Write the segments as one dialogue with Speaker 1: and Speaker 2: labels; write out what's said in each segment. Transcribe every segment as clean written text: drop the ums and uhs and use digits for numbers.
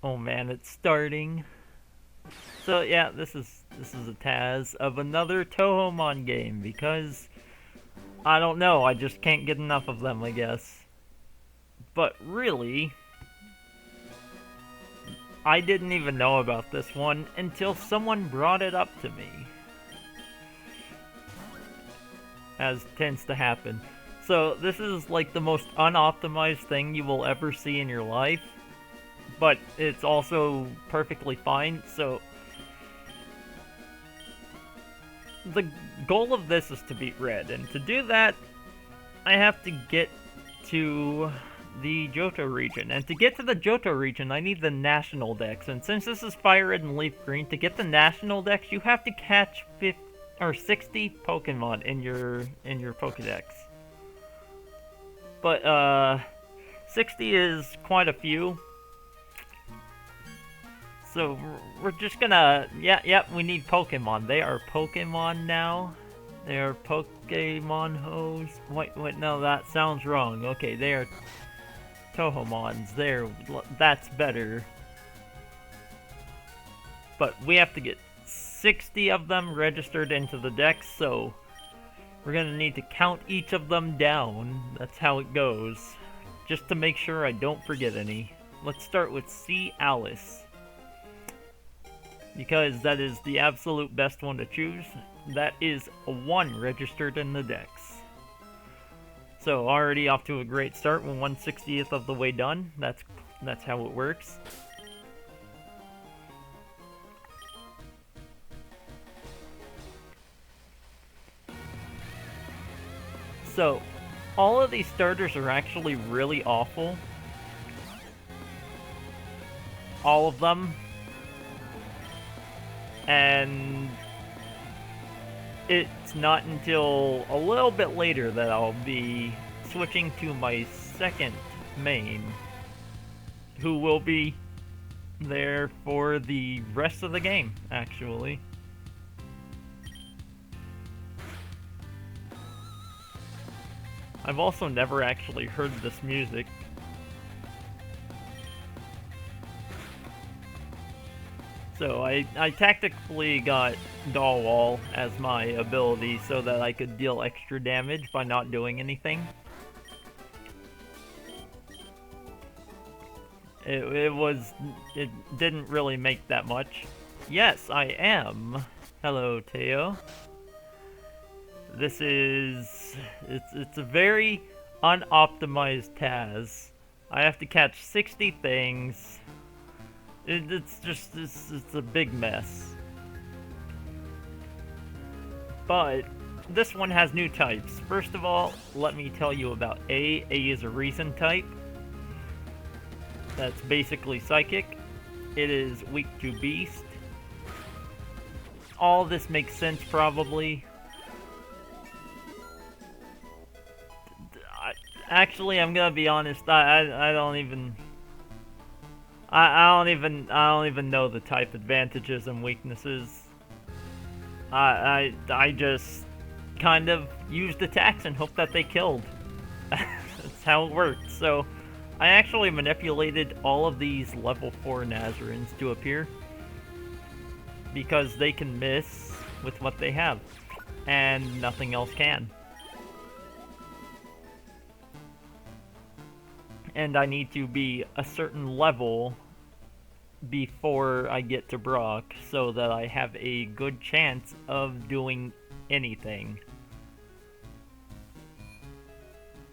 Speaker 1: Oh man, it's starting. So yeah, this is a TAS of another Touhoumon game because I don't know, I just can't get enough of them, I guess. But really, I didn't even know about this one until someone brought it up to me, as tends to happen. So this is like the most unoptimized thing you will ever see in your life, but it's also perfectly fine. So the goal of this is to beat red, and to do that, I have to get to the Johto region. And to get to the Johto region, I need the national dex. And since this is Fire Red and Leaf Green, to get the national dex, you have to catch 50 or 60 Pokemon in your Pokedex. But 60 is quite a few. So we're just gonna we need Pokemon. They are Pokemon now. They are Pokemon hos. Wait, no, that sounds wrong. Okay, they are Touhoumons. That's better. But we have to get 60 of them registered into the dex, so we're gonna need to count each of them down. That's how it goes. Just to make sure I don't forget any. Let's start with C. Alice, because that is the absolute best one to choose. That is a 1 registered in the dex. So already off to a great start. We're 1/60th of the way done. That's how it works. So all of these starters are actually really awful. All of them. And it's not until a little bit later that I'll be switching to my second main, who will be there for the rest of the game, actually. I've also never actually heard this music. So I tactically got Doll Wall as my ability so that I could deal extra damage by not doing anything. It didn't really make that much. Yes, I am. Hello, Teo. It's a very unoptimized TAS. I have to catch 60 things. It's a big mess. But this one has new types. First of all, let me tell you about A. A is a Reason type. That's basically Psychic. It is weak to Beast. All this makes sense, probably. Actually, I'm gonna be honest. I don't even know the type advantages and weaknesses. I just kind of used attacks and hoped that they killed. That's how it worked. So I actually manipulated all of these level 4 Nazarins to appear because they can miss with what they have, and nothing else can. And I need to be a certain level before I get to Brock so that I have a good chance of doing anything.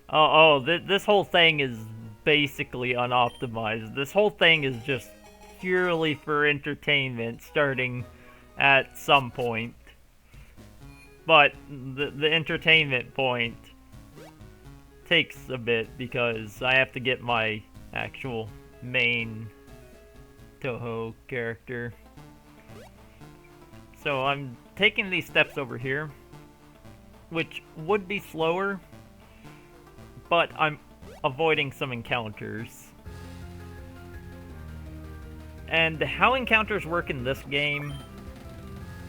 Speaker 1: This whole thing is basically unoptimized. This whole thing is just purely for entertainment starting at some point. But the entertainment point takes a bit because I have to get my actual main Touhou character. So I'm taking these steps over here, which would be slower, but I'm avoiding some encounters. And how encounters work in this game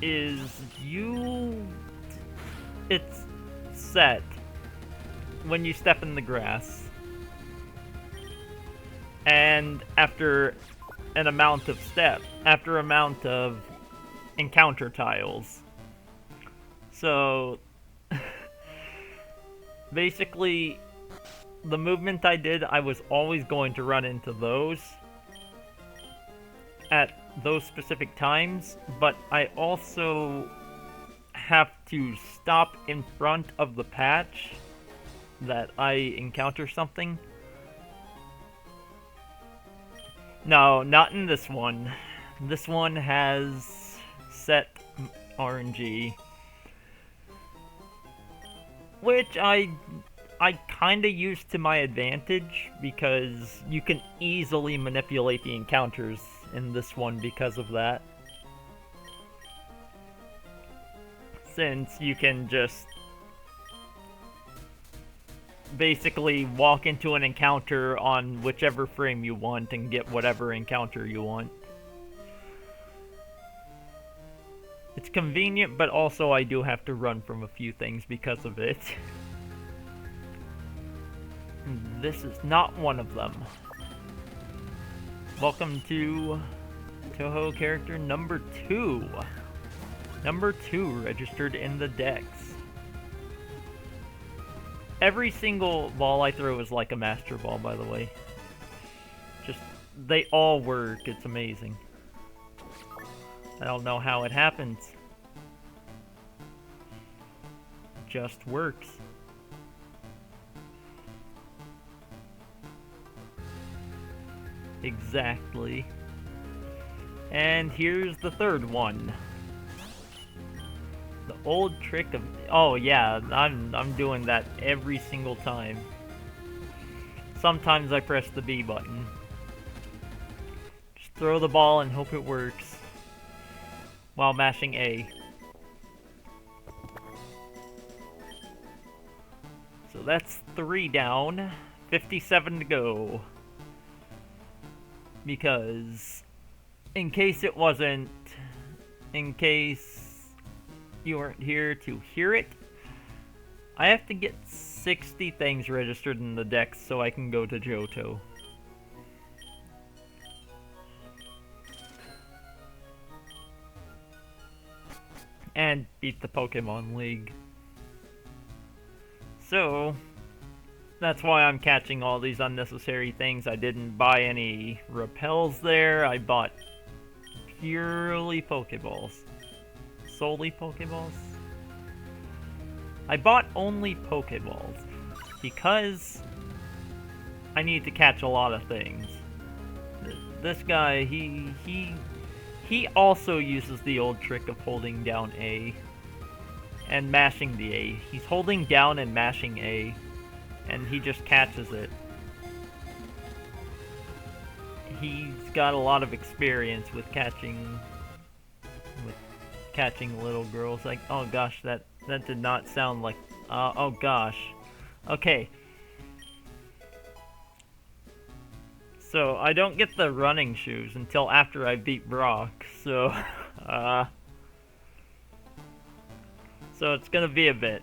Speaker 1: is it's set when you step in the grass. And after an amount of step, after amount of encounter tiles. So basically, the movement I did, I was always going to run into those at those specific times, but I also have to stop in front of the patch that I encounter something. No, not in this one. This one has set RNG, which I kind of use to my advantage, because you can easily manipulate the encounters in this one because of that. Since you can just basically walk into an encounter on whichever frame you want and get whatever encounter you want. It's convenient, but also I do have to run from a few things because of it. This is not one of them. Welcome to Touhou character number 2. Number 2 registered in the decks. Every single ball I throw is like a master ball, by the way. Just, they all work. It's amazing. I don't know how it happens. It just works. Exactly. And here's the third one. The old trick of... Oh yeah, I'm doing that every single time. Sometimes I press the B button. Just throw the ball and hope it works while mashing A. So that's 3 down, 57 to go. Because in case you weren't here to hear it, I have to get 60 things registered in the deck so I can go to Johto. And beat the Pokemon League. So that's why I'm catching all these unnecessary things. I didn't buy any repels there. I bought purely Pokeballs. Solely Pokeballs? I bought only Pokeballs because I need to catch a lot of things. This guy, he also uses the old trick of holding down A and mashing the A. He's holding down and mashing A, and he just catches it. He's got a lot of experience with catching little girls. Like, oh gosh, that did not sound like, oh gosh. Okay. So, I don't get the running shoes until after I beat Brock, so, so it's gonna be a bit.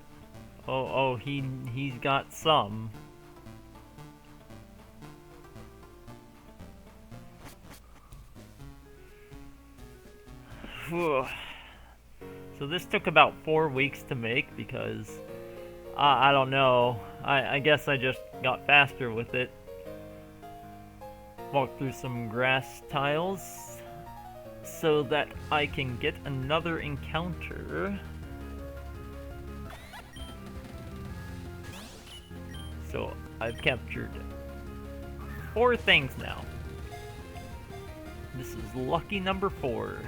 Speaker 1: Oh, he's got some. Whew. So this took about 4 weeks to make because, I don't know, I guess I just got faster with it. Walk through some grass tiles so that I can get another encounter. So I've captured 4 things now. This is lucky number 4.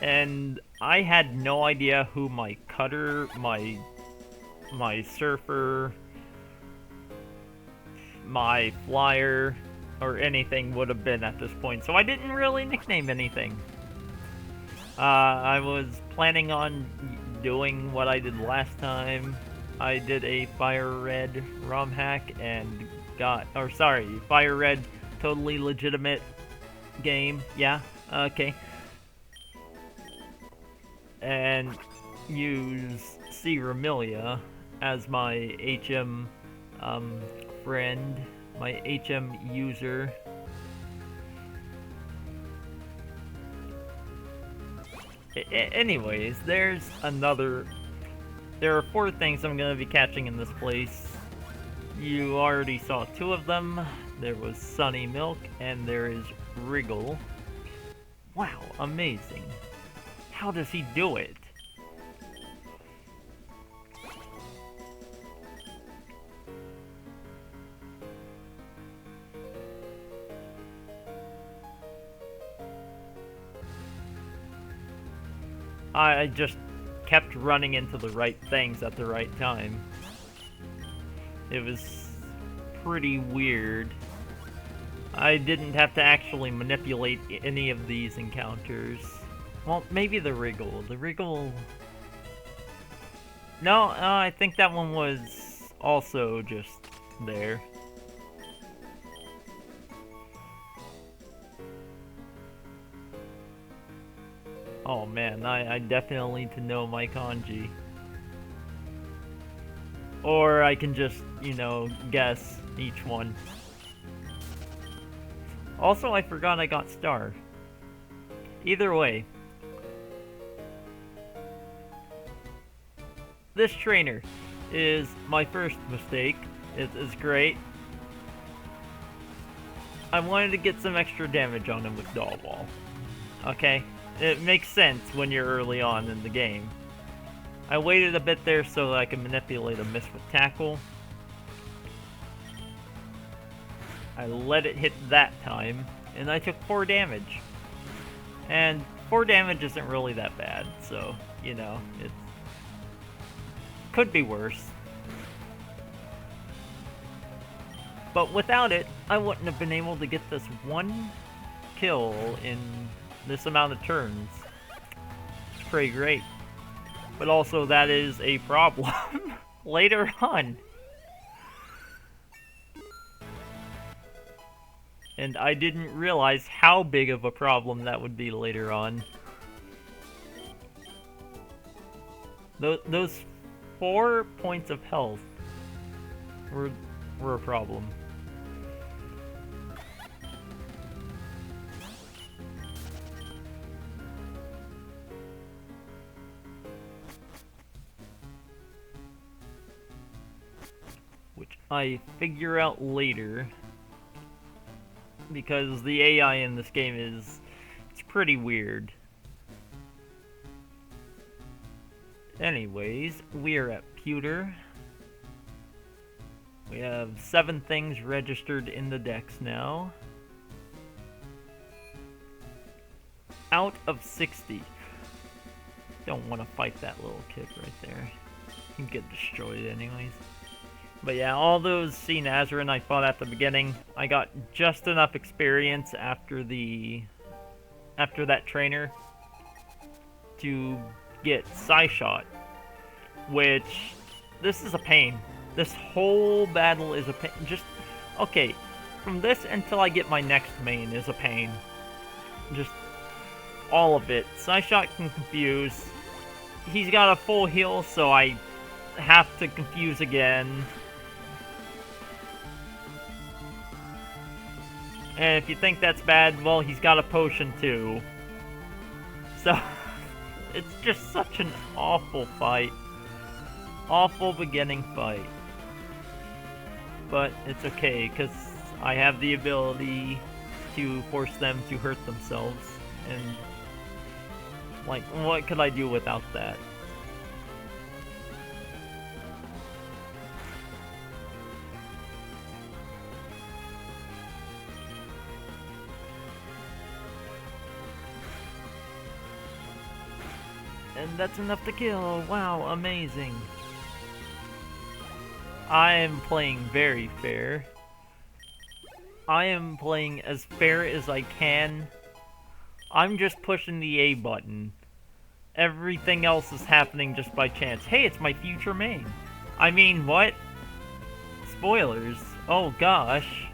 Speaker 1: And I had no idea who my cutter, my surfer, my flyer, or anything would have been at this point. So I didn't really nickname anything. I was planning on doing what I did last time. I did a Fire Red ROM hack and Fire Red, totally legitimate game. Yeah, okay. And use C. Remilia as my HM friend, my HM user. Anyways, there are 4 things I'm gonna be catching in this place. You already saw 2 of them. There was Sunny Milk, and there is Wriggle. Wow, amazing. How does he do it? I just kept running into the right things at the right time. It was pretty weird. I didn't have to actually manipulate any of these encounters. Well, maybe the Wriggle. The Wriggle... No, I think that one was also just there. Oh man, I definitely need to know my kanji. Or I can just, you know, guess each one. Also, I forgot I got Star. Either way. This trainer is my first mistake. It is great. I wanted to get some extra damage on him with Doll Ball. Okay? It makes sense when you're early on in the game. I waited a bit there so that I could manipulate a miss with Tackle. I let it hit that time, and I took 4 damage. And 4 damage isn't really that bad, so, you know, it could be worse. But without it, I wouldn't have been able to get this 1 kill in this amount of turns. It's pretty great. But also, that is a problem later on. And I didn't realize how big of a problem that would be later on. Those 4 points of health were a problem. Which I figure out later. Because the AI in this game it's pretty weird. Anyways, we're at Pewter. We have 7 things registered in the dex now. Out of 60. Don't want to fight that little kid right there. He'd get destroyed anyways. But yeah, all those C Nazarin I fought at the beginning, I got just enough experience after that trainer to get Psyshot, which, this is a pain. This whole battle is a pain. Just, okay, from this until I get my next main is a pain. Just, all of it. Psyshot can confuse. He's got a full heal, so I have to confuse again. And if you think that's bad, well, he's got a potion too. So, it's just such an awful fight. Awful beginning fight. But it's okay, because I have the ability to force them to hurt themselves. And, like, what could I do without that? And that's enough to kill. Wow, amazing. I am playing very fair. I am playing as fair as I can. I'm just pushing the A button. Everything else is happening just by chance. Hey, it's my future main. I mean, what? Spoilers. Oh gosh.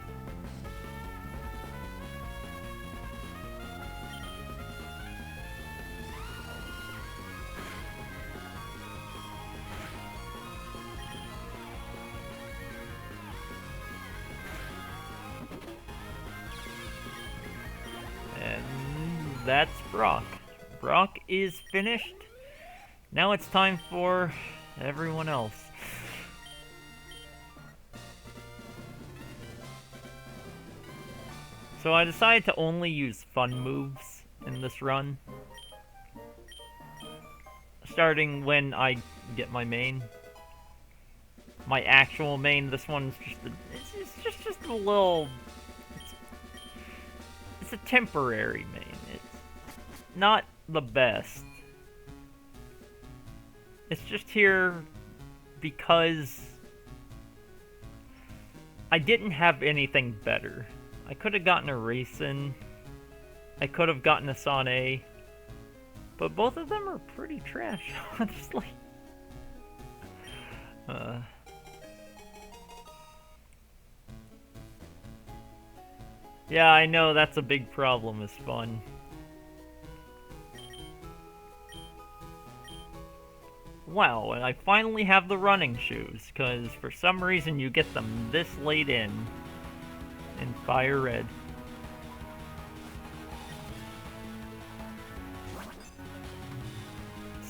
Speaker 1: that's Brock. Brock is finished. Now it's time for everyone else. So I decided to only use fun moves in this run. Starting when I get my main. My actual main, this one's just a little... It's a temporary main. It's not the best. It's just here because I didn't have anything better. I could have gotten a Raisin. I could have gotten a Sane. But both of them are pretty trash, honestly. Yeah, I know that's a big problem, is fun. Wow, and I finally have the running shoes, because for some reason you get them this late in Fire Red.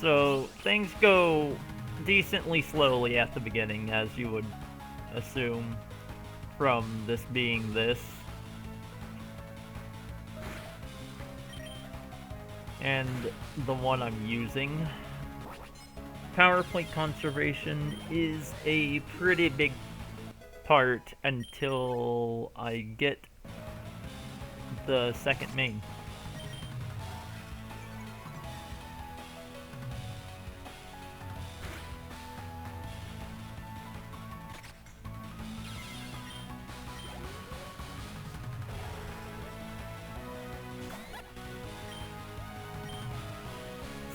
Speaker 1: So, things go decently slowly at the beginning, as you would assume from this being this. And the one I'm using. Power plate conservation is a pretty big part until I get the second main.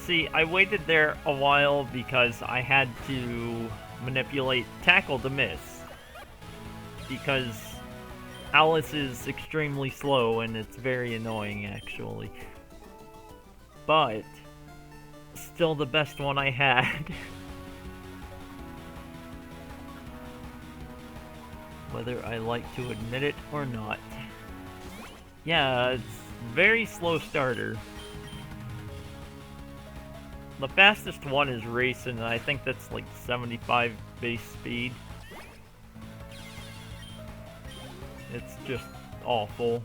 Speaker 1: See, I waited there a while because I had to manipulate Tackle to miss. Because Alice is extremely slow and it's very annoying, actually. But still the best one I had. Whether I like to admit it or not. Yeah, it's very slow starter. The fastest one is Racing, and I think that's like 75 base speed. It's just awful.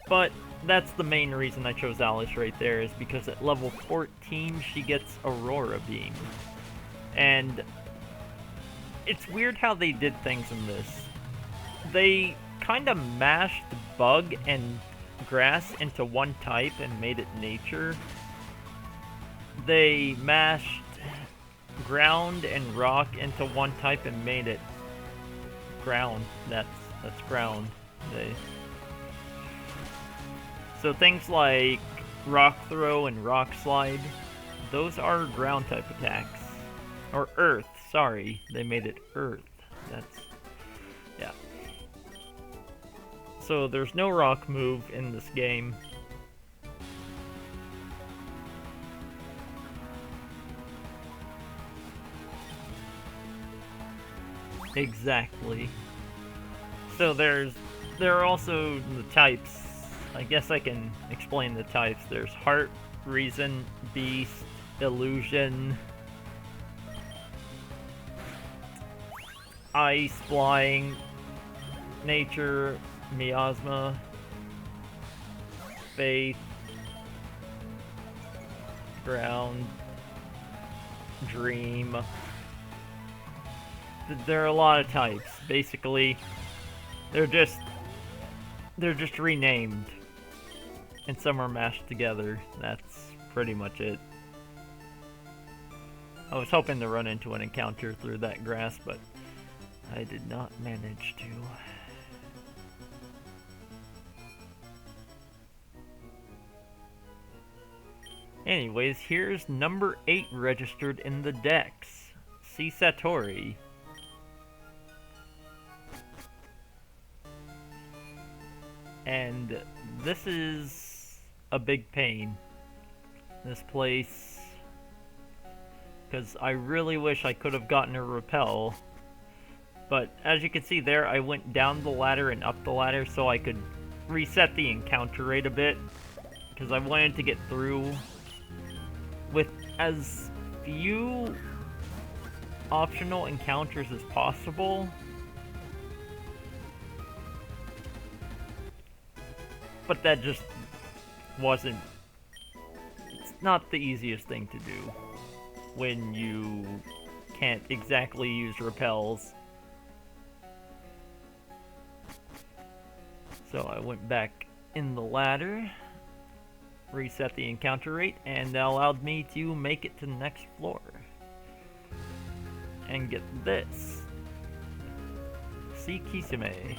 Speaker 1: But that's the main reason I chose Alice right there, is because at level 14 she gets Aurora Beam. And it's weird how they did things in this. They kind of mashed Bug and Grass into one type and made it Nature. They mashed Ground and Rock into one type and made it Ground. That's Ground. So things like Rock Throw and Rock Slide, those are Ground type attacks. Or Earth, sorry. They made it Earth. Yeah. So there's no rock move in this game. Exactly. So there are also the types. I guess I can explain the types. There's Heart, Reason, Beast, Illusion, Ice, Flying, Nature, Miasma, Faith, Ground, Dream. There are a lot of types. Basically, they're just renamed, and some are mashed together. That's pretty much it. I was hoping to run into an encounter through that grass, but I did not manage to. Anyways, here's number 8 registered in the decks. See Satori. And this is a big pain. This place. Because I really wish I could have gotten a Repel. But as you can see there, I went down the ladder and up the ladder so I could reset the encounter rate a bit, because I wanted to get through with as few optional encounters as possible. But that just wasn't... It's not the easiest thing to do when you can't exactly use repels. So I went back in the ladder, reset the encounter rate, and that allowed me to make it to the next floor. And get this. See Kisame.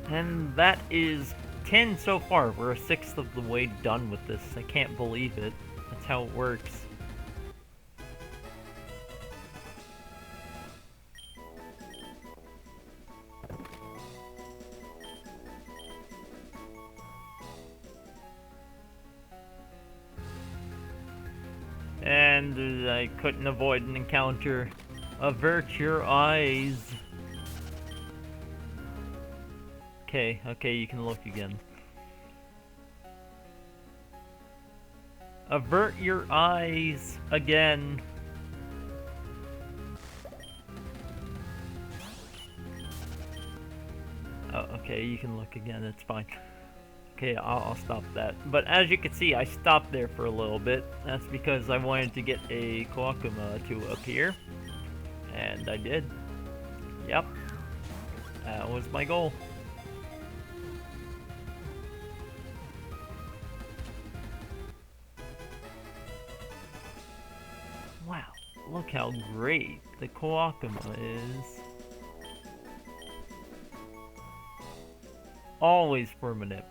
Speaker 1: And that is 10 so far. We're a sixth of the way done with this. I can't believe it. That's how it works. And I couldn't avoid an encounter. Avert your eyes. Okay, you can look again. Avert your eyes again. Oh, okay, you can look again, it's fine. Okay, I'll stop that. But as you can see, I stopped there for a little bit. That's because I wanted to get a Touhoumon to appear. And I did. Yep. That was my goal. Wow, look how great the Touhoumon is. Always permanent.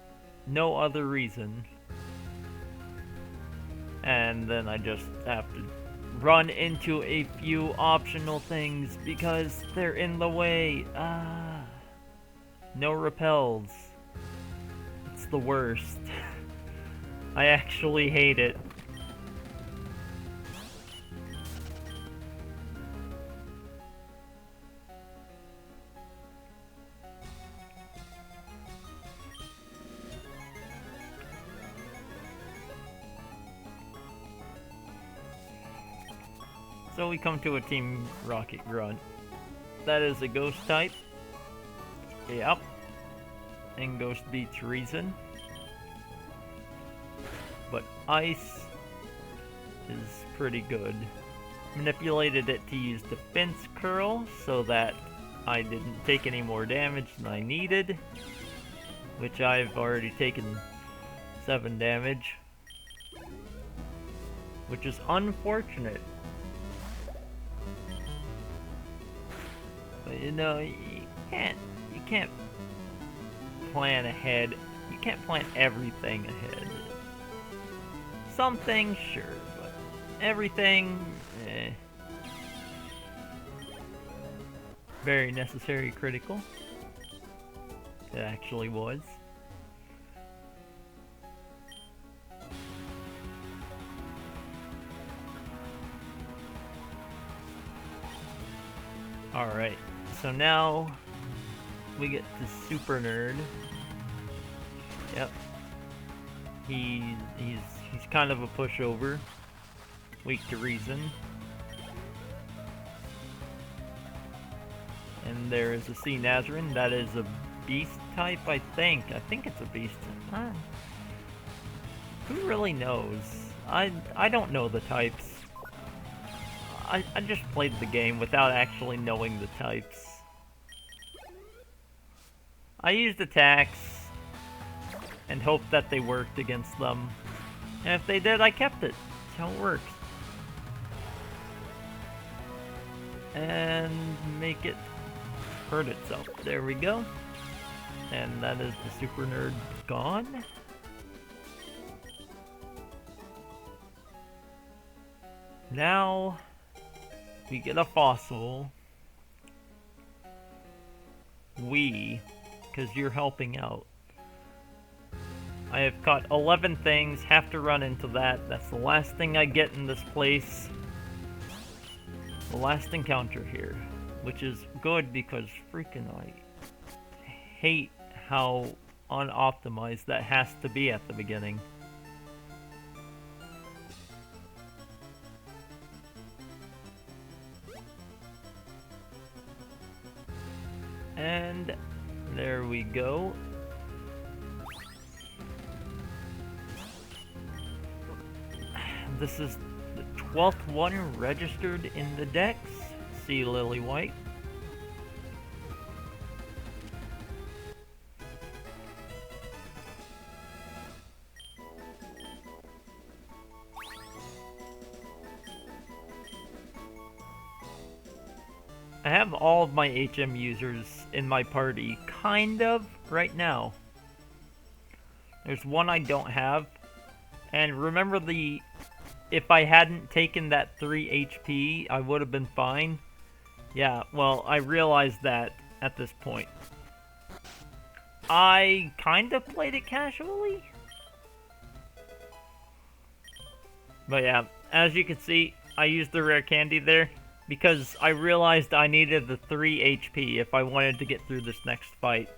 Speaker 1: No other reason. And then I just have to run into a few optional things because they're in the way. No repels. It's the worst. I actually hate it. So we come to a Team Rocket Grunt. That is a Ghost type. Yep. And Ghost beats Reason. But Ice is pretty good. Manipulated it to use Defense Curl so that I didn't take any more damage than I needed. Which I've already taken 7 damage. Which is unfortunate. But you know, you can't plan ahead. You can't plan everything ahead. Some things, sure, but everything, Very necessary critical. It actually was. Alright, so now we get to Super Nerd. Yep. He's kind of a pushover. Weak to Reason. And there is a Sea Nazarene. That is a beast type, I think. I think it's a beast type. Who really knows? I don't know the types. I just played the game without actually knowing the types. I used attacks and hoped that they worked against them. And if they did, I kept it. That's how it works. And make it hurt itself. There we go. And that is the Super Nerd gone. Now we get a fossil. Because you're helping out. I have caught 11 things, have to run into that. That's the last thing I get in this place. The last encounter here. which is good because freaking I hate how unoptimized that has to be at the beginning. And there we go. This is the 12th one registered in the Dex. Sea Lily White. I have all of my HM users in my party, kind of, right now. There's one I don't have. And remember if I hadn't taken that 3 HP, I would have been fine. Yeah, well, I realized that at this point. I kind of played it casually. But yeah, as you can see, I used the rare candy there because I realized I needed the 3 HP if I wanted to get through this next fight.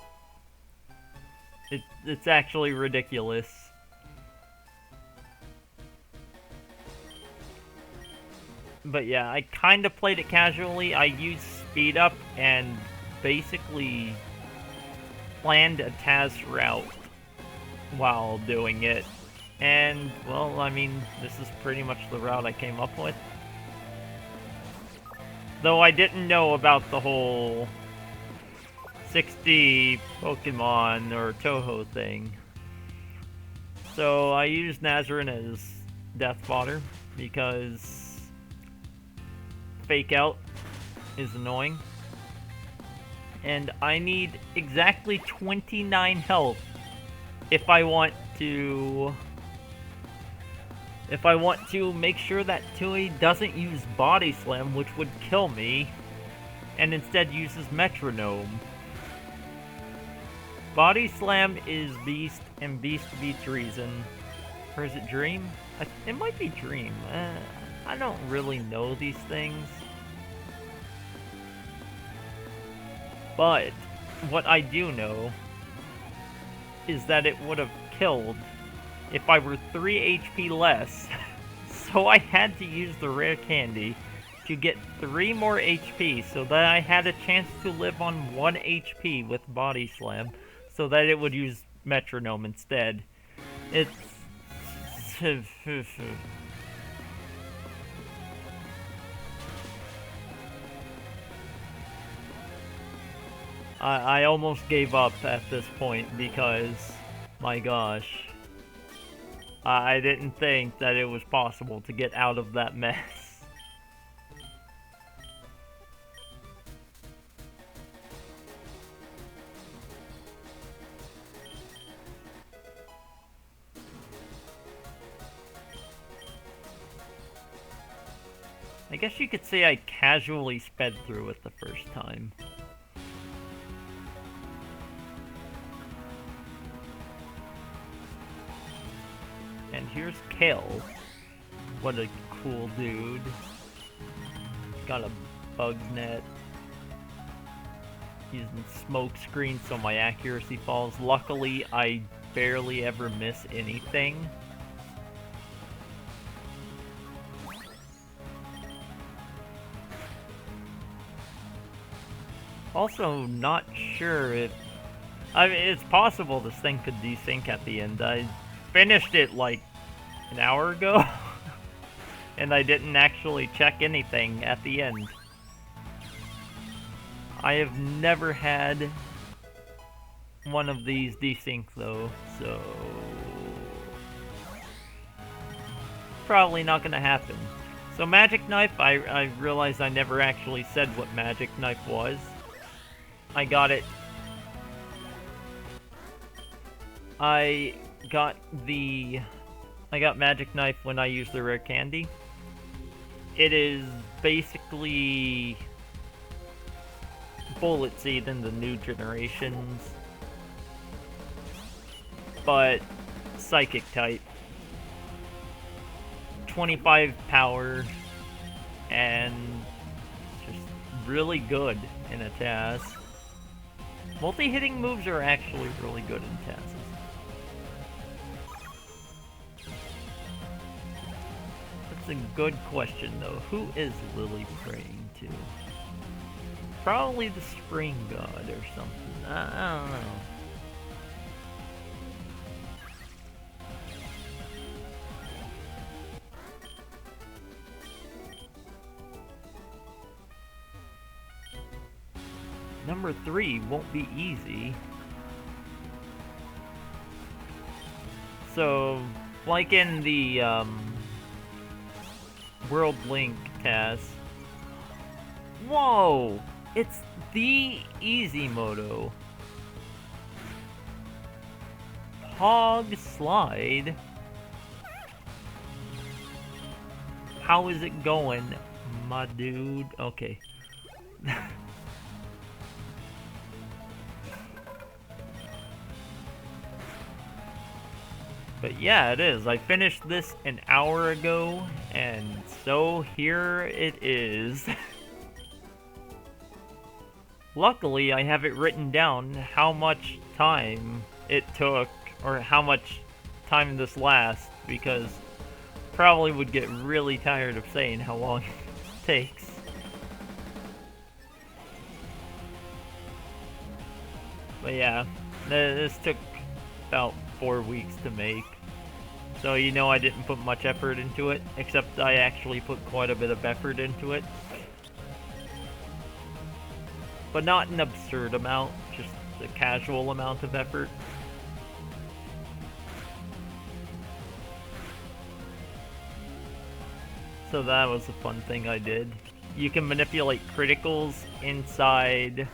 Speaker 1: It's actually ridiculous. But yeah, I kind of played it casually. I used speed up and basically planned a TAS route while doing it. And, well, I mean, this is pretty much the route I came up with. Though I didn't know about the whole 60 Pokemon or Touhou thing. So I used Nazarin as death fodder because Fake Out is annoying. And I need exactly 29 health if I want to make sure that Tui doesn't use Body Slam, which would kill me, and instead uses Metronome. Body Slam is Beast, and Beast beats Reason. Or is it Dream? It might be Dream. I don't really know these things. But what I do know is that it would have killed if I were 3 HP less. So I had to use the rare candy to get 3 more HP so that I had a chance to live on 1 HP with Body Slam so that it would use Metronome instead. It's... I almost gave up at this point because, my gosh, I didn't think that it was possible to get out of that mess. I guess you could say I casually sped through it the first time. And here's Kale. What a cool dude. Got a bug net. Using smoke screen so my accuracy falls. Luckily, I barely ever miss anything. Also, not sure if... I mean, it's possible this thing could desync at the end. I finished it like an hour ago, and I didn't actually check anything at the end. I have never had one of these desync though, so probably not gonna happen. So Magic Knife, I realized I never actually said what Magic Knife was. I got it. I got Magic Knife when I used the rare candy. It is basically Bullet Seed in the new generations, but Psychic type. 25 power and just really good in a TAS. Multi-hitting moves are actually really good in TASs. That's a good question, though. Who is Lily praying to? Probably the Spring God or something. I don't know. Number 3 won't be easy. So, like in the World Link TAS. Whoa! It's the easy moto. Hog slide. How is it going, my dude? Okay. But yeah, it is. I finished this an hour ago, and so here it is. Luckily, I have it written down how much time it took, or how much time this lasts, because probably would get really tired of saying how long it takes. But yeah, this took about 4 weeks to make. So you know I didn't put much effort into it, except I actually put quite a bit of effort into it. But not an absurd amount, just a casual amount of effort. So that was a fun thing I did. You can manipulate criticals inside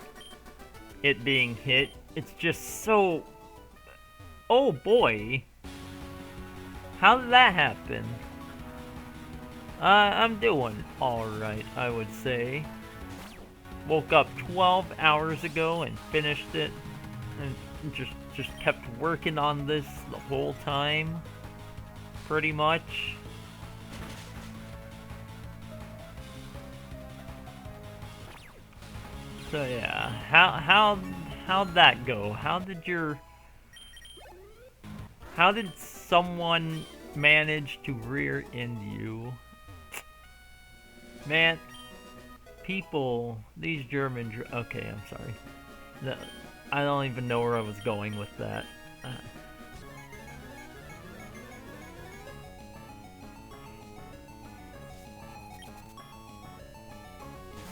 Speaker 1: it being hit. It's just so... Oh boy! How did that happen? I'm doing alright, I would say. Woke up 12 hours ago and finished it. And just kept working on this the whole time. Pretty much. So yeah, how'd that go? How did someone manage to rear end you? Man, people, these German... Okay, I'm sorry. I don't even know where I was going with that.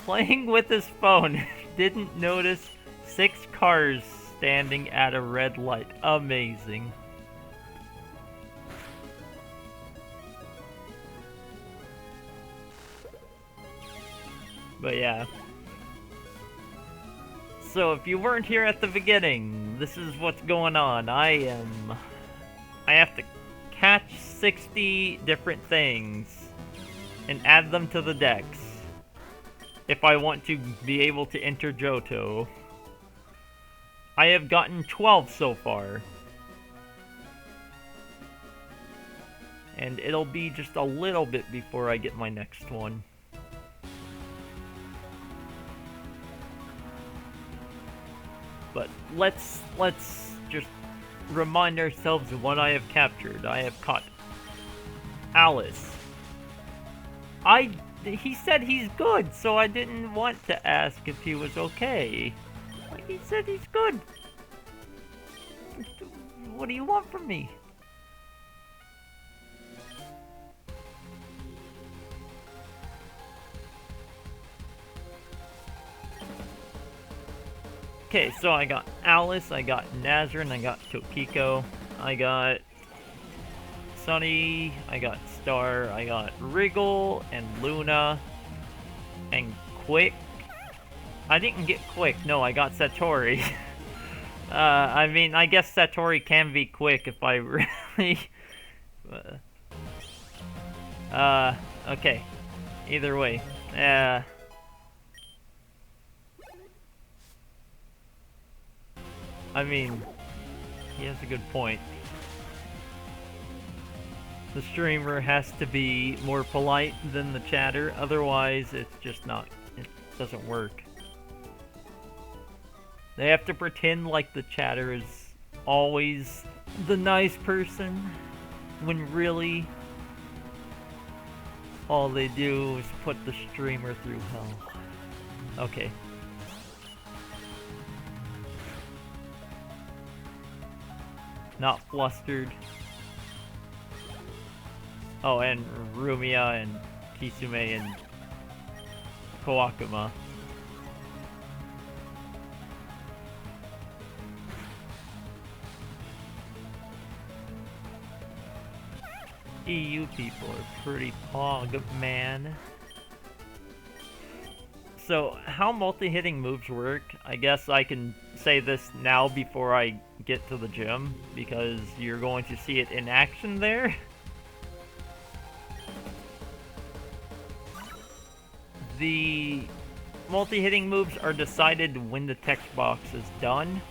Speaker 1: Playing with his phone, didn't notice 6 cars standing at a red light. Amazing. But yeah. So if you weren't here at the beginning, this is what's going on. I have to catch 60 different things and add them to the decks if I want to be able to enter Johto. I have gotten 12 so far. And it'll be just a little bit before I get my next one. But let's just remind ourselves of what I have captured. I have caught Alice. He said he's good, so I didn't want to ask if he was okay. Like, he said he's good. What do you want from me? Okay, so I got Alice, I got Nazrin, I got Tokiko, I got Sunny, I got Star, I got Wriggle, and Luna, and Quick. I didn't get Quick, no, I got Satori. I mean, I guess Satori can be quick if I really... okay. Either way. I mean, he has a good point. The streamer has to be more polite than the chatter, otherwise it's just not doesn't work. They have to pretend like the chatter is always the nice person, when really all they do is put the streamer through hell. Okay. Not flustered. Oh, and Rumia and Kisume and Kawakuma. EU people are pretty pog, man. So, how multi-hitting moves work, I guess I can say this now before I get to the gym, because you're going to see it in action there. The multi-hitting moves are decided when the text box is done.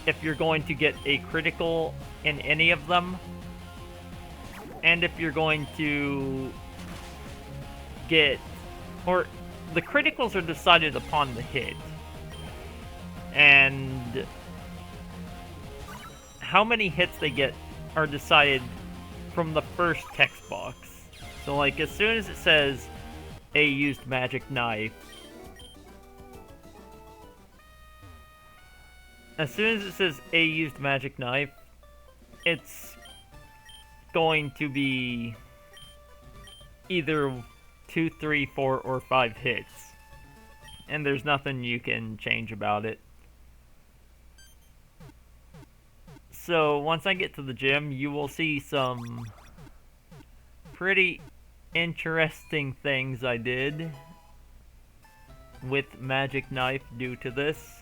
Speaker 1: If you're going to get a critical in any of them, and if you're going to get, or the criticals are decided upon the hit, and how many hits they get are decided from the first text box. So like as soon as it says A used magic knife, it's going to be either 2, 3, 4, or 5 hits. And there's nothing you can change about it. So once I get to the gym, you will see some pretty interesting things I did with Magic Knife due to this.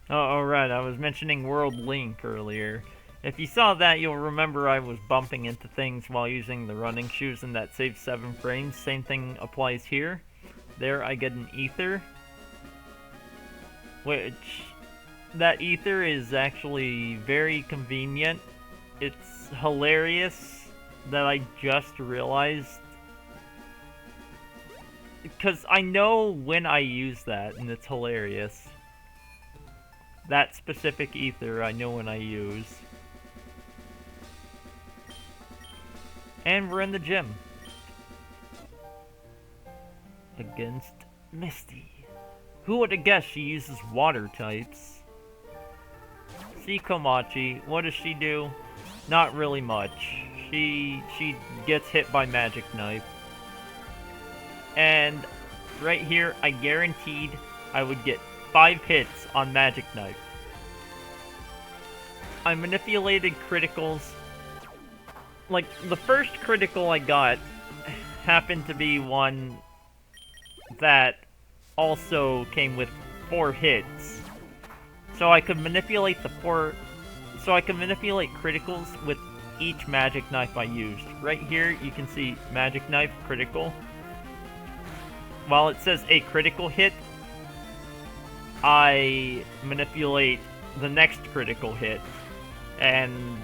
Speaker 1: Oh, alright, I was mentioning World Link earlier. If you saw that, you'll remember I was bumping into things while using the running shoes, and that saved 7 frames. Same thing applies here. There I get an ether, which that ether is actually very convenient. It's hilarious that I just realized, because I know when I use that, and it's hilarious. That specific ether I know when I use. And we're in the gym. Against Misty. Who would have guessed she uses water types? See Komachi, what does she do? Not really much. She gets hit by Magic Knife. And right here, I guaranteed I would get 5 hits on Magic Knife. I manipulated criticals. Like, the first critical I got happened to be one that also came with 4 hits. So I could manipulate criticals with each Magic Knife I used. Right here, you can see Magic Knife critical. While it says a critical hit, I manipulate the next critical hit and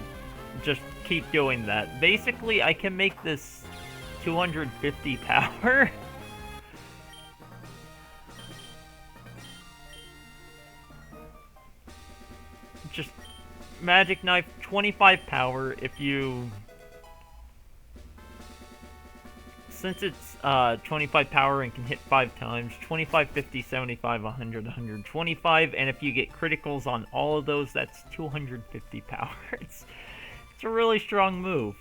Speaker 1: just keep doing that. Basically, I can make this 250 power. Just Magic Knife 25 power if you... Since it's 25 power and can hit 5 times, 25, 50, 75, 100, 125, and if you get criticals on all of those, that's 250 power. It's a really strong move.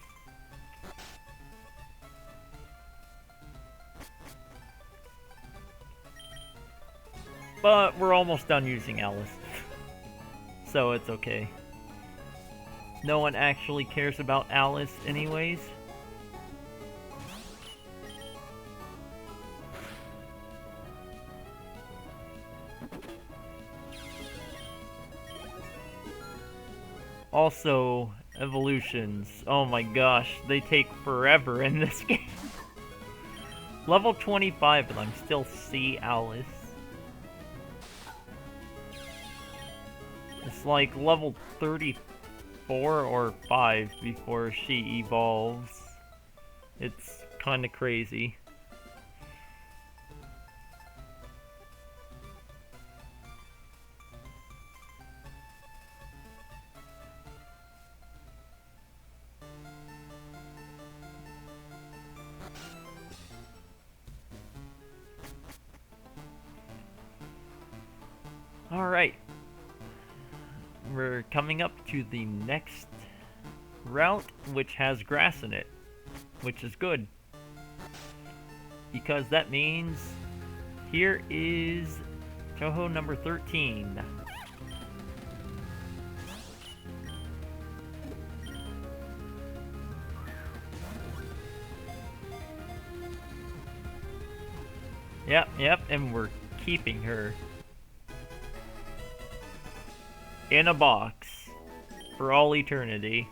Speaker 1: But we're almost done using Alice. So it's okay. No one actually cares about Alice anyways. Also, evolutions. Oh my gosh, they take forever in this game. Level 25 and I'm still C Alice. It's like level 30 4 or 5 before she evolves. It's kind of crazy. Alright. We're coming up to the next route, which has grass in it, which is good. Because that means here is Touhoumon number 13. Yep, and we're keeping her in a box for all eternity.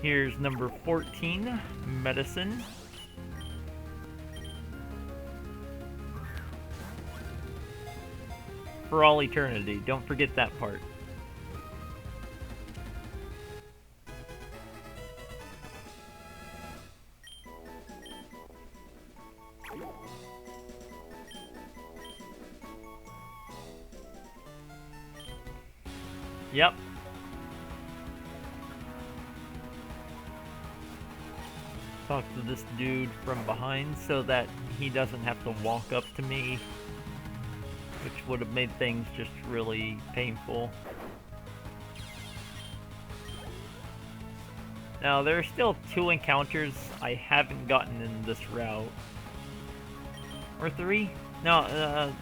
Speaker 1: Here's number 14, medicine. For all eternity, don't forget that part. Yep. Talk to this dude from behind so that he doesn't have to walk up to me, which would have made things just really painful. Now, there are still 2 encounters I haven't gotten in this route. Or 3? No,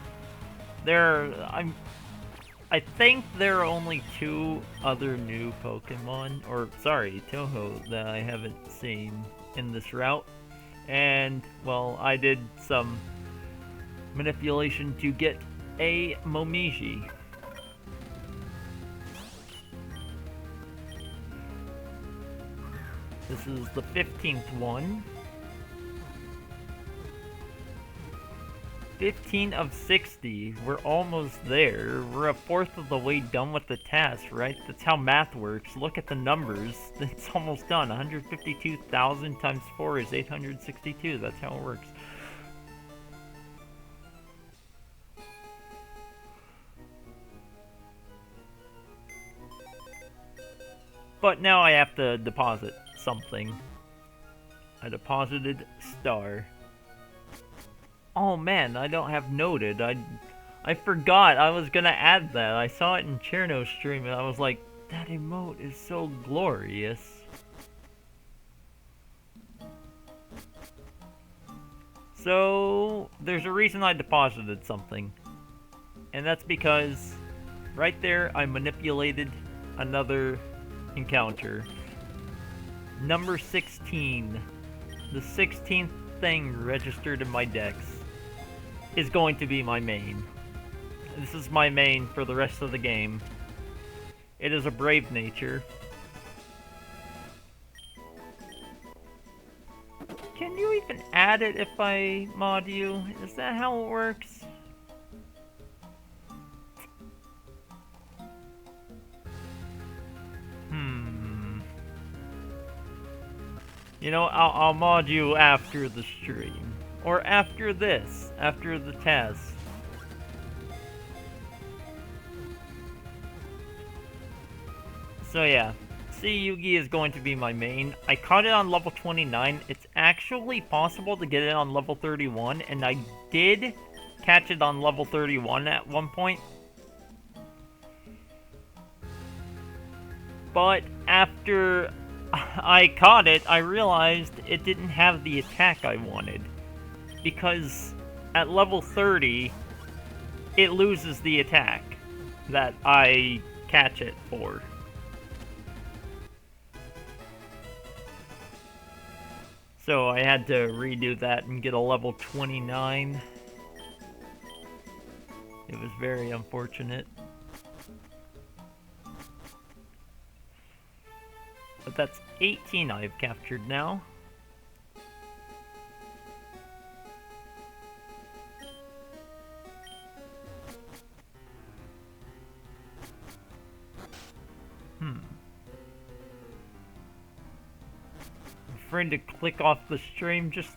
Speaker 1: I think there are only 2 other new Pokemon, or sorry, Touhou, that I haven't seen in this route. And, well, I did some manipulation to get a Momiji. This is the 15th one. 15 of 60. We're almost there. We're a fourth of the way done with the TAS, right? That's how math works. Look at the numbers. It's almost done. 152,000 times 4 is 862. That's how it works. But now I have to deposit something. I deposited star. Oh man, I don't have noted. I forgot I was gonna add that. I saw it in Cherno's stream and I was like, that emote is so glorious. So, there's a reason I deposited something. And that's because right there I manipulated another encounter. Number 16. The 16th thing registered in my dex is going to be my main. This is my main for the rest of the game. It is a brave nature. Can you even add it if I mod you? Is that how it works? You know, I'll mod you after the stream. Or after this. After the TAS. So yeah. Sea Yugi is going to be my main. I caught it on level 29. It's actually possible to get it on level 31. And I did catch it on level 31 at one point. But after I caught it, I realized it didn't have the attack I wanted. Because at level 30, it loses the attack that I catch it for. So I had to redo that and get a level 29. It was very unfortunate. But that's 18 I've captured now. friend to click off the stream just...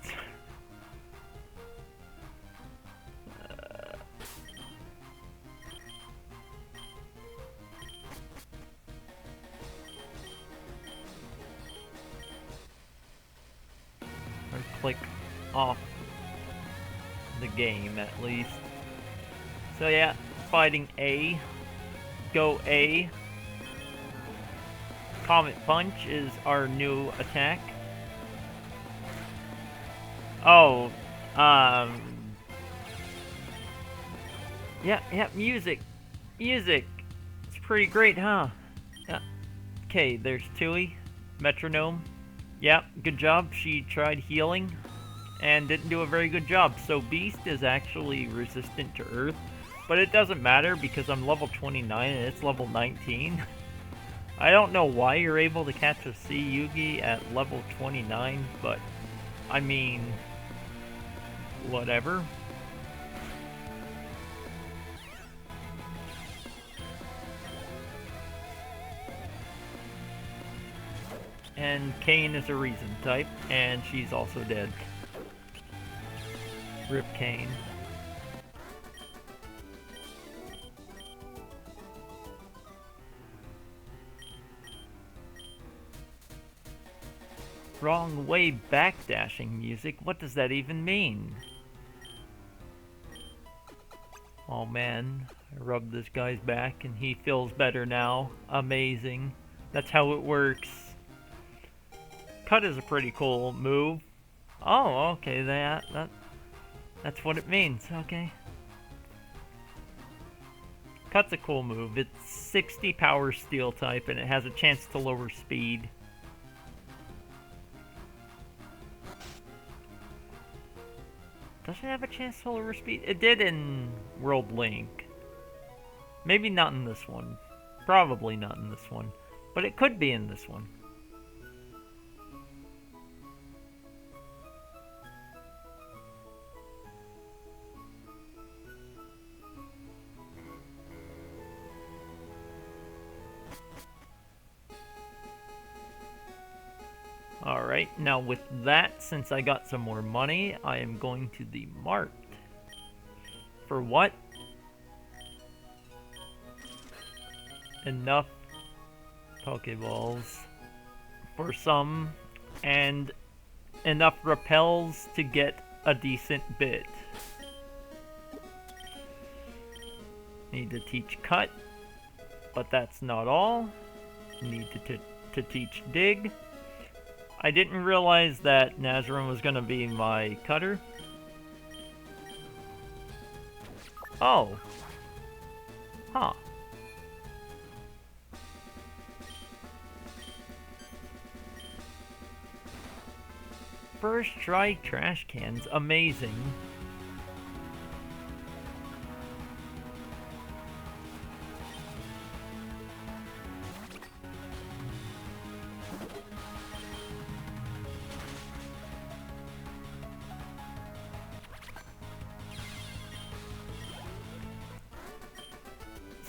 Speaker 1: or click off the game, at least. So yeah, fighting A. Go A. Comet Punch is our new attack. Oh, yeah, music. Music. It's pretty great, huh? Yeah. Okay, there's Tui. Metronome. Yeah, good job. She tried healing and didn't do a very good job. So Beast is actually resistant to Earth, but it doesn't matter because I'm level 29 and it's level 19. I don't know why you're able to catch a sea Yugi at level 29, but I mean, whatever. And Kane is a reason type, and she's also dead. Rip Kane. Wrong way backdashing music? What does that even mean? Oh man, I rubbed this guy's back and he feels better now. Amazing. That's how it works. Cut is a pretty cool move. Oh, okay, that's what it means, okay. Cut's a cool move. It's 60 power steel type and it has a chance to lower speed. Does it have a chance to lower speed? It did in World Link. Maybe not in this one. Probably not in this one. But it could be in this one. Alright, now with that, since I got some more money, I am going to the mart. For what? Enough Pokeballs for some, and enough repels to get a decent bit. Need to teach Cut, but that's not all. Need to teach Dig. I didn't realize that Nazarene was gonna be my cutter. Oh. Huh. First try trash cans. Amazing.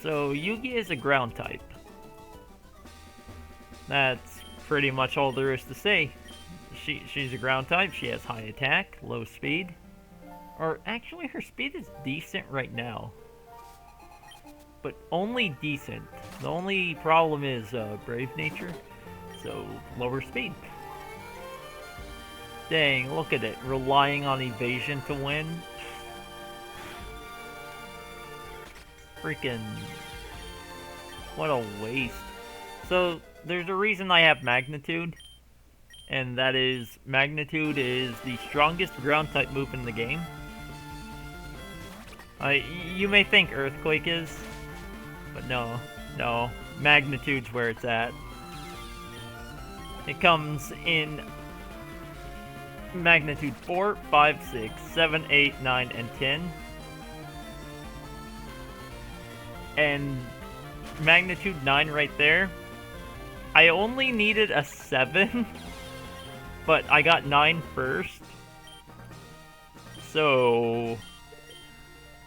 Speaker 1: So, Yugi is a ground type. That's pretty much all there is to say. She's a ground type, she has high attack, low speed. Or actually, her speed is decent right now. But only decent. The only problem is brave nature, so lower speed. Dang, look at it, relying on evasion to win. Freaking, what a waste. So there's a reason I have Magnitude, and that is Magnitude is the strongest ground type move in the game. You may think Earthquake is, but no, Magnitude's where it's at. It comes in Magnitude 4, 5, 6, 7, 8, 9, and 10. And Magnitude 9 right there. I only needed a 7, but I got 9 first. So,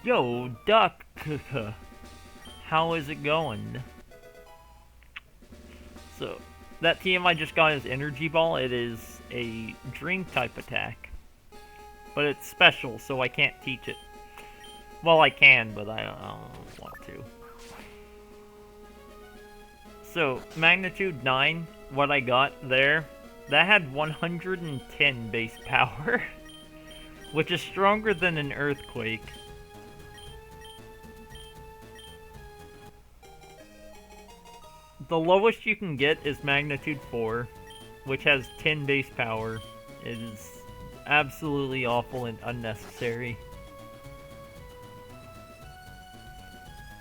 Speaker 1: yo, Duck, how is it going? So, that TM I just got is Energy Ball. It is a dream type attack. But it's special, so I can't teach it. Well, I can, but I don't want to. So, magnitude 9, what I got there, that had 110 base power, which is stronger than an earthquake. The lowest you can get is magnitude 4, which has 10 base power. It is absolutely awful and unnecessary.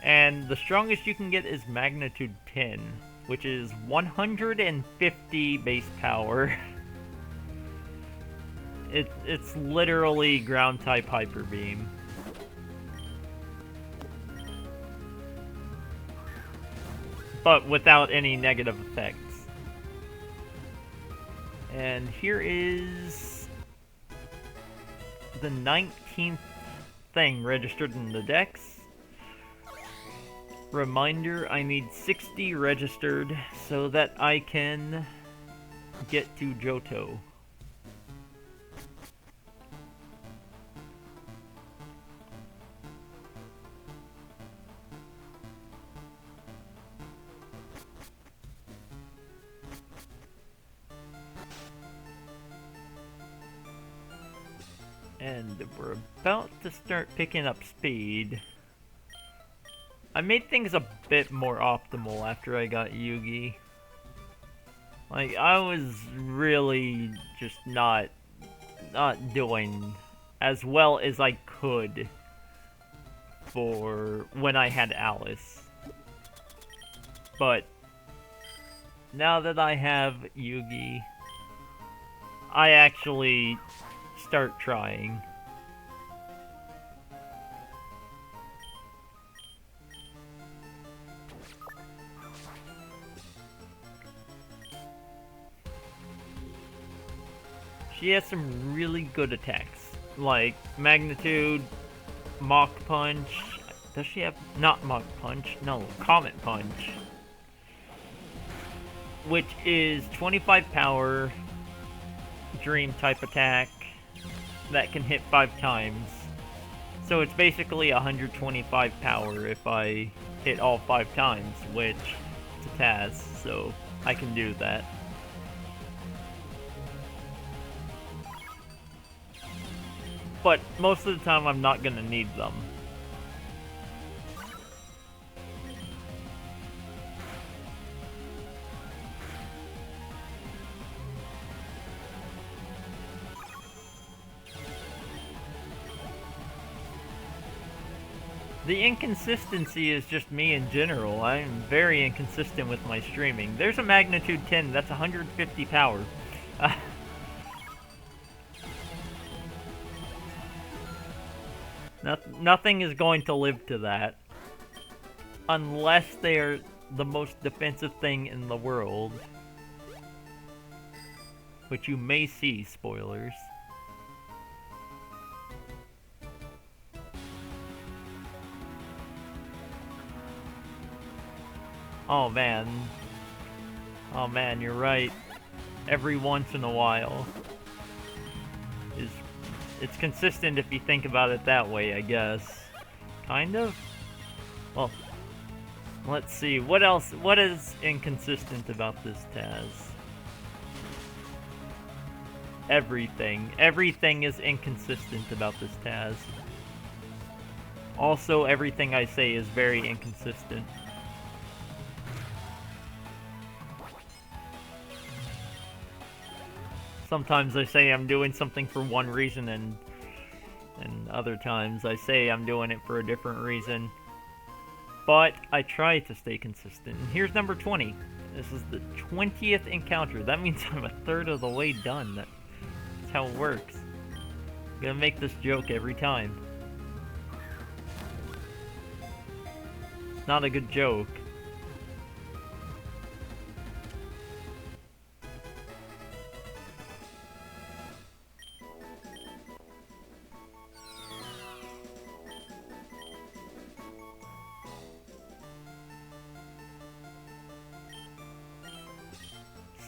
Speaker 1: And the strongest you can get is magnitude 10, which is 150 base power. It's literally ground type hyper beam. But without any negative effects. And here is the 19th thing registered in the dex. Reminder, I need 60 registered so that I can get to Johto. And we're about to start picking up speed. I made things a bit more optimal after I got Yugi. Like, I was really just not doing as well as I could for when I had Alice. But now that I have Yugi, I actually start trying. She has some really good attacks, like Magnitude, Mach Punch. Does she have, not Mach Punch, no, Comet Punch, which is 25 power, Dream type attack that can hit 5 times. So it's basically 125 power if I hit all 5 times, which it's a TAS, so I can do that. But most of the time I'm not gonna need them. The inconsistency is just me in general. I'm very inconsistent with my streaming. There's a magnitude 10, that's 150 power. Nothing is going to live to that. Unless they're the most defensive thing in the world. Which you may see, spoilers. Oh man. Oh man, you're right. Every once in a while. It's consistent if you think about it that way, I guess. Kind of? Well, let's see. What else? What is inconsistent about this TAS? Everything. Everything is inconsistent about this TAS. Also, everything I say is very inconsistent. Sometimes I say I'm doing something for one reason, and other times I say I'm doing it for a different reason. But I try to stay consistent. And here's number 20. This is the 20th encounter. That means I'm a third of the way done. That's how it works. I'm gonna make this joke every time. It's not a good joke.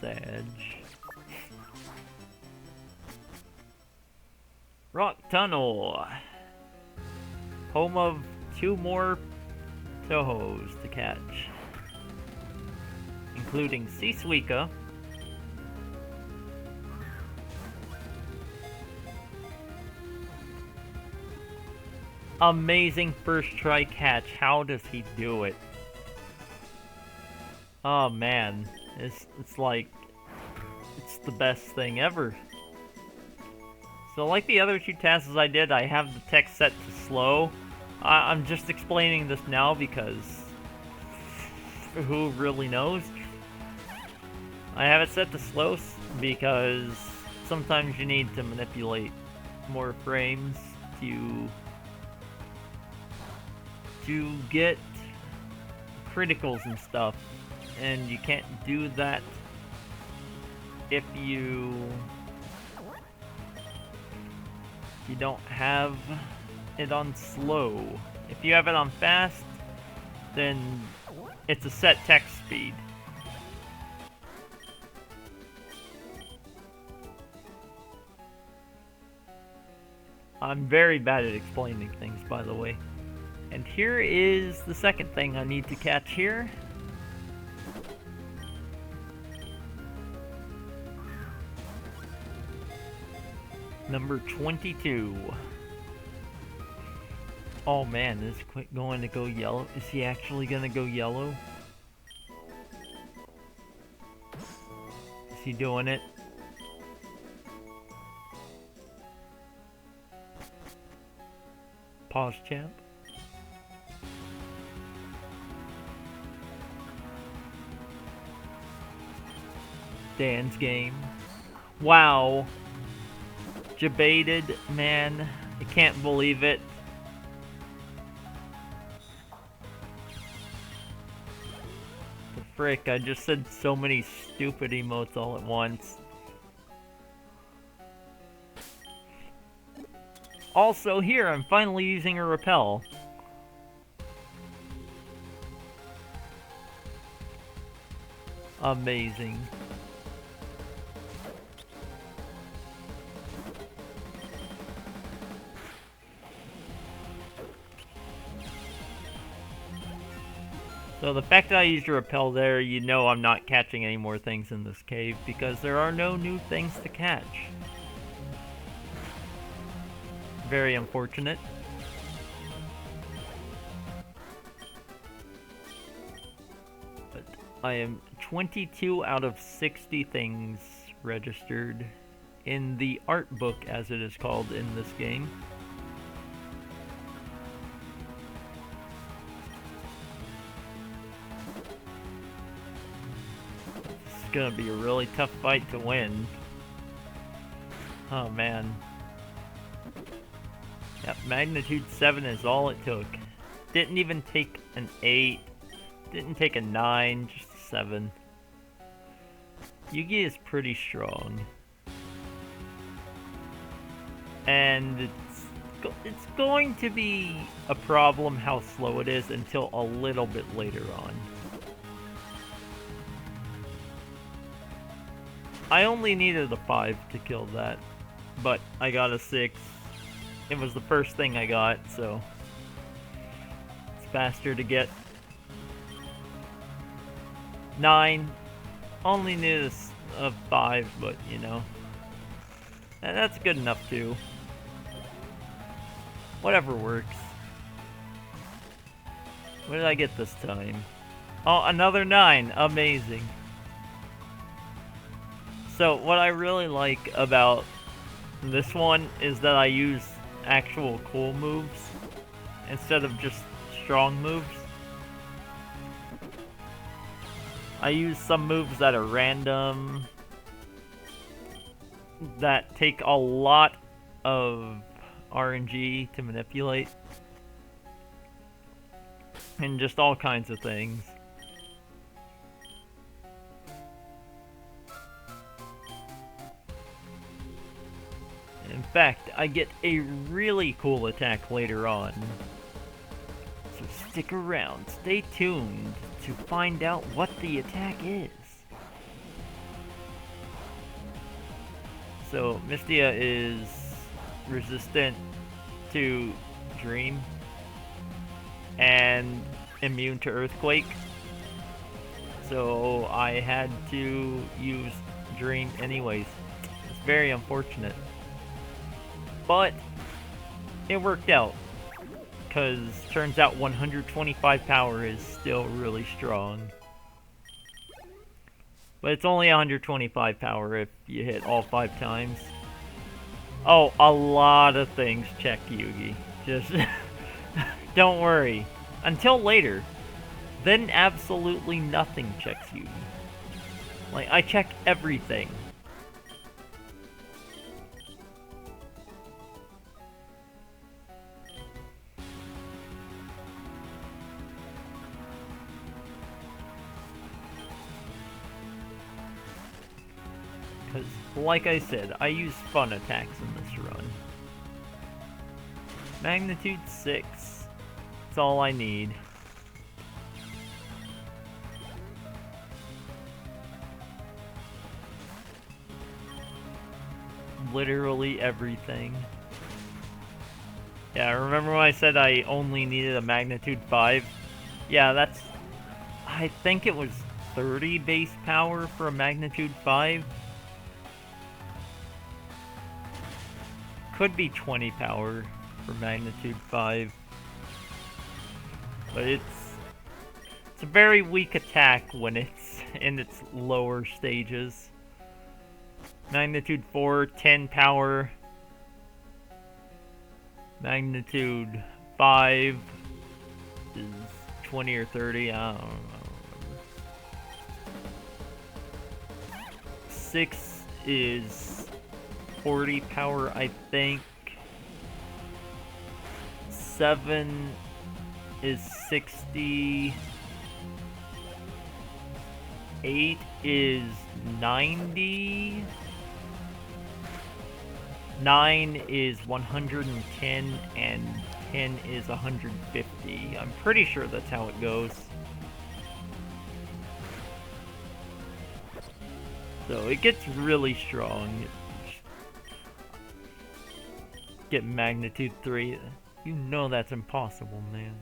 Speaker 1: Sag. Rock Tunnel. Home of 2 more Touhoumons to catch, including Suica. Amazing first try catch. How does he do it? Oh man, it's like, it's the best thing ever. So like the other 2 tasks I did, I have the text set to slow. I'm just explaining this now because who really knows? I have it set to slow because sometimes you need to manipulate more frames to get criticals and stuff, and you can't do that if you don't have it on slow. If you have it on fast, then it's a set text speed. I'm very bad at explaining things, by the way. And here is the second thing I need to catch here. Number 22. Oh man, is Quick going to go yellow? Is he actually going to go yellow? Is he doing it? Pause, champ. Dan's game. Wow. Debated, man. I can't believe it. The frick, I just said so many stupid emotes all at once. Also here, I'm finally using a repel. Amazing. So the fact that I used a repel there, you know I'm not catching any more things in this cave because there are no new things to catch. Very unfortunate. But I am 22 out of 60 things registered in the art book, as it is called in this game. It's gonna be a really tough fight to win. Oh man. Yep, magnitude 7 is all it took. Didn't even take an 8. Didn't take a 9, just a 7. Yugi is pretty strong. And it's going to be a problem how slow it is until a little bit later on. I only needed a 5 to kill that, but I got a 6. It was the first thing I got, so it's faster to get. 9. Only needed a 5, but you know. That's good enough too. Whatever works. What did I get this time? Oh, another 9. Amazing. So, what I really like about this one is that I use actual cool moves instead of just strong moves. I use some moves that are random, that take a lot of RNG to manipulate, and just all kinds of things. In fact, I get a really cool attack later on. So stick around, stay tuned to find out what the attack is. So Mystia is resistant to Dream and immune to Earthquake. So I had to use Dream anyways. It's very unfortunate. But it worked out. Because turns out 125 power is still really strong. But it's only 125 power if you hit all 5 times. Oh, a lot of things check Yugi. Just don't worry. Until later. Then absolutely nothing checks Yugi. Like, I check everything. Because, like I said, I use fun attacks in this run. Magnitude 6. That's all I need. Literally everything. Yeah, remember when I said I only needed a magnitude 5? Yeah, that's... I think it was 30 base power for a magnitude 5. Could be 20 power for magnitude 5. But it's a very weak attack when it's in its lower stages. Magnitude 4, 10 power. Magnitude 5 is 20 or 30, I don't know. 6 is 40 power, I think. 7 is 60. 8 is 90. 9 is 110, and 10 is 150. I'm pretty sure that's how it goes. So it gets really strong. Get magnitude 3. You know that's impossible, man.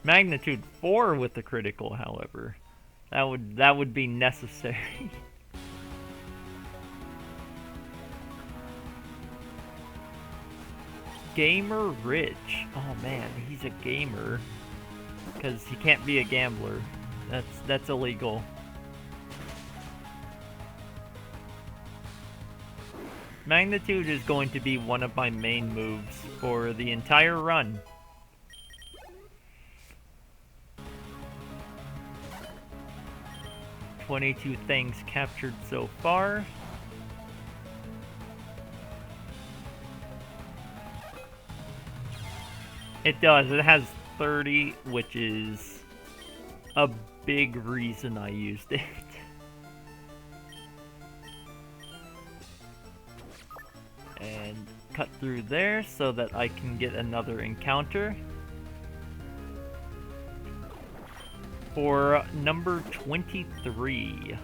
Speaker 1: Magnitude 4 with the critical, however. That would be necessary. Gamer Rich. Oh man, he's a gamer. Because he can't be a gambler. That's illegal. Magnitude is going to be one of my main moves for the entire run. "22 things captured so far." It does. It has 30, which is a big reason I used it. And cut through there so that I can get another encounter. For number 23.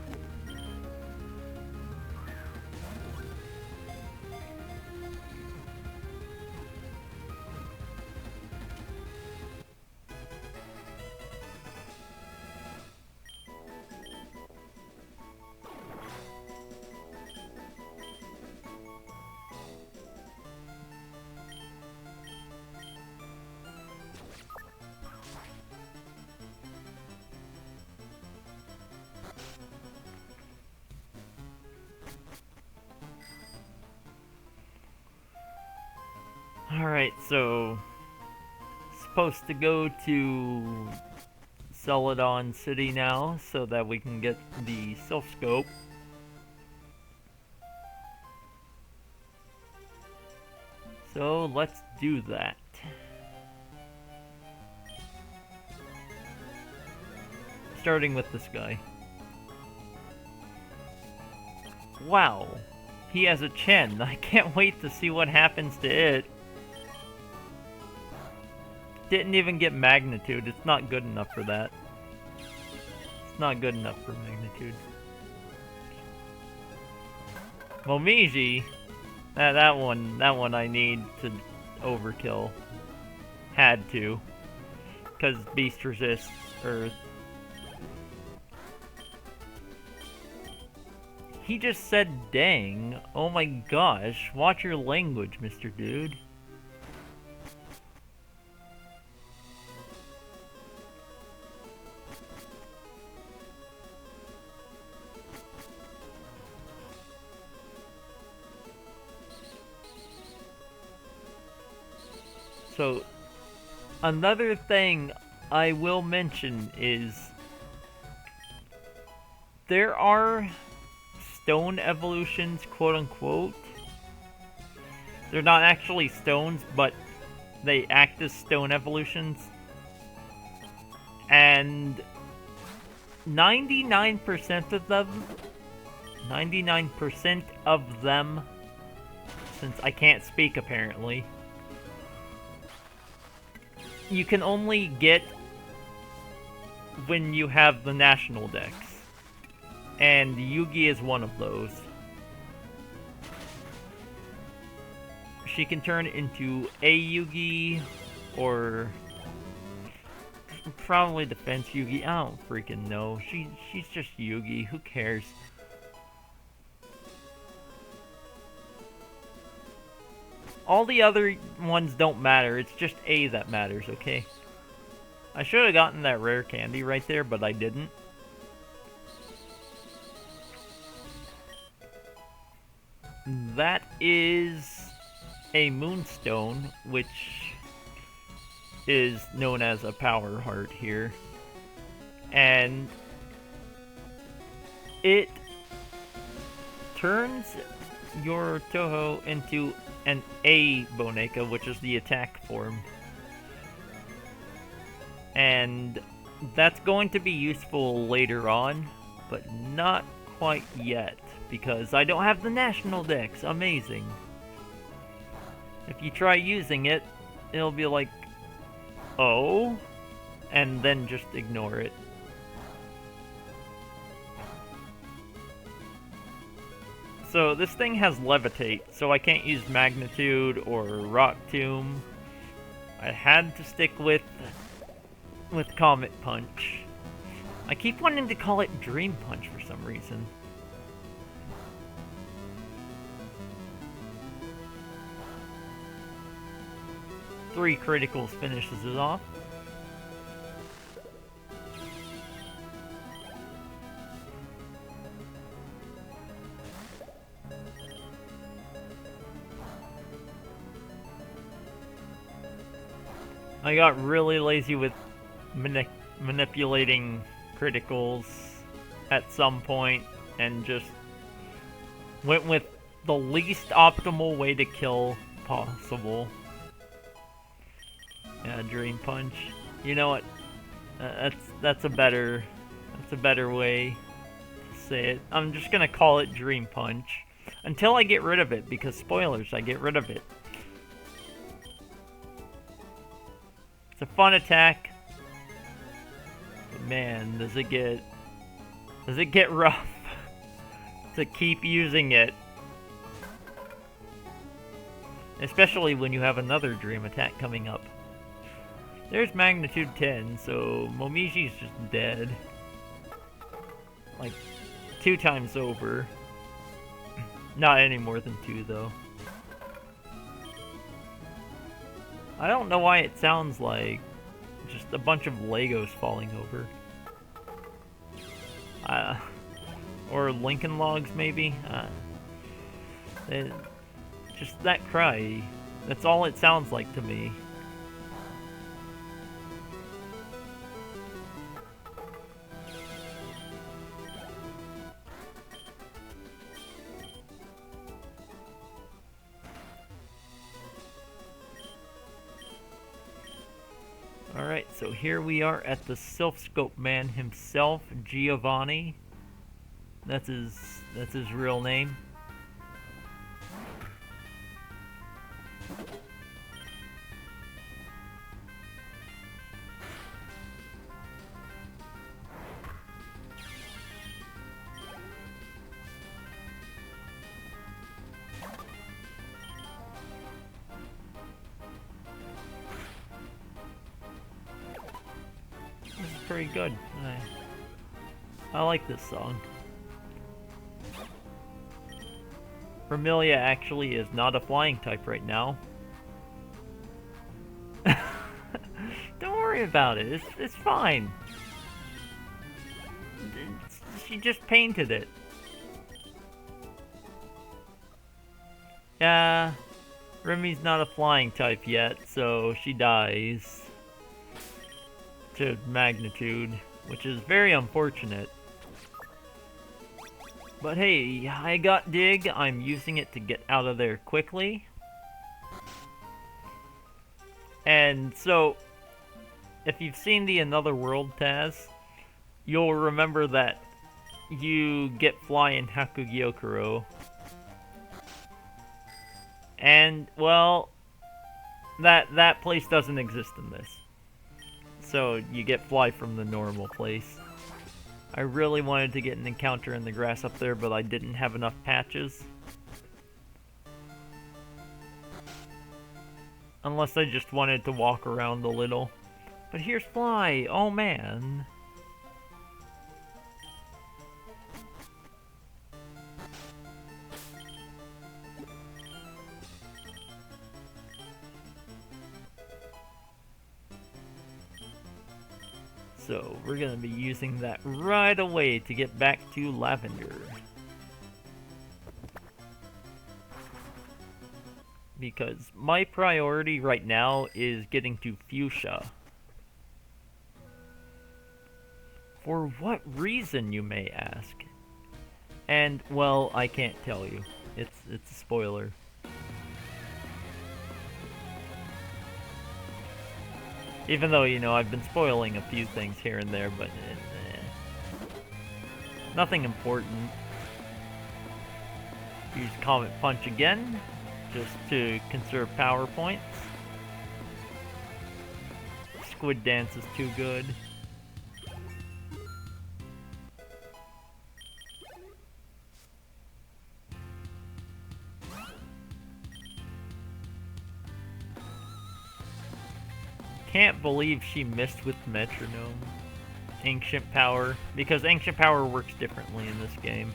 Speaker 1: Alright, so supposed to go to Celadon City now so that we can get the Silph Scope. So let's do that. Starting with this guy. Wow, he has a Chen. I can't wait to see what happens to it. Didn't even get magnitude. It's not good enough for that. It's not good enough for magnitude. Momiji, that one I need to overkill. Had to, because beast resists earth. He just said dang. Oh my gosh, watch your language, Mr. Dude. So, another thing I will mention is there are stone evolutions, quote unquote. They're not actually stones, but they act as stone evolutions. And 99% of them, 99% of them, since I can't speak apparently, you can only get when you have the national dex. And Yugi is one of those. She can turn into a Yugi, or probably defense Yugi. I don't freaking know. She's just Yugi. Who cares? All the other ones don't matter. It's just A that matters, okay? I should have gotten that rare candy right there, but I didn't. That is a moonstone, which is known as a power heart here. And it turns your Touhou into an A Boneka, which is the attack form. And that's going to be useful later on, but not quite yet, because I don't have the national dex. Amazing. If you try using it, it'll be like, oh, and then just ignore it. So this thing has levitate, so I can't use magnitude or rock tomb. I had to stick with comet punch. I keep wanting to call it dream punch for some reason. Three criticals finishes it off. I got really lazy with manipulating criticals at some point and just went with the least optimal way to kill possible. Yeah, dream punch. You know what? That's a better way to say it. I'm just gonna call it dream punch until I get rid of it, because spoilers, I get rid of it. It's a fun attack, but man, does it get rough to keep using it, especially when you have another dream attack coming up. There's magnitude 10, so Momiji's just dead. Like, 2 times over. Not any more than 2, though. I don't know why it sounds like just a bunch of Legos falling over. Or Lincoln Logs, maybe? Just that cry. That's all it sounds like to me. Alright, so here we are at the Self-Scope man himself, Giovanni. That's his real name. pretty good. I like this song. Vermilia actually is not a flying type right now. Don't worry about it. It's fine. She just painted it. Yeah, Remy's not a flying type yet, so she dies to magnitude, which is very unfortunate. But hey, I got Dig. I'm using it to get out of there quickly. And so, if you've seen the Another World TAS, you'll remember that you get Fly in Hakugyokuro. And, well, that place doesn't exist in this. So, you get Fly from the normal place. I really wanted to get an encounter in the grass up there, but I didn't have enough patches. Unless I just wanted to walk around a little. But here's Fly! Oh man! So, we're gonna be using that right away to get back to Lavender. Because my priority right now is getting to Fuchsia. For what reason, you may ask? And, well, I can't tell you. It's a spoiler. Even though, you know, I've been spoiling a few things here and there, but nothing important. Use Comet Punch again, just to conserve power points. Squid Dance is too good. Can't believe she missed with Metronome. Ancient Power, because Ancient Power works differently in this game.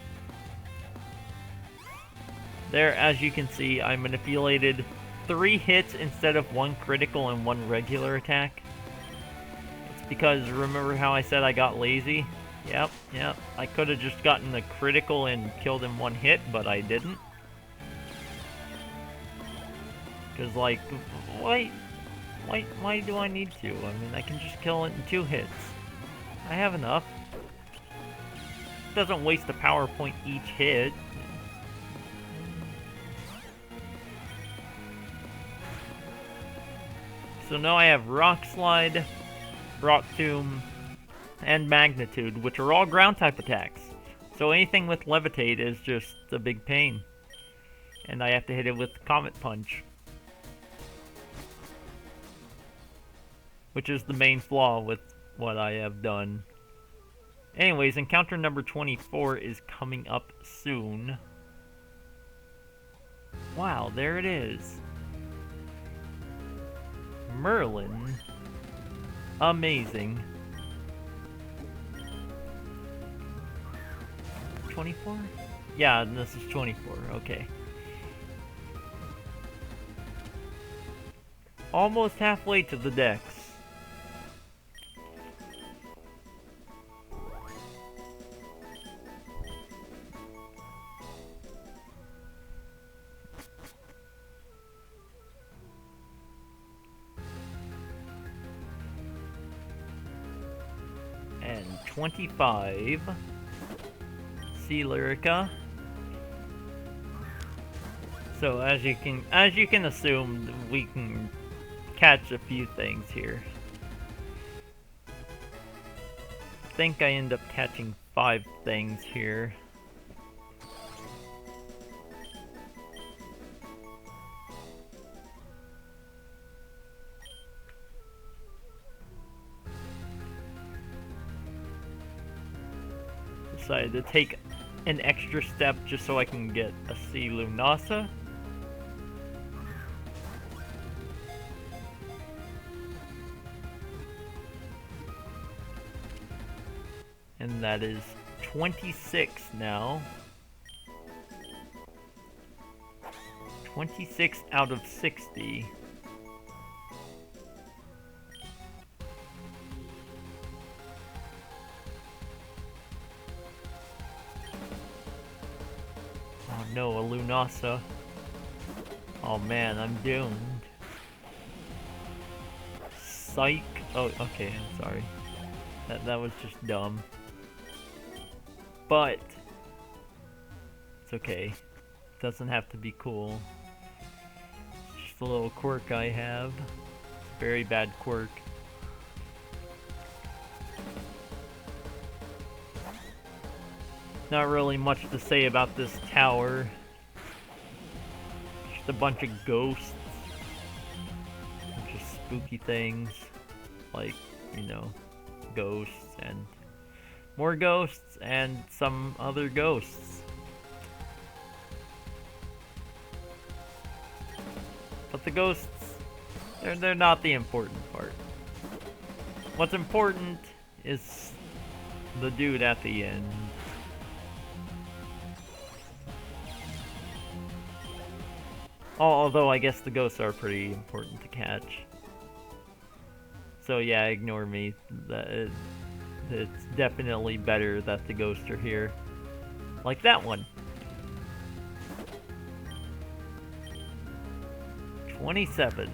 Speaker 1: There, as you can see, I manipulated 3 hits instead of 1 critical and 1 regular attack. It's because, remember how I said I got lazy? Yep. I could have just gotten a critical and killed in 1 hit, but I didn't. Because, like, why do I need to? I mean, I can just kill it in 2 hits. I have enough. It doesn't waste a power point each hit. So now I have Rock Slide, Rock Tomb, and Magnitude, which are all ground type attacks. So anything with Levitate is just a big pain. And I have to hit it with Comet Punch. Which is the main flaw with what I have done. Anyways, encounter number 24 is coming up soon. Wow, there it is. Merlin. Amazing. 24? Yeah, this is 24, okay. Almost halfway to the Dex. And 25. Sea Lyrica. So as you can assume, we can catch a few things here. I think I end up catching 5 things here. Decided to take an extra step just so I can get a Sea Lunasa. and that is 26 now. 26 out of 60. Oh no, a Lunasa. Oh man, I'm doomed. Psych. Oh, okay, I'm sorry. That was just dumb. But it's okay. Doesn't have to be cool. It's just a little quirk I have. Very bad quirk. Not really much to say about this tower. Just a bunch of ghosts. A bunch of spooky things. Like, you know, ghosts and more ghosts and some other ghosts. But the ghosts, they're not the important part. What's important is the dude at the end. Although I guess the ghosts are pretty important to catch. So yeah, ignore me. It's definitely better that the ghosts are here. Like that one. 27.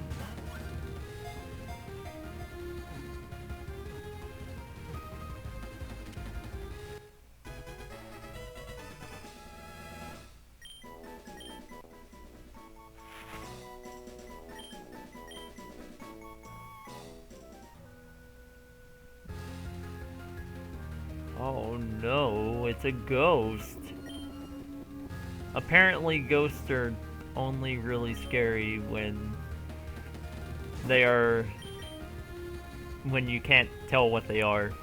Speaker 1: Oh no, it's a ghost. Apparently ghosts are only really scary when you can't tell what they are.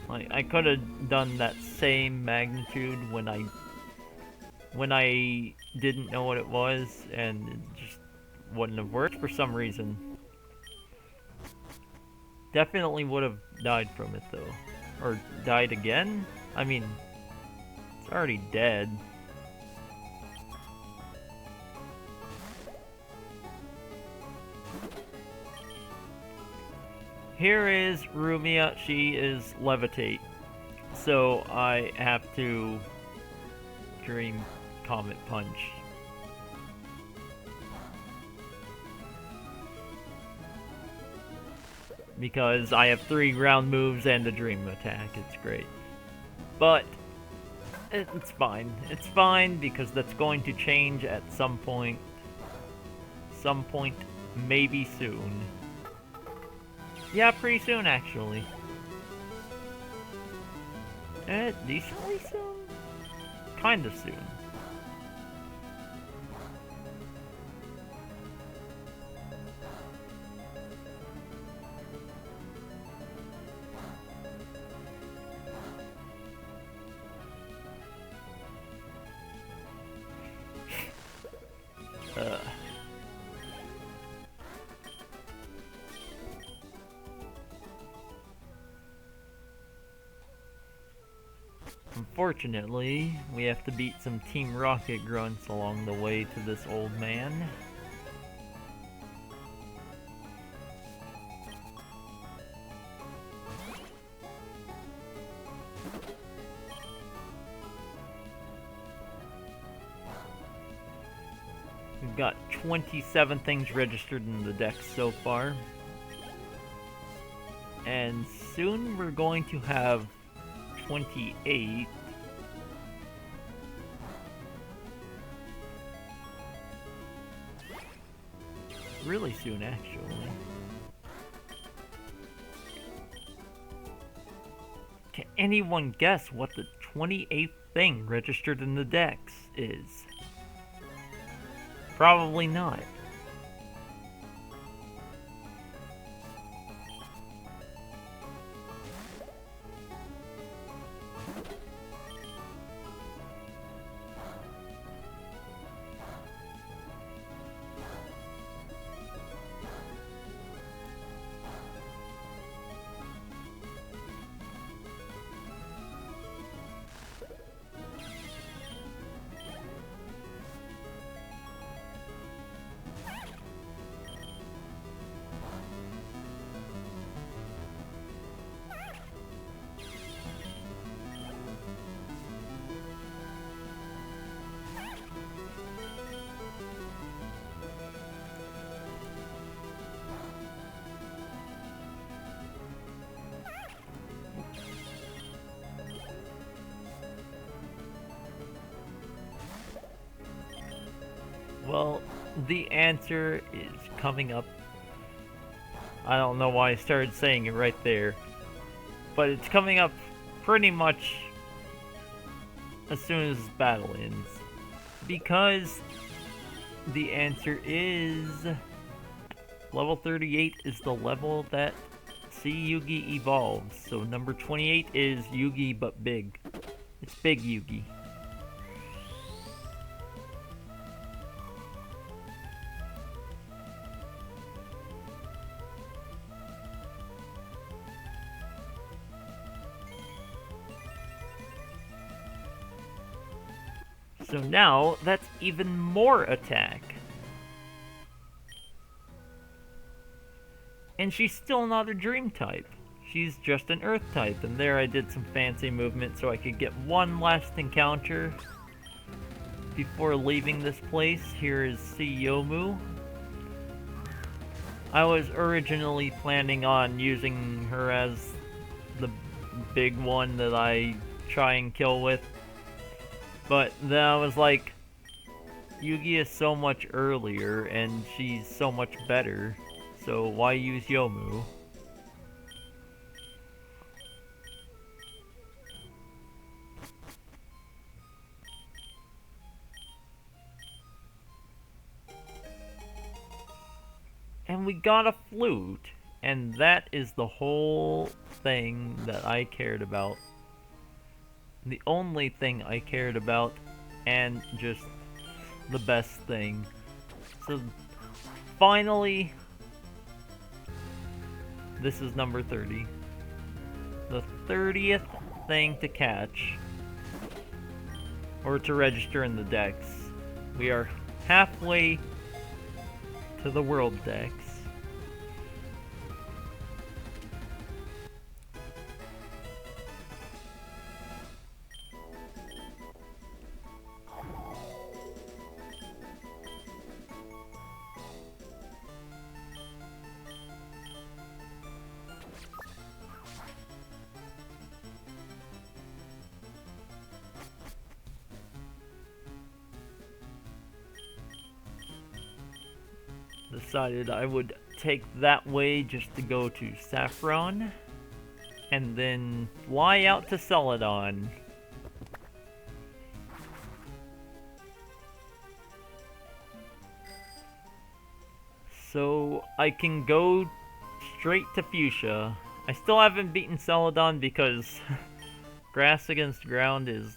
Speaker 1: Like, I could have done that same magnitude when I didn't know what it was, and it just wouldn't have worked for some reason. Definitely would have died from it though. Or died again? I mean, it's already dead. Here is Rumia, she is levitate. So I have to Dream Comet Punch. Because I have 3 ground moves and a dream attack, it's great. But it's fine. It's fine because that's going to change at some point. Some point, maybe soon. Yeah, pretty soon actually. Decently soon? Kind of soon. Unfortunately, we have to beat some Team Rocket grunts along the way to this old man. We've got 27 things registered in the deck so far. And soon we're going to have 28. Really soon, actually. Can anyone guess what the 28th thing registered in the decks is? Probably not. the answer is coming up. I don't know why I started saying it right there, but it's coming up pretty much as soon as this battle ends, because the answer is level 38 is the level that C Yugi evolves. So number 28 is Yugi but big. It's big Yugi. So now that's even more attack. And she's still not a dream type. She's just an earth type, and there I did some fancy movement so I could get one last encounter before leaving this place. Here is Siyomu. I was originally planning on using her as the big one that I try and kill with, but then I was like, Yugi is so much earlier and she's so much better, so why use Yomu? And we got a flute, and that is the whole thing that I cared about. The only thing I cared about, and just the best thing. So, finally, this is number 30. The 30th thing to catch, or to register in the decks. We are halfway to the world decks. Decided I would take that way just to go to Saffron, and then fly out to Celadon. So I can go straight to Fuchsia. I still haven't beaten Celadon because grass against ground is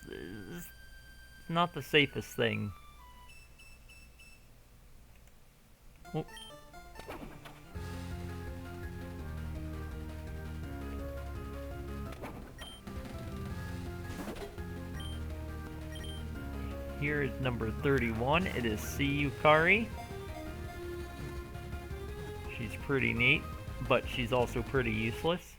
Speaker 1: not the safest thing. Oh. Here is number 31. It is C. Yukari. She's pretty neat, but she's also pretty useless.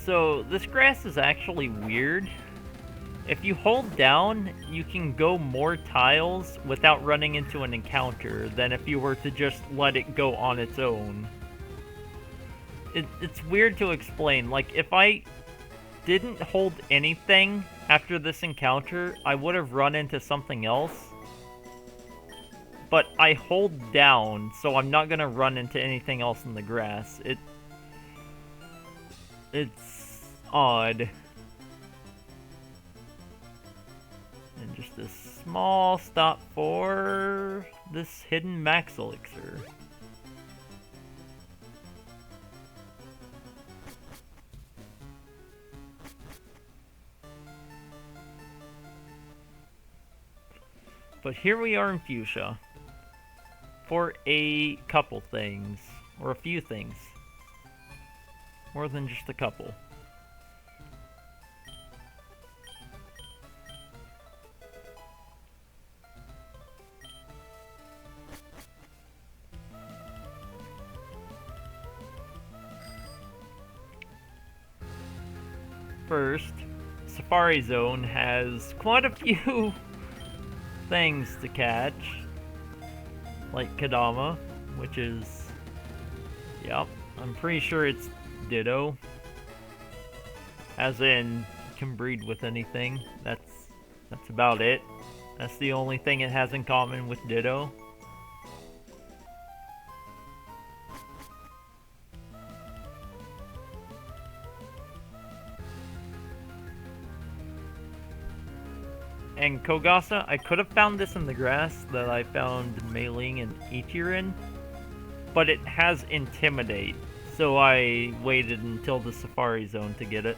Speaker 1: So, this grass is actually weird. If you hold down, you can go more tiles without running into an encounter than if you were to just let it go on its own. It's weird to explain. Like, if I didn't hold anything after this encounter, I would have run into something else. But I hold down, so I'm not gonna run into anything else in the grass. It's odd. And just a small stop for this hidden max elixir. But here we are in Fuchsia for a couple things, or a few things. More than just a couple. First, Safari Zone has quite a few things to catch. Like Kadama, which is... Yep, I'm pretty sure it's Ditto. As in, can breed with anything. That's about it. That's the only thing it has in common with Ditto. And Kogasa, I could have found this in the grass that I found Meiling and Ichirin, but it has Intimidate, so I waited until the Safari Zone to get it.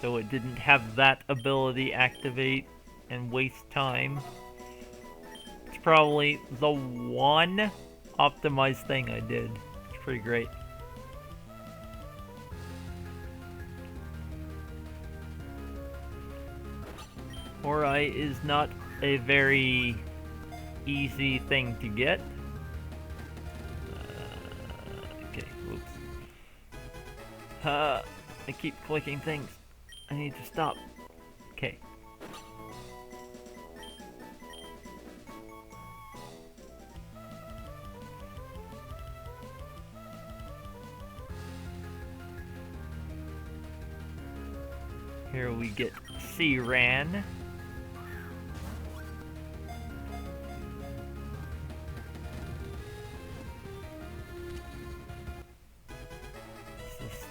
Speaker 1: So it didn't have that ability activate and waste time. It's probably the one optimized thing I did. It's pretty great. Horai is not a very easy thing to get. Okay, whoops. I keep clicking things. I need to stop. Okay. Here we get C-Ran. This is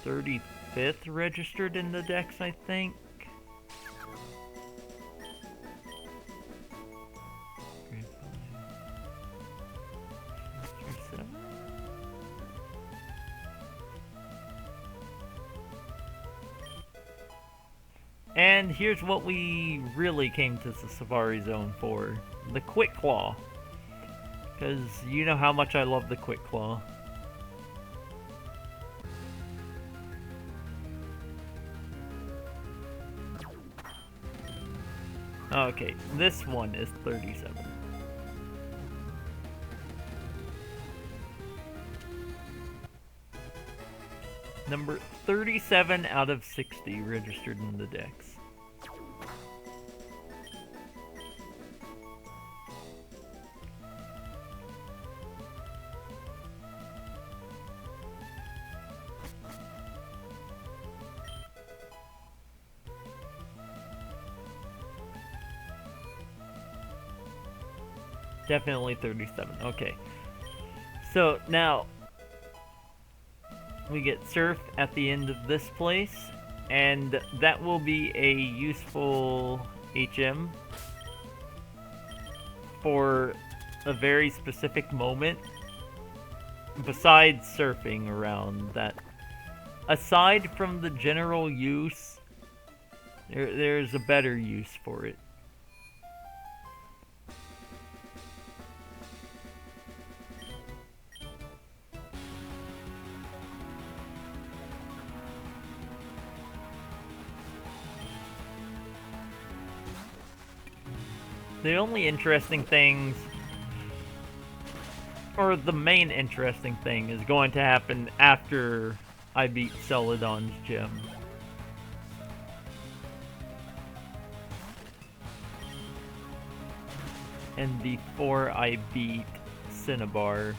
Speaker 1: 35th registered in the Dex, I think. And here's what we really came to the Safari Zone for. The Quick Claw. Because you know how much I love the Quick Claw. Okay, this one is 37. Number 37 out of 60 registered in the Dex. Definitely 37. Okay. So now we get Surf at the end of this place, and that will be a useful HM for a very specific moment besides surfing around that. Aside from the general use, there's a better use for it. The only interesting things, or the main interesting thing, is going to happen after I beat Celadon's gym. And before I beat Cinnabar.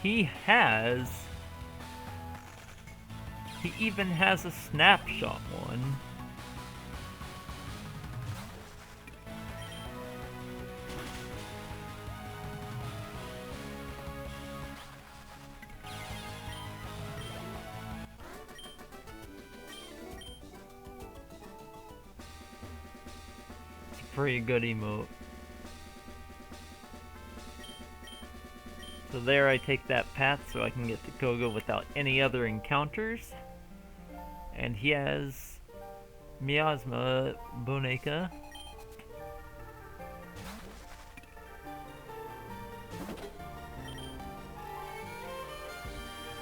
Speaker 1: He even has a snapshot one. It's a pretty good emote. So there I take that path so I can get to Koga without any other encounters. And he has Miasma Boneka.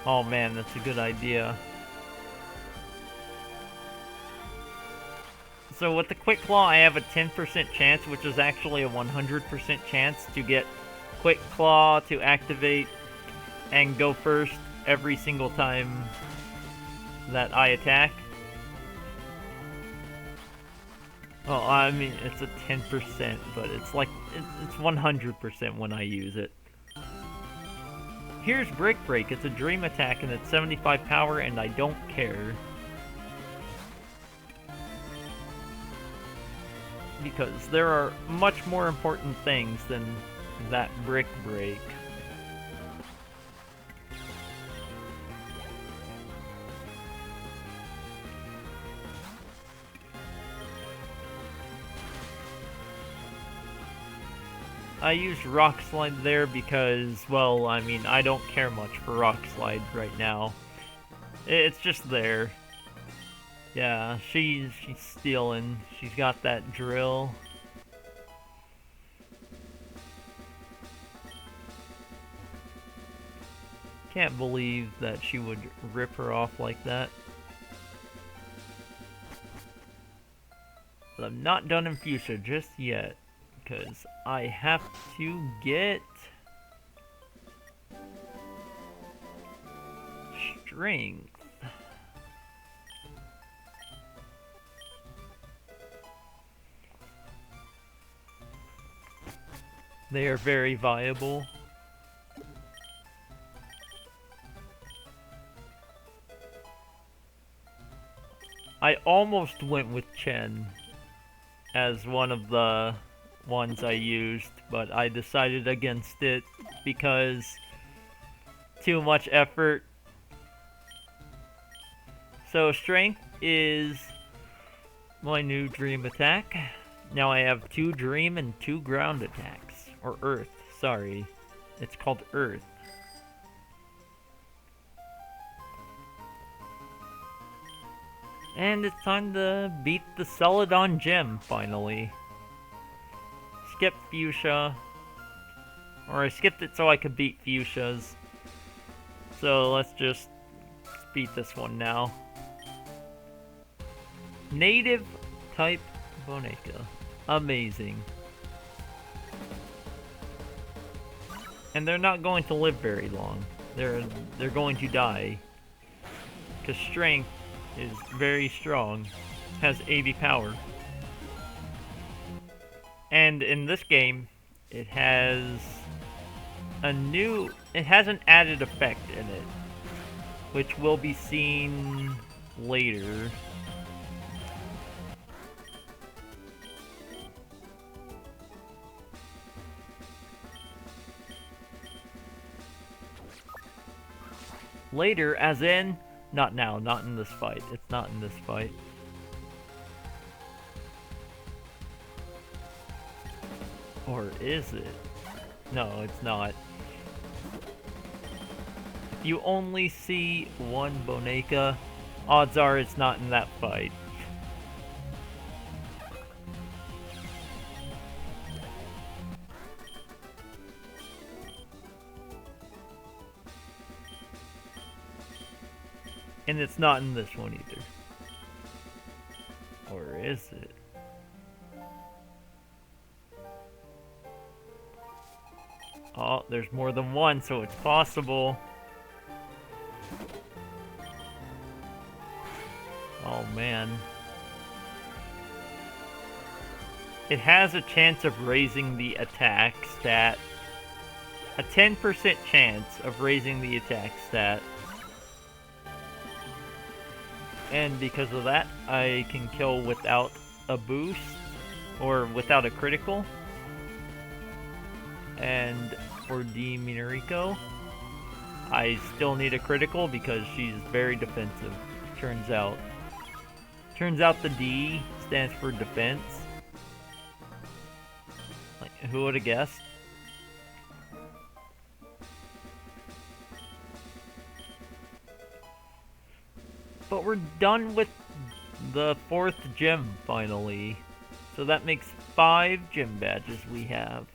Speaker 1: Oh man, that's a good idea. So with the Quick Claw, I have a 10% chance, which is actually a 100% chance to get Quick Claw to activate and go first every single time that I attack. Well, I mean, it's a 10%, but it's like, it's 100% when I use it. Here's Brick Break. It's a dream attack and it's 75 power and I don't care. Because there are much more important things than that Brick Break. I used Rock Slide there because, well, I mean, I don't care much for Rock Slide right now. It's just there. Yeah, she's stealing. She's got that drill. Can't believe that she would rip her off like that. But I'm not done in Fuchsia just yet, because I have to get Strength. They are very viable. I almost went with Chen as one of the ones I used, but I decided against it because too much effort. So Strength is my new dream attack. Now I have 2 dream and 2 ground attacks. Or earth, sorry. It's called earth. And it's time to beat the Celadon Gem, finally. Skip Fuchsia. Or I skipped it so I could beat Fuchsia's. So let's just beat this one now. Native type Boneka. Amazing. And they're not going to live very long. They're going to die. Because Strength is very strong. Has 80 power. And in this game, it has an added effect in it, which will be seen later. Later, as in, not now, not in this fight. It's not in this fight. Or is it? No, it's not. If you only see one Boneka, odds are it's not in that fight. And it's not in this one either. Or is it? Oh, there's more than one, so it's possible. Oh man. It has a chance of raising the attack stat. A 10% chance of raising the attack stat. And because of that, I can kill without a boost, or without a critical. And for D Minariko, I still need a critical because she's very defensive, turns out. Turns out the D stands for defense. Like, who would have guessed? But we're done with the 4th gym, finally. So that makes 5 gym badges we have.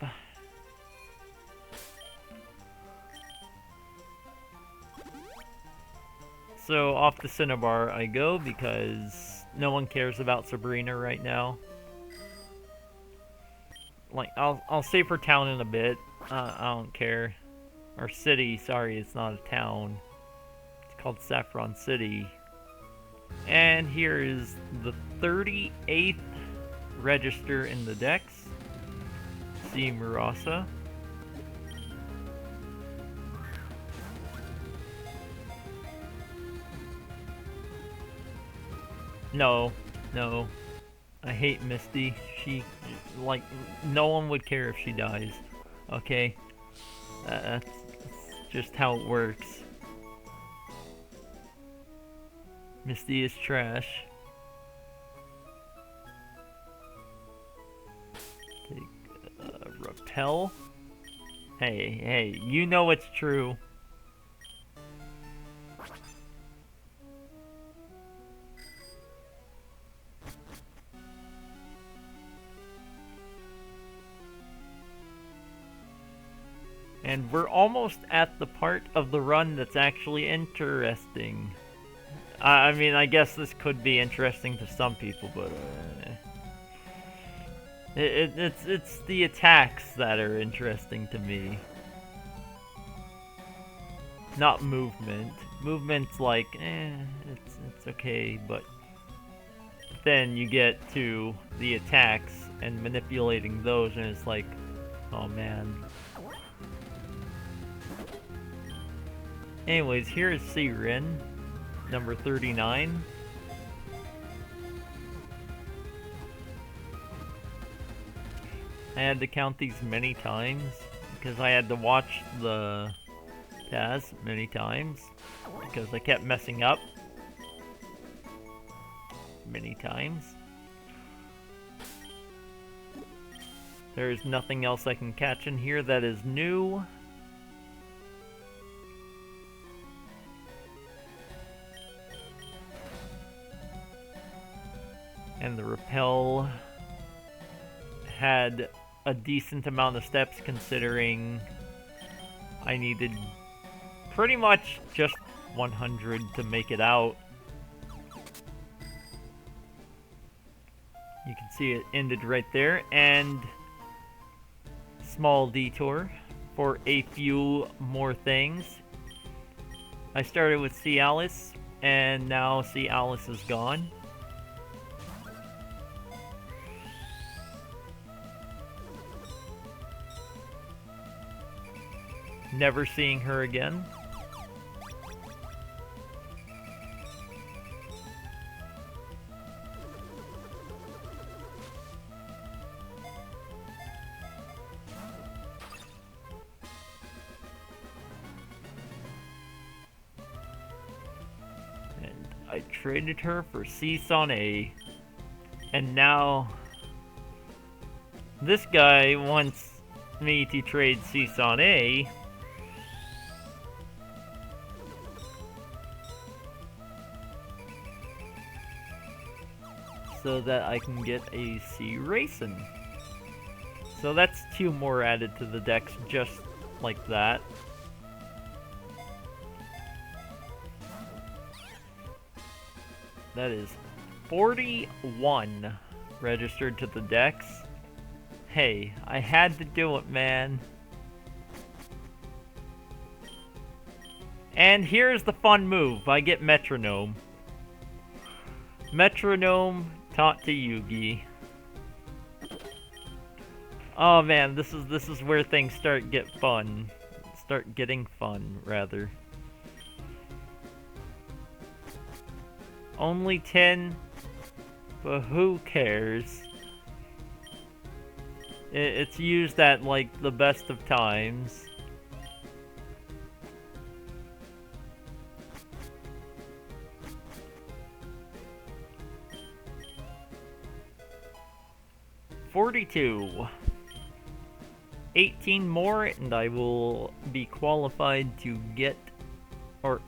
Speaker 1: So off the Cinnabar I go because No one cares about Sabrina right now. Like, I'll save her town in a bit. I don't care. Or city, sorry, it's not a town. It's called Saffron City. And here is the 38th register in the Dex. See Murasa. No, no. I hate Misty. She, like, no one would care if she dies. Okay? That's just how it works. Misty is trash. Take, repel. Hey, you know it's true. And we're almost at the part of the run that's actually interesting. I mean, I guess this could be interesting to some people, but it's the attacks that are interesting to me. Not movement. Movement's like, it's okay, but then you get to the attacks and manipulating those, and it's like, oh man. Anyways, here is Siren, number 39. I had to count these many times because I had to watch the TAS many times because I kept messing up many times. There's nothing else I can catch in here that is new. And the repel had a decent amount of steps considering I needed pretty much just 100 to make it out. You can see it ended right there, and small detour for a few more things. I started with Cialis, and now Cialis is gone. Never seeing her again. And I traded her for Seasonne. And now this guy wants me to trade Seasonne so that I can get a C Racing. So that's 2 more added to the Dex just like that. That is 41 registered to the Dex. Hey, I had to do it, man. And here's the fun move. I get Metronome. Metronome taught to Yugi. Oh man, this is where things start getting fun, rather. Only 10, but who cares? It's used at like the best of times. $42. 18 more, and I will be qualified to get, or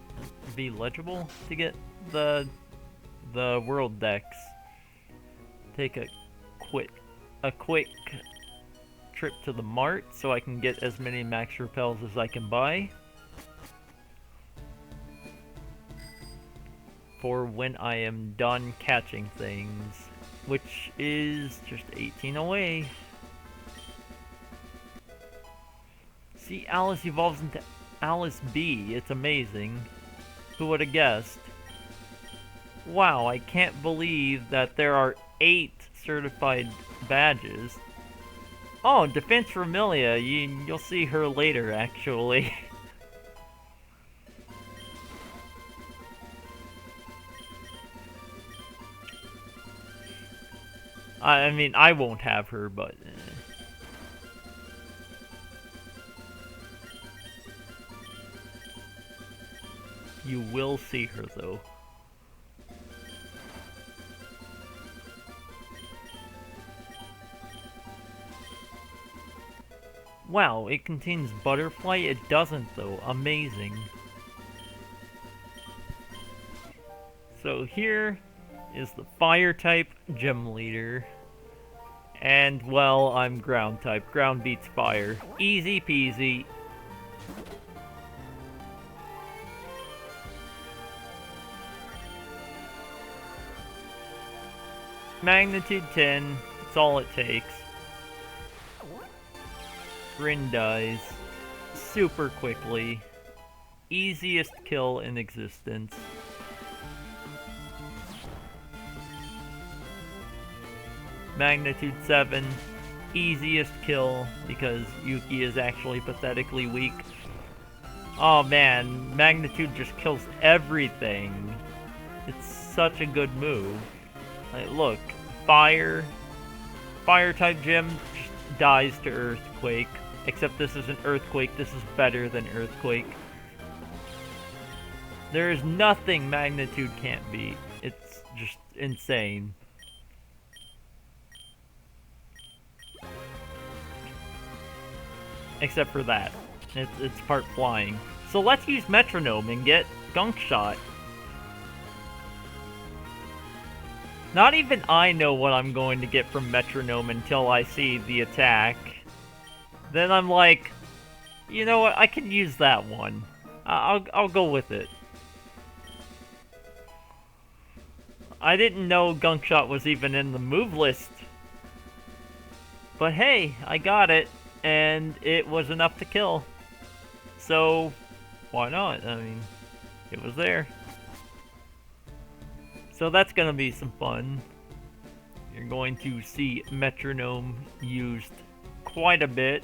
Speaker 1: be legible to get the world Dex. Take a quick trip to the mart so I can get as many max repels as I can buy. for when I am done catching things, which is just 18 away. See, Alice evolves into Alice B. It's amazing. Who would have guessed? Wow, I can't believe that there are 8 certified badges. Oh, Defense Remilia. You'll see her later, actually. I mean, I won't have her, but... You will see her, though. Wow, it contains butterfly? It doesn't, though. Amazing. So here is the fire type gym leader. And, well, I'm ground type. Ground beats fire. Easy peasy. Magnitude 10. That's all it takes. Rin dies super quickly. Easiest kill in existence. Magnitude 7. Easiest kill because Yuki is actually pathetically weak. Oh man, Magnitude just kills everything. It's such a good move. Like, look, fire type gym just dies to Earthquake. Except this isn't Earthquake, this is better than Earthquake. There is nothing Magnitude can't beat. It's just insane. Except for that. It's part flying. So let's use Metronome and get Gunk Shot. Not even I know what I'm going to get from Metronome until I see the attack. Then I'm like, you know what, I can use that one. I'll go with it. I didn't know Gunk Shot was even in the move list. But hey, I got it, and it was enough to kill. So, why not? I mean, it was there. So that's gonna be some fun. You're going to see Metronome used quite a bit.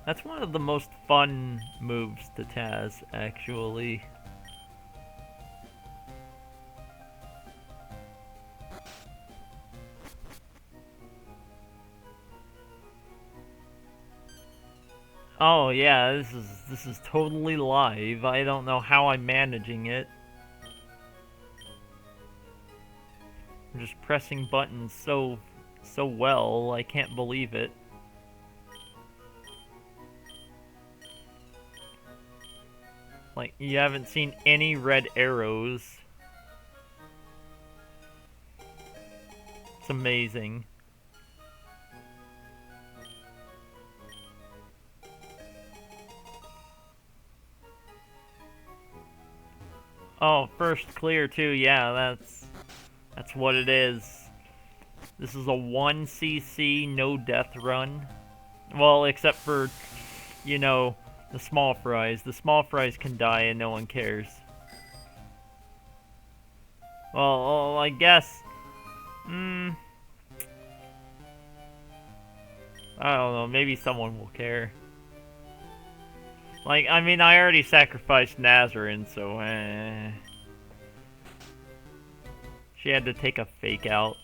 Speaker 1: That's one of the most fun moves to TAS, actually. Oh yeah, this is totally live. I don't know how I'm managing it. I'm just pressing buttons so well, I can't believe it. Like, you haven't seen any red arrows. It's amazing. Oh, first clear too, yeah, that's what it is. This is a 1cc no death run. Well, except for, you know, the small fries. The small fries can die and no one cares. Well, I guess... I don't know, maybe someone will care. Like, I mean, I already sacrificed Nazarene, so she had to take a fake out.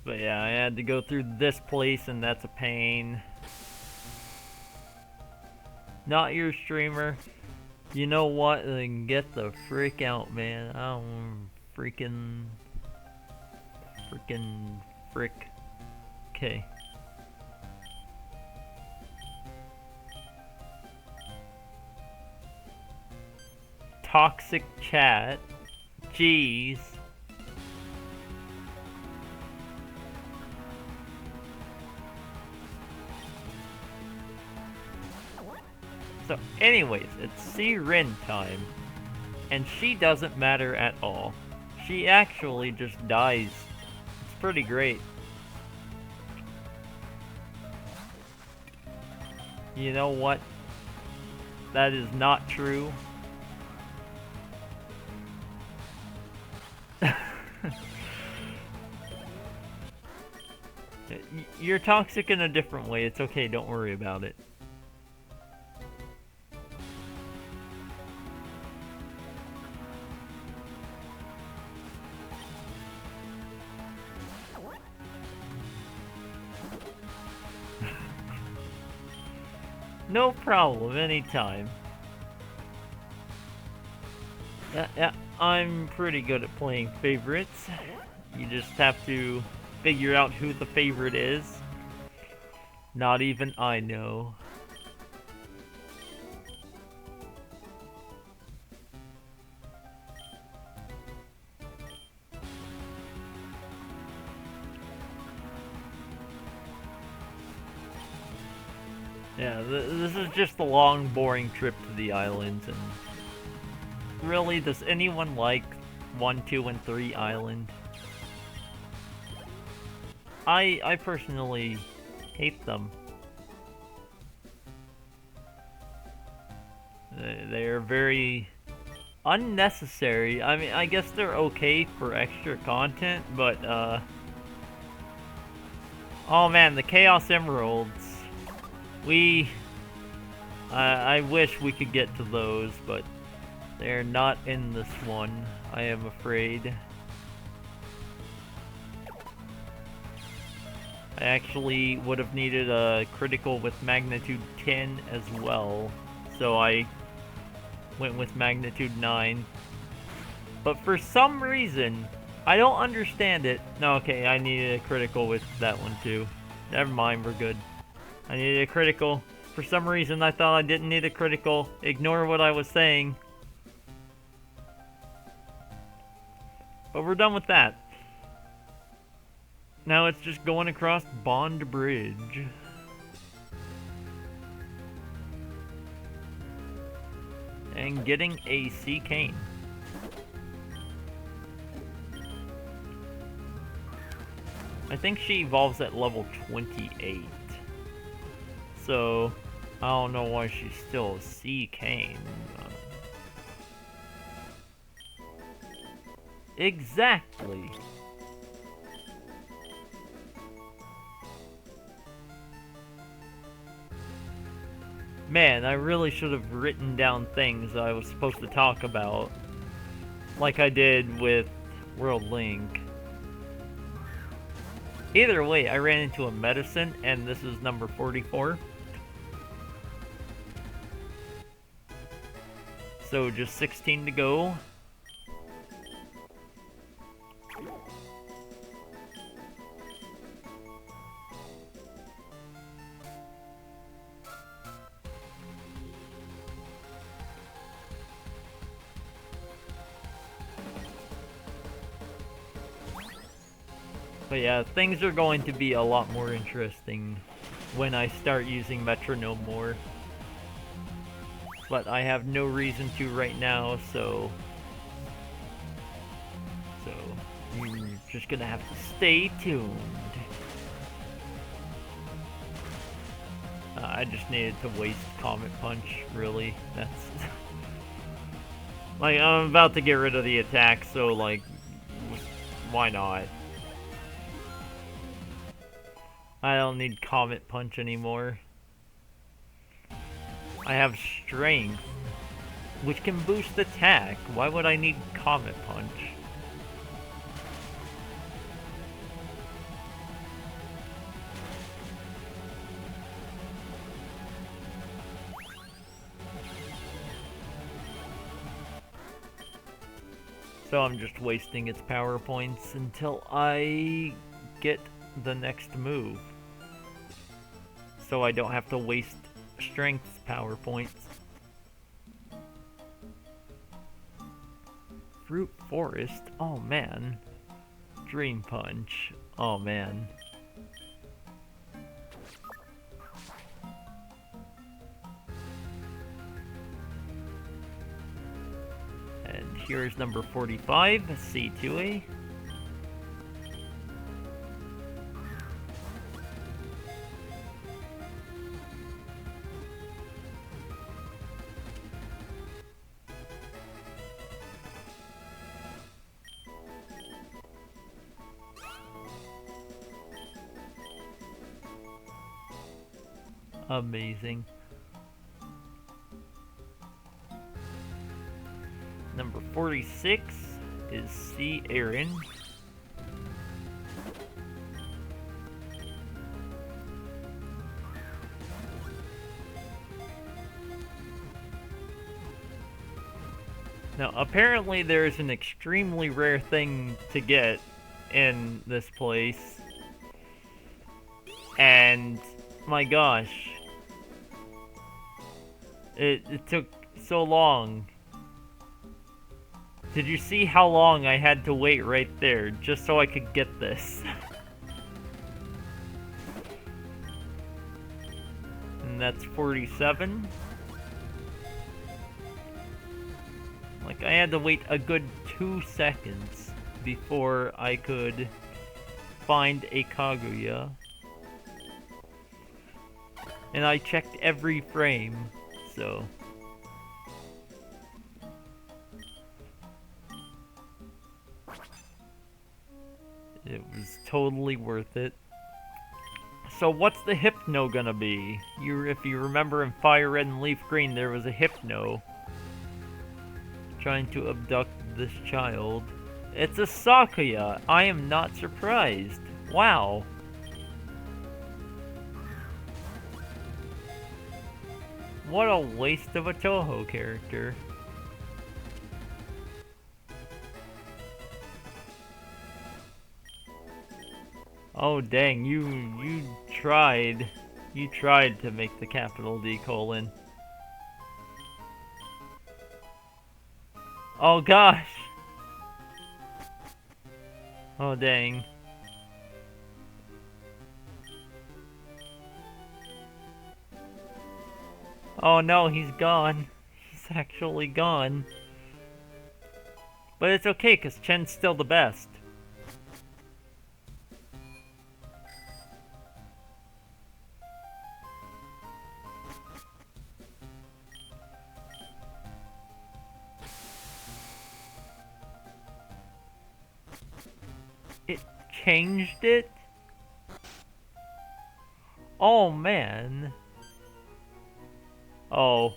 Speaker 1: But yeah, I had to go through this place, and that's a pain. Not your streamer. You know what? Then get the frick out, man. I don't freaking Frick. Okay. Toxic chat. Jeez. So anyways, it's C-Rin time. And she doesn't matter at all. She actually just dies. It's pretty great. You know what? That is not true. You're toxic in a different way. It's okay, don't worry about it. No problem, anytime. Yeah, I'm pretty good at playing favorites. You just have to figure out who the favorite is. Not even I know. Yeah, this is just a long, boring trip to the islands, and really, does anyone like 1, 2, and 3 Island? I personally hate them. They're very unnecessary. I mean, I guess they're okay for extra content, but oh man, the Chaos Emeralds. I wish we could get to those, but they're not in this one, I am afraid. I actually would have needed a critical with magnitude 10 as well, so I went with magnitude 9. But for some reason, I don't understand it. No, okay, I needed a critical with that one too. Never mind, we're good. I needed a critical. For some reason, I thought I didn't need a critical. Ignore what I was saying. But we're done with that. Now it's just going across Bond Bridge. And getting a sea cane. I think she evolves at level 28. So, I don't know why she's still a sea cane. Exactly. Man, I really should have written down things I was supposed to talk about. Like I did with World Link. Either way, I ran into a medicine, and this is number 44. So just 16 to go. But yeah, things are going to be a lot more interesting when I start using Metronome more. But I have no reason to right now, so you're just gonna have to stay tuned. I just needed to waste Comet Punch, really. That's like, I'm about to get rid of the attack, so like, why not? I don't need Comet Punch anymore. I have Strength, which can boost attack. Why would I need Comet Punch? So I'm just wasting its power points until I get the next move. So I don't have to waste strength power points. Fruit Forest? Oh man. Dream Punch. Oh man. And here's number 45, C2A. Amazing. Number 46 is C. Aaron. Now, apparently there's an extremely rare thing to get in this place. And, my gosh. It took so long. Did you see how long I had to wait right there just so I could get this? And that's 47. Like, I had to wait a good 2 seconds before I could find a Kaguya. And I checked every frame, so... it was totally worth it. So what's the Hypno gonna be? If you remember in Fire Red and Leaf Green, there was a Hypno trying to abduct this child. It's a Sakuya. I am not surprised. Wow. What a waste of a Touhou character. Oh dang, you tried to make the capital D colon. Oh gosh. Oh dang. Oh no, he's gone. He's actually gone. But it's okay, cause Chen's still the best. It changed it? Oh man. Oh.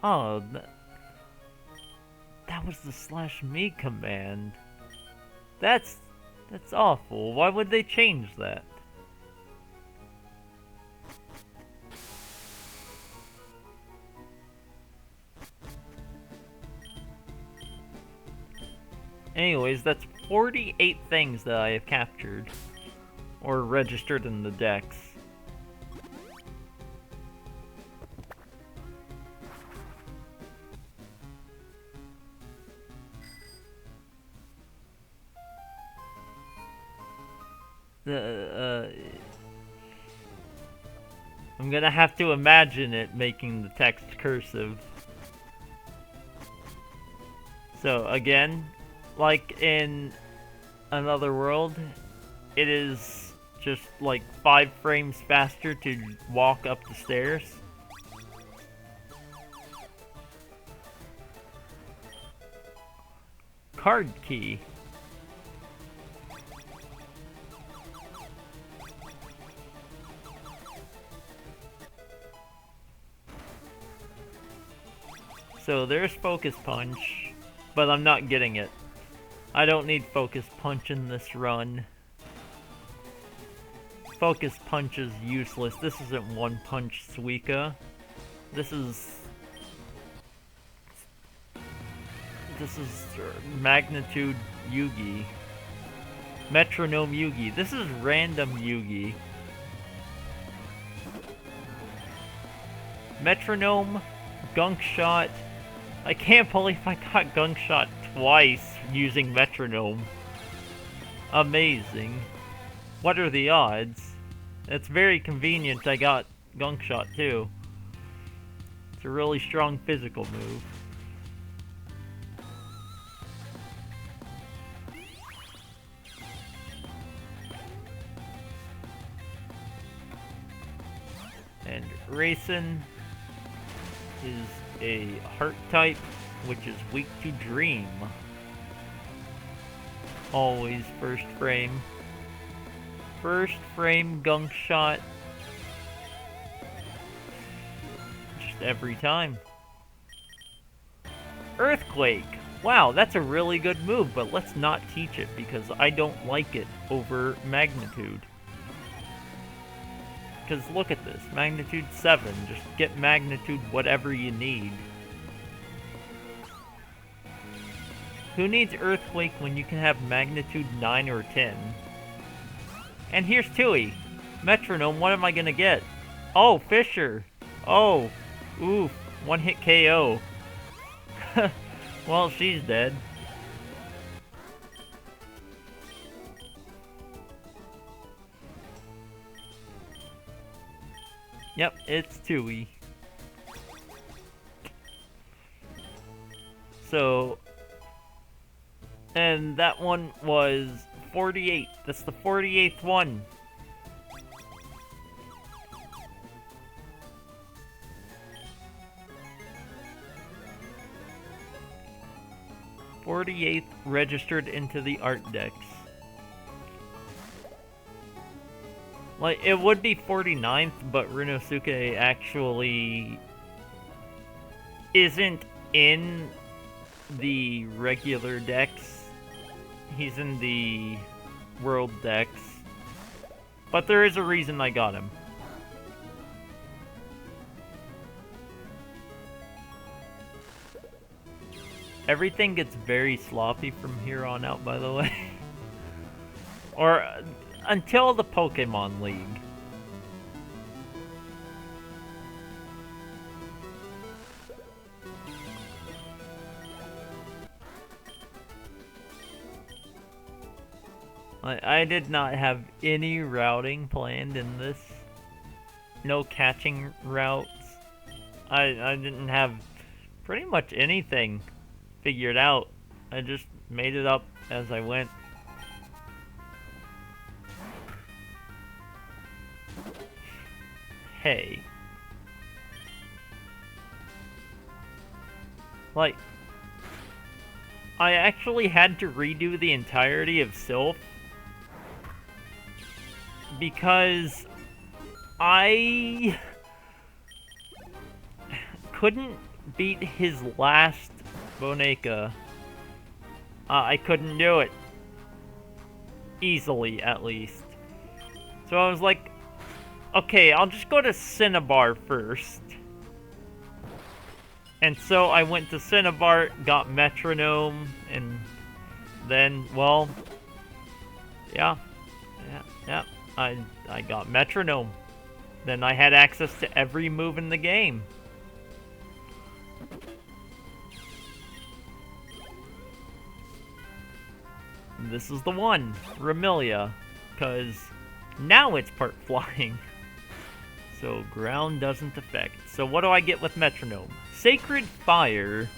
Speaker 1: Oh, that was the /me command. That's awful. Why would they change that? Anyways, that's 48 things that I have captured. Or registered in the decks. I'm gonna have to imagine it making the text cursive. So again, like in Another World, it is just like 5 frames faster to walk up the stairs. Card key. So there's Focus Punch, but I'm not getting it. I don't need Focus Punch in this run. Focus Punch is useless. This isn't One Punch Suika. This is This is Magnitude Yugi. Metronome Yugi. This is Random Yugi. Metronome, Gunk Shot. I can't believe I got Gunk Shot twice using Metronome. Amazing. What are the odds? It's very convenient I got Gunk Shot too. It's a really strong physical move. And Racing is a Heart type, which is weak to Dream. Always first frame. First frame Gunk Shot. Just every time. Earthquake! Wow, that's a really good move, but let's not teach it because I don't like it over Magnitude. Because look at this, Magnitude 7, just get Magnitude whatever you need. Who needs Earthquake when you can have Magnitude 9 or 10? And here's Tui. Metronome, what am I gonna get? Oh, Fisher! Oh, oof, one hit KO. Well, she's dead. Yep, it's Tui. So, and that one was 48. That's the 48th one. '48th registered into the art decks. Like, it would be 49th, but Runosuke actually isn't in the regular decks. He's in the world decks. But there is a reason I got him. Everything gets very sloppy from here on out, by the way. Or until the Pokemon League. I did not have any routing planned in this. No catching routes. I didn't have pretty much anything figured out. I just made it up as I went. Hey. Like, I actually had to redo the entirety of Sylph because I couldn't beat his last Boneka. I couldn't do it. Easily, at least. So I was like, okay, I'll just go to Cinnabar first. And so I went to Cinnabar, got Metronome, and then, well, yeah, I got Metronome. Then I had access to every move in the game. This is the one, Remilia, because now it's part flying. So ground doesn't affect. So what do I get with Metronome? Sacred Fire.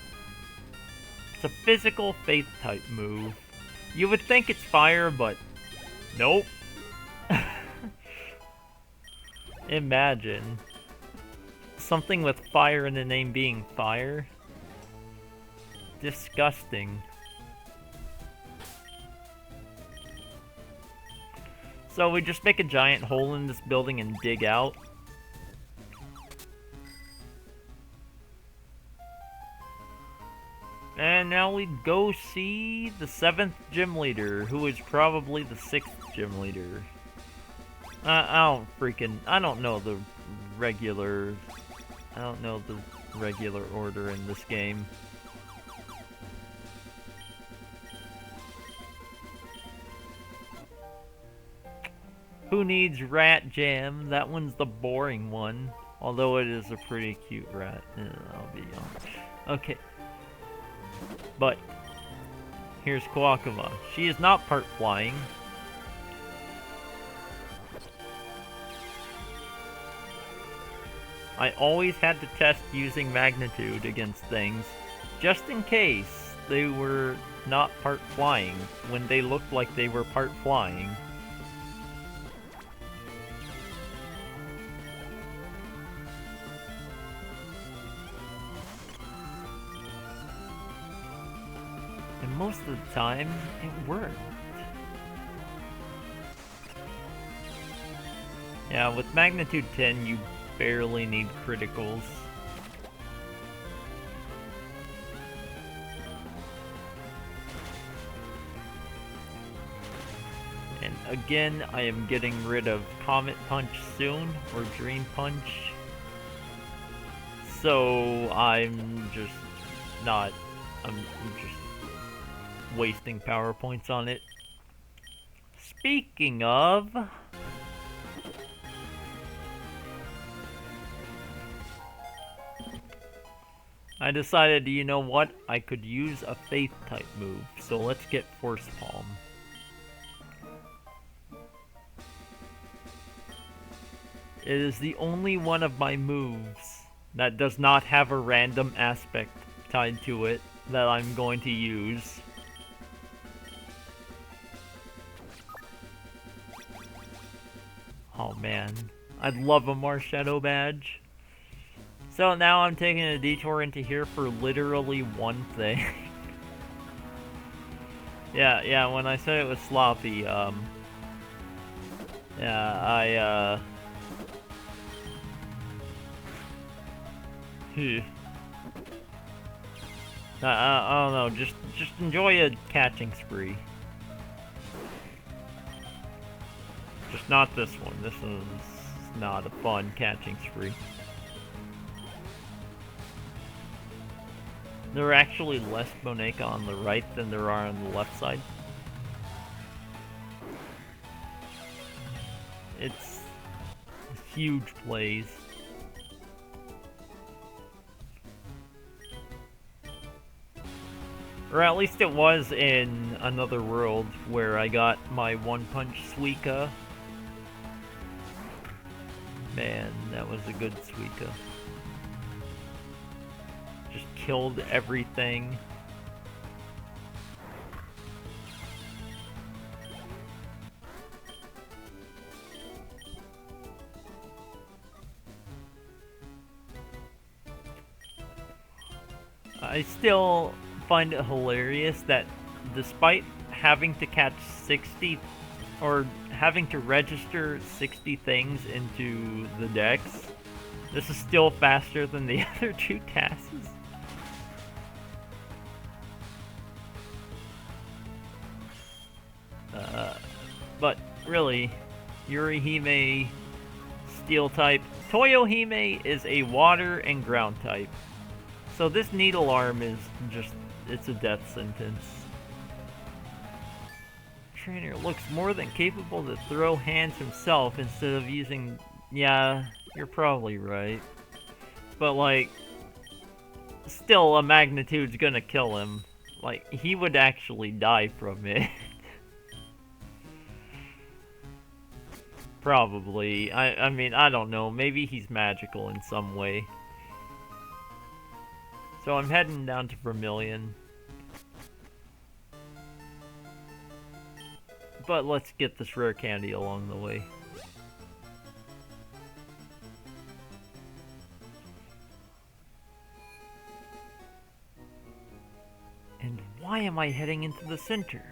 Speaker 1: It's a physical faith type move. You would think it's fire, but nope. Imagine something with fire in the name being fire. Disgusting. So we just make a giant hole in this building and dig out. And now we go see the 7th gym leader, who is probably the 6th gym leader. I don't know the regular order in this game. Who needs rat jam? That one's the boring one. Although it is a pretty cute rat, I'll be honest. Okay. But, here's Kawakuma. She is not part flying. I always had to test using magnitude against things, just in case they were not part flying, when they looked like they were part flying. And most of the time, it worked. Yeah, with magnitude 10, you barely need criticals. And again, I am getting rid of Comet Punch soon, or Dream Punch. So I'm just not, I'm just wasting power points on it. Speaking of, I decided, you know what, I could use a Faith type move, so let's get Force Palm. It is the only one of my moves that does not have a random aspect tied to it that I'm going to use. Oh man, I'd love a Marshadow badge. So now I'm taking a detour into here for literally one thing. yeah, when I said it was sloppy, yeah, I don't know, just enjoy a catching spree. Just not this one. This is not a fun catching spree. There are actually less Boneka on the right than there are on the left side. It's huge plays. Or at least it was in Another World, where I got my one-punch Suika. Man, that was a good Suika. Just killed everything. I still find it hilarious that despite having to catch 60 or having to register 60 things into the dex, this is still faster than the other two TASs. But really, Yurihime Steel type. Toyohime is a water and ground type. So this Needle Arm is just, it's a death sentence. Trainer looks more than capable to throw hands himself instead of using... Yeah, you're probably right. But like, still a magnitude's gonna kill him. Like, he would actually die from it. Probably. I mean, I don't know. Maybe he's magical in some way. So I'm heading down to Vermilion. But let's get this rare candy along the way. And why am I heading into the center?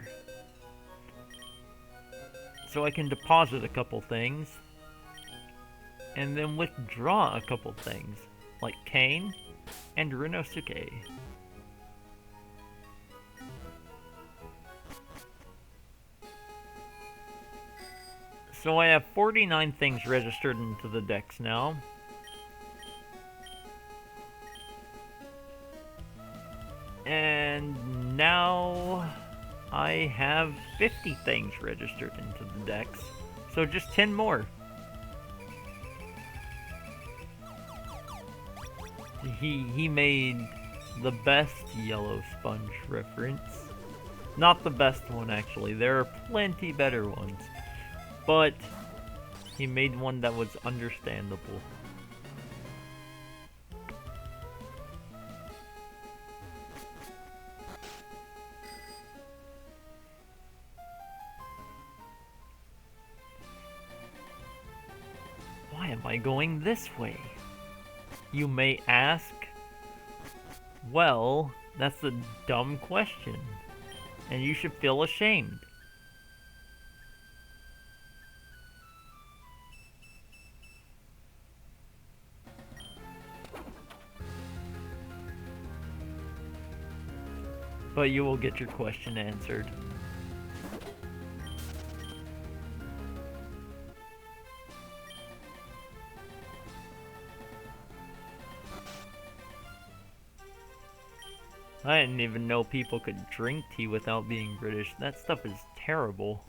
Speaker 1: So I can deposit a couple things. And then withdraw a couple things. Like Kane and Rinosuke. So I have 49 things registered into the dex now. And now I have 50 things registered into the dex. So just 10 more. He made the best yellow sponge reference. Not the best one, actually. There are plenty better ones. But he made one that was understandable. Why am I going this way? You may ask. Well, that's a dumb question. And you should feel ashamed. But you will get your question answered. I didn't even know people could drink tea without being British. That stuff is terrible.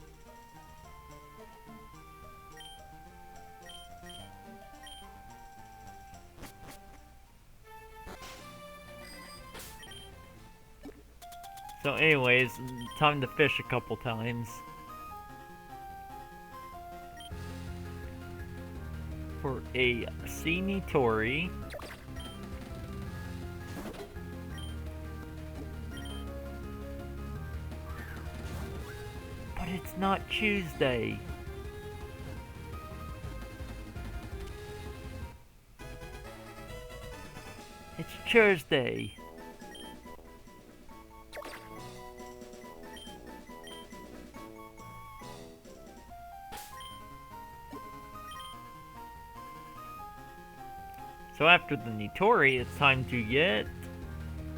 Speaker 1: So anyways, time to fish a couple times. For a Sinitori. But it's not Tuesday. It's Thursday. So after the Nitori, it's time to get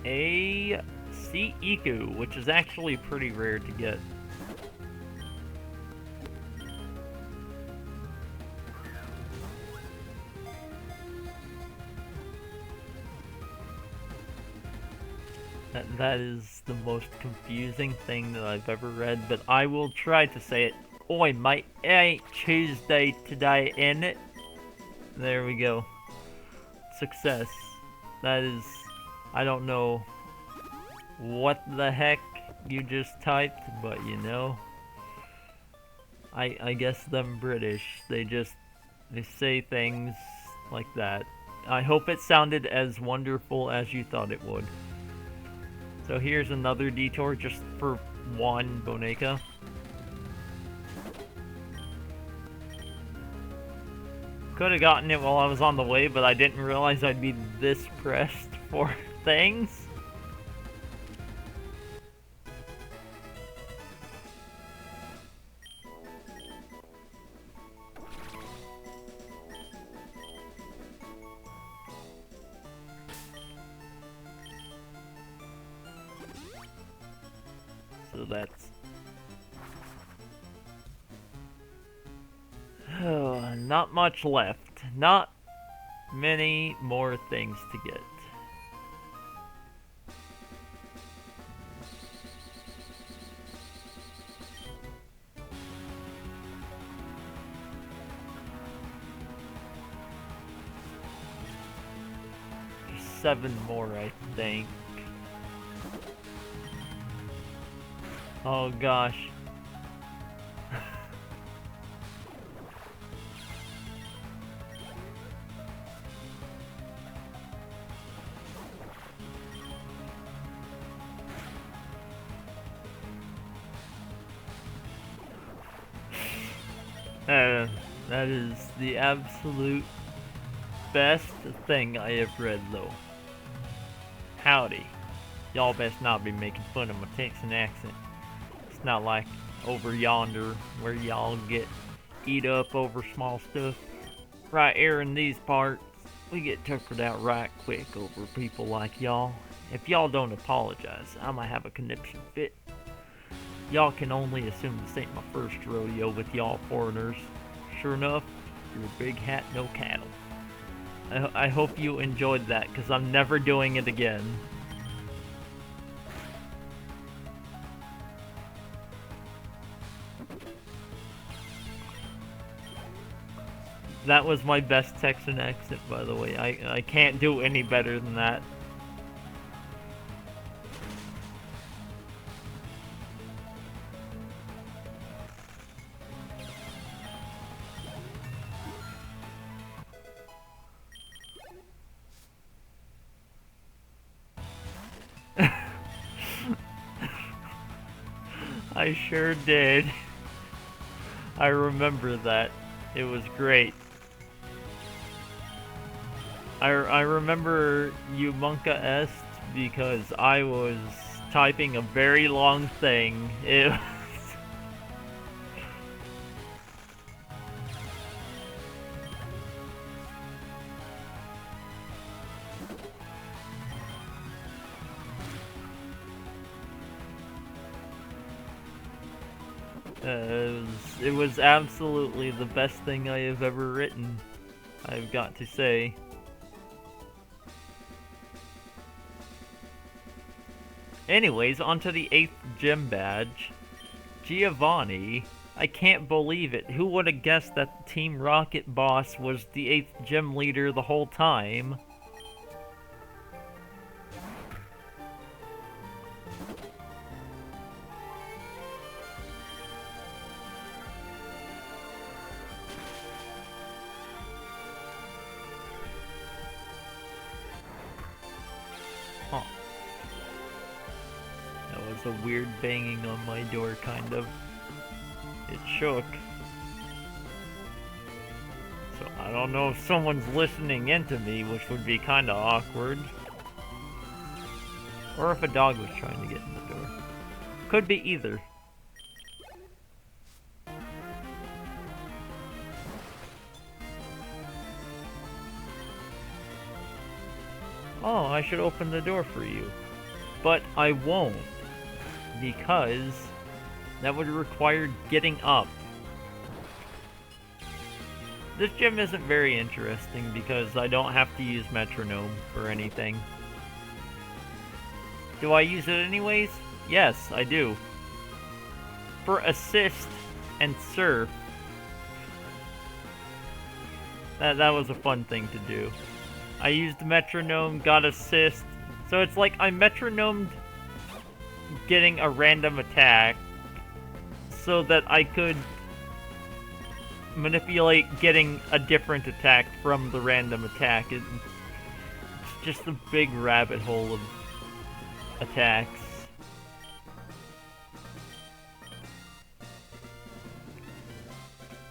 Speaker 1: a Sea Iku, which is actually pretty rare to get. That is the most confusing thing that I've ever read, but I will try to say it. Oi mate, it ain't Tuesday today, innit? There we go. Success. That is, I don't know what the heck you just typed, but you know, I guess them British, they say things like that. I hope it sounded as wonderful as you thought it would. So here's another detour just for one Boneka. Could have gotten it while I was on the way, but I didn't realize I'd be this pressed for things. So that's... not much left. Not many more things to get. There's 7 more, I think. Oh gosh. That is the absolute best thing I have read, though. Howdy. Y'all best not be making fun of my Texan accent. It's not like over yonder where y'all get eat up over small stuff. Right here in these parts, we get tuckered out right quick over people like y'all. If y'all don't apologize, I might have a conniption fit. Y'all can only assume this ain't my first rodeo with y'all foreigners. Sure enough, you're a big hat, no cattle. I hope you enjoyed that, because I'm never doing it again. That was my best Texan accent, by the way. I can't do any better than that. I sure did. I remember that. It was great. I remember Umunka Est because I was typing a very long thing. It it was absolutely the best thing I have ever written, I've got to say. Anyways, onto the 8th gym badge. Giovanni. I can't believe it. Who would have guessed that Team Rocket boss was the 8th gym leader the whole time? Huh. That was a weird banging on my door, kind of. It shook. So I don't know if someone's listening into me, which would be kind of awkward. Or if a dog was trying to get in the door. Could be either. Oh, I should open the door for you. But I won't. Because that would require getting up. This gym isn't very interesting because I don't have to use metronome for anything. Do I use it anyways? Yes, I do. For assist and surf. That was a fun thing to do. I used metronome, got assist. So it's like I metronomed getting a random attack so that I could manipulate getting a different attack from the random attack. It's just a big rabbit hole of attacks.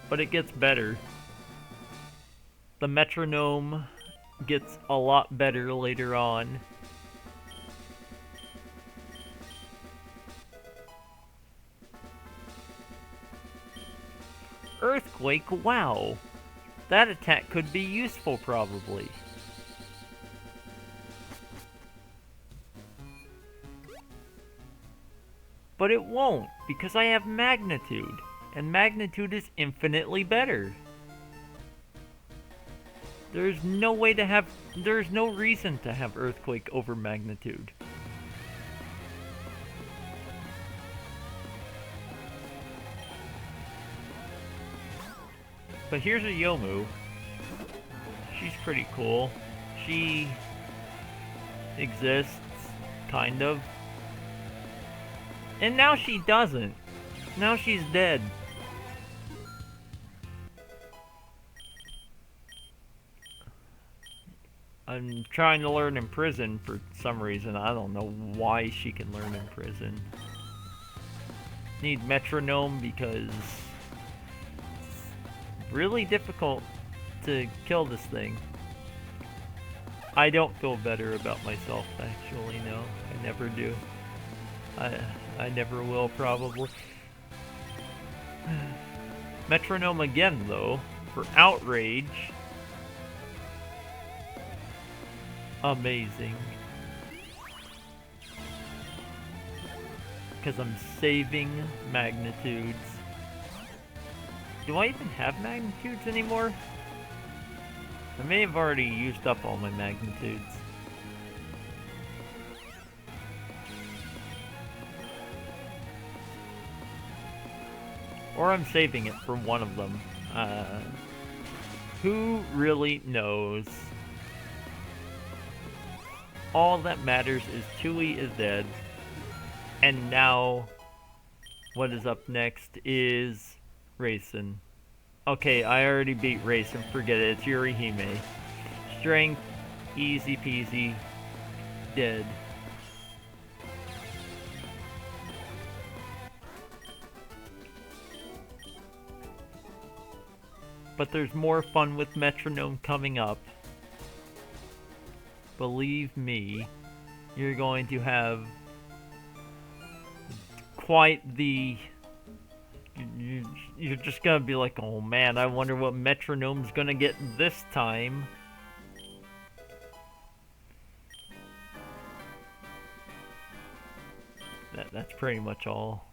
Speaker 1: But it gets better. The metronome gets a lot better later on. Earthquake, wow! That attack could be useful, probably. But it won't, because I have magnitude, and magnitude is infinitely better. There's no reason to have earthquake over magnitude. But here's a Yomu. She's pretty cool. She exists, kind of. And now she doesn't. Now she's dead. I'm trying to learn in prison for some reason. I don't know why she can learn in prison. Need metronome because really difficult to kill this thing. I don't feel better about myself, actually, no. I never do. I never will, probably. Metronome again, though, for outrage. Amazing. Because I'm saving magnitudes. Do I even have magnitudes anymore? I may have already used up all my magnitudes. Or I'm saving it for one of them. Who really knows? All that matters is Tui is dead. And now, what is up next is Raisin. Okay, I already beat Raisin, forget it, it's Yurihime. Strength, easy peasy, dead. But there's more fun with Metronome coming up. Believe me, you're going to have quite the... You're just gonna be like, oh man, I wonder what Metronome's gonna get this time. That's pretty much all.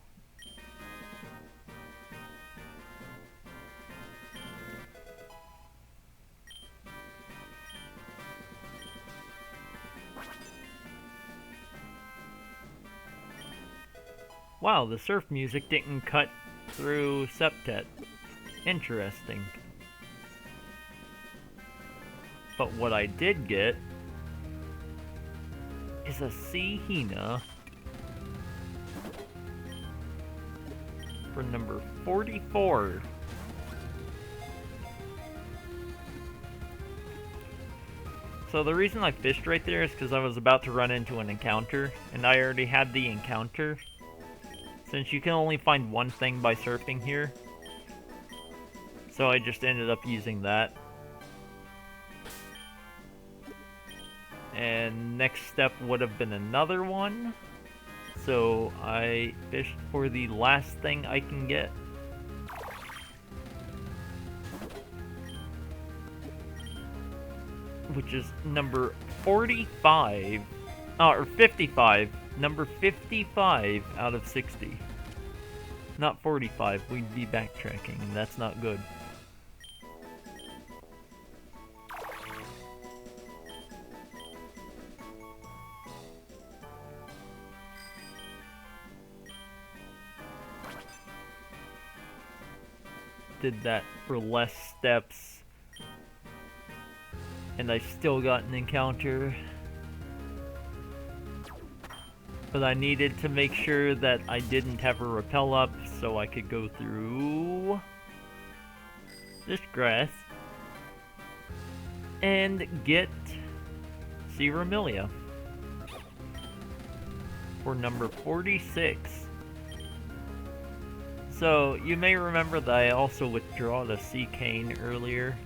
Speaker 1: Wow, the surf music didn't cut through Septet. Interesting. But what I did get is a C Hina for number 44. So the reason I fished right there is because I was about to run into an encounter, and I already had the encounter. Since you can only find one thing by surfing here. So I just ended up using that. And next step would have been another one. So I fished for the last thing I can get. Which is number 45. Or 55. Number 55 out of 60. Not 45, we'd be backtracking, and that's not good. Did that for less steps. And I still got an encounter. But I needed to make sure that I didn't have a rappel up so I could go through this grass and get Ciramilia for number 46. So you may remember that I also withdrew the Sea Cane earlier.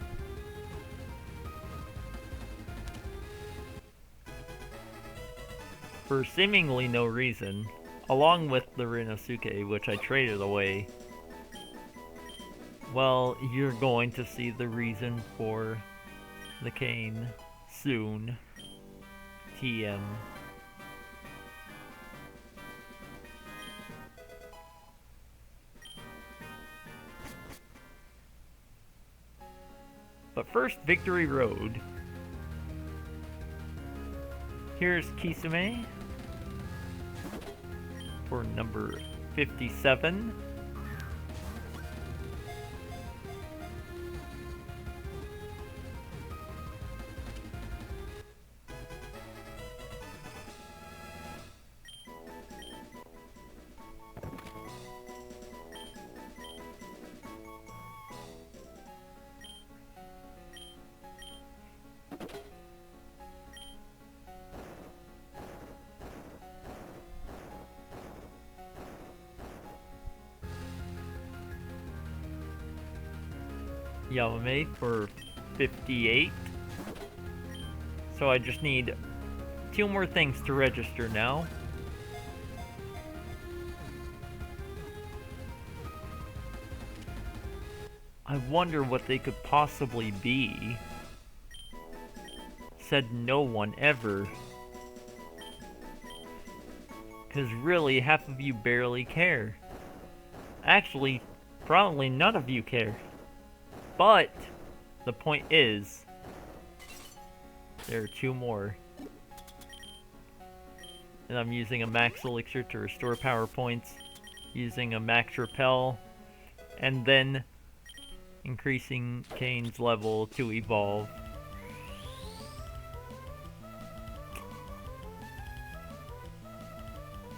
Speaker 1: For seemingly no reason, along with the Rinosuke, which I traded away. Well, you're going to see the reason for the cane soon. TM. But first, Victory Road. Here's Kisume for number 57. Yamame for 58. So I just need 2 more things to register now. I wonder what they could possibly be. Said no one ever. 'Cause really, half of you barely care. Actually, probably none of you care. But the point is, there are 2 more. And I'm using a max elixir to restore power points, using a max repel, and then increasing Kane's level to evolve.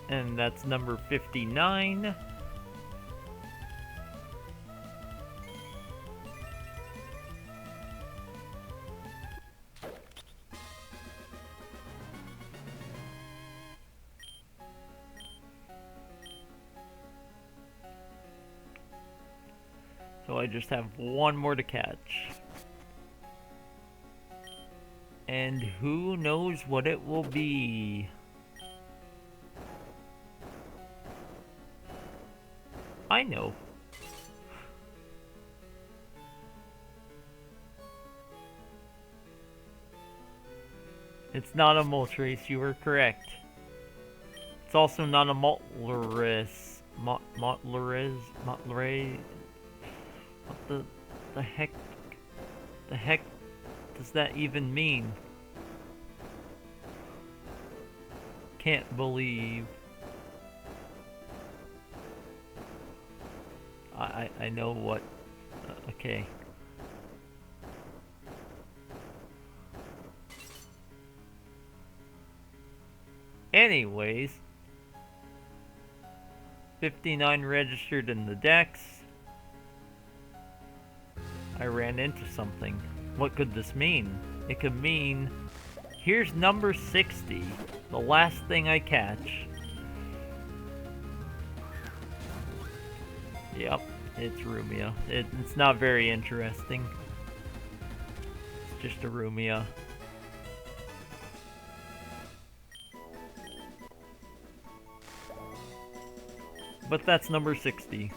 Speaker 1: And that's number 59. So I just have one more to catch. And who knows what it will be? I know. It's not a Moltres, you were correct. It's also not a Moltres. Moltres? What the heck? The heck does that even mean? Can't believe. I know what. Okay. Anyways, 59 registered in the dex. I ran into something. What could this mean? It could mean, here's number 60, the last thing I catch. Yep, it's Rumia. It's not very interesting. It's just a Rumia. But that's number 60.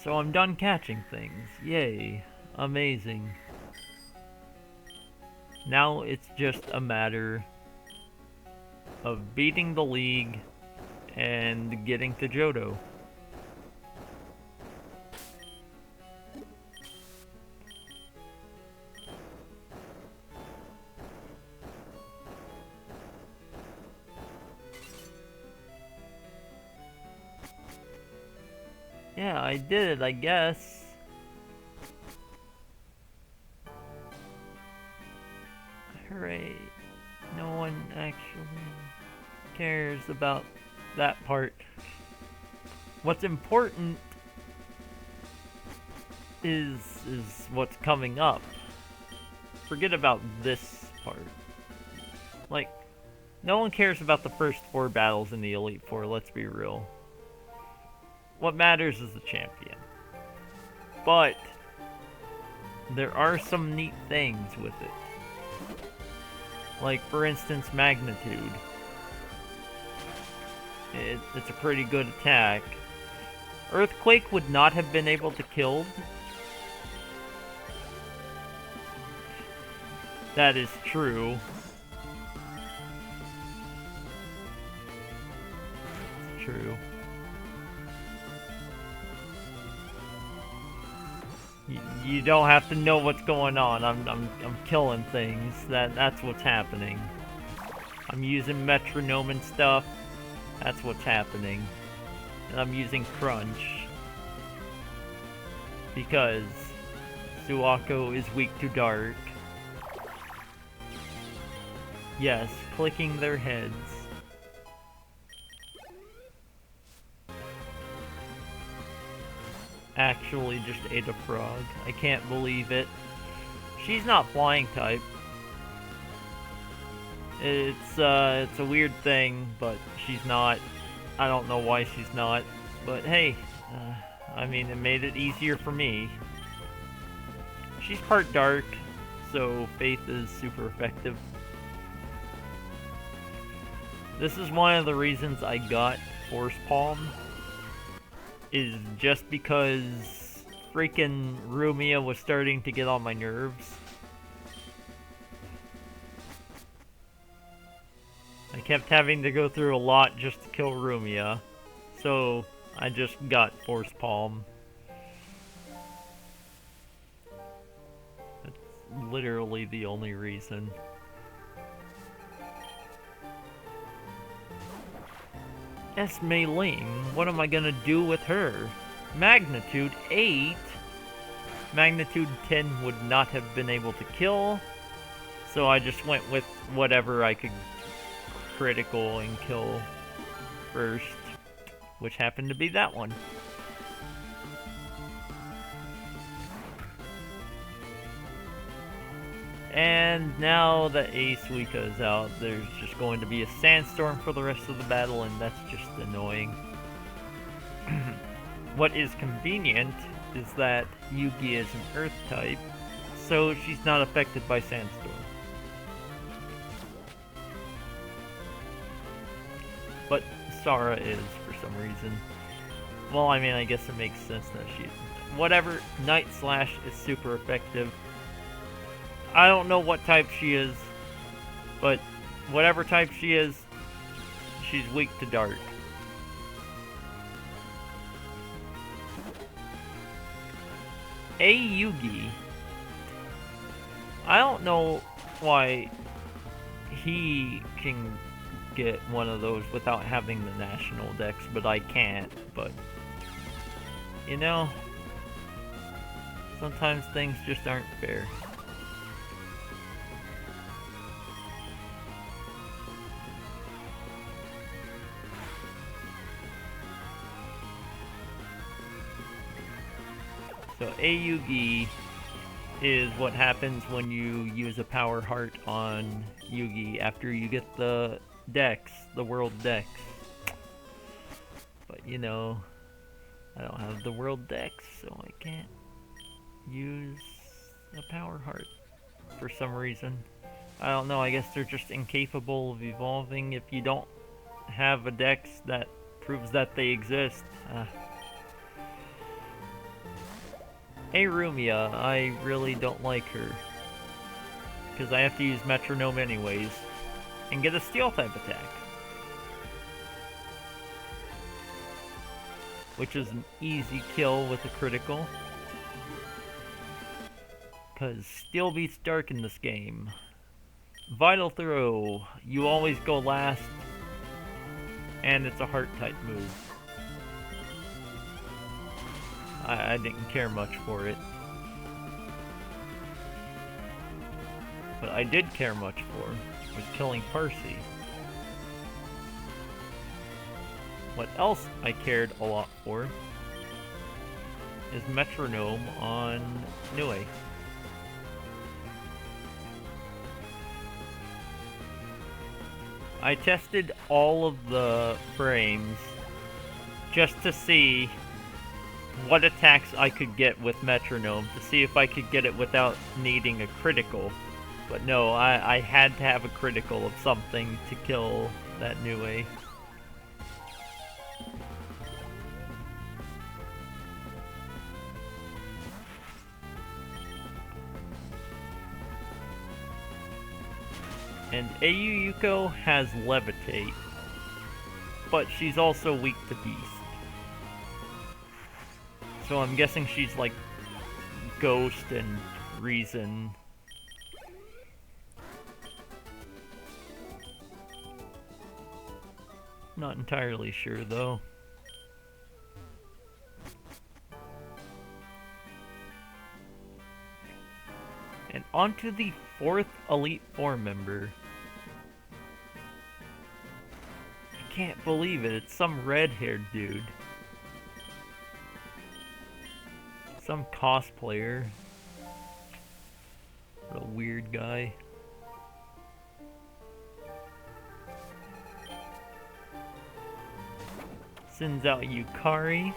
Speaker 1: So I'm done catching things. Yay. Amazing. Now it's just a matter of beating the league and getting to Johto. Yeah, I did it, I guess. Hooray. No one actually cares about that part. What's important is what's coming up. Forget about this part. Like, no one cares about the first 4 battles in the Elite Four, let's be real. What matters is the champion. But there are some neat things with it. Like, for instance, Magnitude. It's a pretty good attack. Earthquake would not have been able to kill. That is true. It's true. You don't have to know what's going on. I'm killing things. That's what's happening. I'm using metronome and stuff. That's what's happening. And I'm using crunch because Suako is weak to dark. Yes, clicking their heads. Actually just ate a frog. I can't believe it. She's not flying type. It's a weird thing, but she's not. I don't know why she's not. But hey, I mean, it made it easier for me. She's part dark, so Faith is super effective. This is one of the reasons I got Force Palm. Is just because freaking Rumia was starting to get on my nerves. I kept having to go through a lot just to kill Rumia, so I just got Force Palm. That's literally the only reason. Esme Ling, what am I gonna do with her? Magnitude 8. Magnitude 10 would not have been able to kill, so I just went with whatever I could critical and kill first, which happened to be that one. And now that a Suika is out, there's just going to be a sandstorm for the rest of the battle, and that's just annoying. What is convenient is that Yugi is an Earth type, so she's not affected by sandstorm. But Sara is, for some reason. Well, I mean, I guess it makes sense that she... Whatever, Night Slash is super effective. I don't know what type she is, but whatever type she is, she's weak to Dart. A Yugi. I don't know why he can get one of those without having the national dex, but I can't. But, you know, sometimes things just aren't fair. So Yugi is what happens when you use a power heart on Yugi after you get the dex, the world dex. But you know, I don't have the world dex, so I can't use a power heart for some reason. I don't know, I guess they're just incapable of evolving if you don't have a dex that proves that they exist. Arumia, I really don't like her, because I have to use Metronome anyways, and get a Steel type attack. Which is an easy kill with a critical, because Steel beats Dark in this game. Vital Throw, you always go last, and it's a Heart type move. I didn't care much for it. But I did care much for was killing Percy. What else I cared a lot for is Metronome on Nue. I tested all of the frames just to see what attacks I could get with Metronome, to see if I could get it without needing a critical. But no, I had to have a critical of something to kill that Nue. And Ayu Yuko has Levitate, but she's also weak to Beast. So I'm guessing she's like Ghost and Reason. Not entirely sure though. And on to the 4th Elite Four member. I can't believe it, it's some red-haired dude. Some cosplayer. What a weird guy. Sends out Yukari,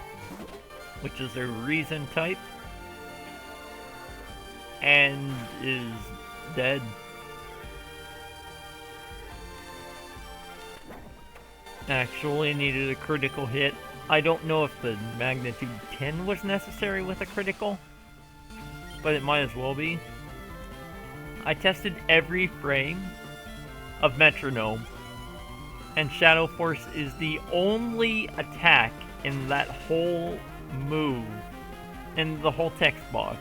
Speaker 1: which is a Reason type, and is dead. Actually needed a critical hit. I don't know if the magnitude 10 was necessary with a critical, but it might as well be. I tested every frame of Metronome, and Shadow Force is the only attack in that whole move, in the whole text box,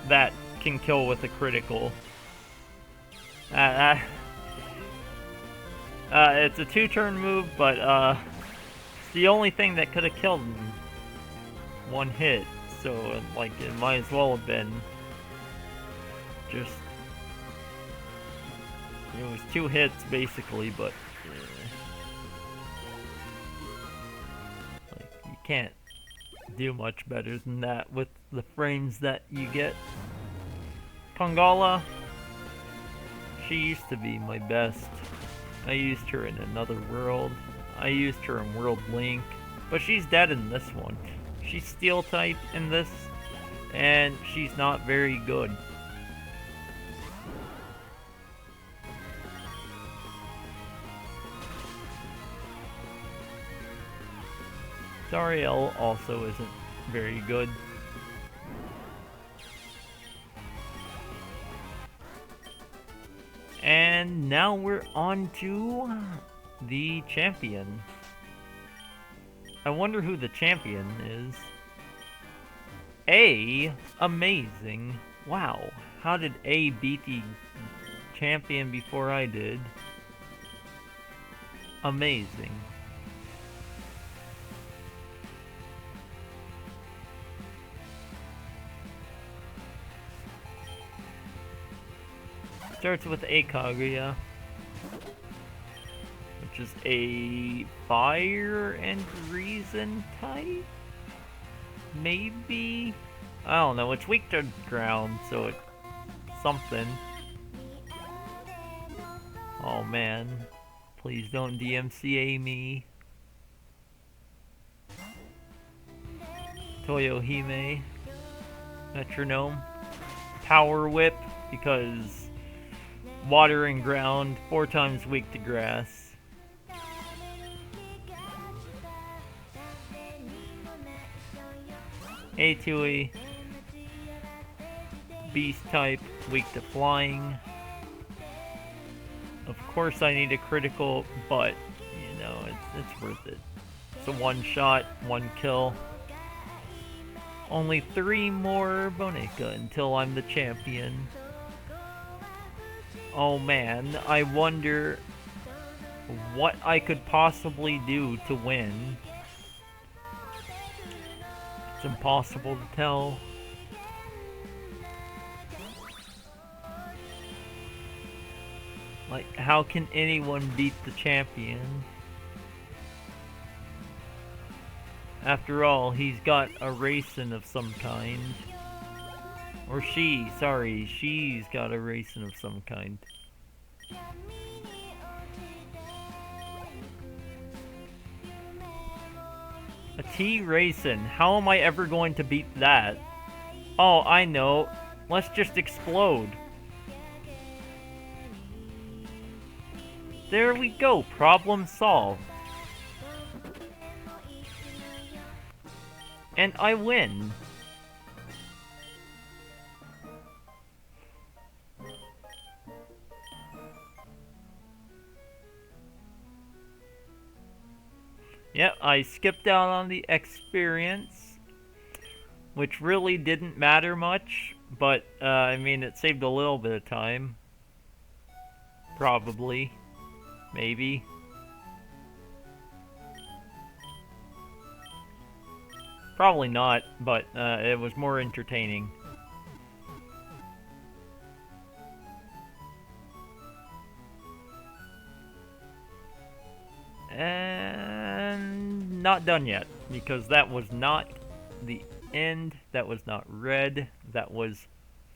Speaker 1: that can kill with a critical. It's a 2-turn move, but it's the only thing that could have killed him. one hit, so like it might as well have been just, it was 2 hits basically, but like you can't do much better than that with the frames that you get. Pangala, she used to be my best. I used her in Another World. I used her in World Link, but she's dead in this one. She's Steel type in this, and she's not very good. Zariel also isn't very good. And now we're on to the champion. I wonder who the champion is. A, amazing. Wow, how did A beat the champion before I did? Amazing. Starts with a Kaguya, which is a fire and reason type? Maybe? I don't know, it's weak to ground, so it's something. Oh man, please don't DMCA me. Toyohime, Metronome, Power Whip, because water and ground, 4 times weak to grass. A2E, Beast type, weak to flying. Of course I need a critical, but, you know, it's worth it. It's a 1-shot, 1 kill. Only 3 more Boneka until I'm the champion. Oh man, I wonder what I could possibly do to win. It's impossible to tell. Like, how can anyone beat the champion? After all, he's got a racing of some kind. Or she, sorry, she's got a racing of some kind. A T racing, how am I ever going to beat that? Oh, I know, let's just explode. There we go, problem solved. And I win. Yep, I skipped out on the experience, which really didn't matter much, but, I mean, it saved a little bit of time. Probably. Maybe. Probably not, but, it was more entertaining. And not done yet, because that was not the end, that was not red, that was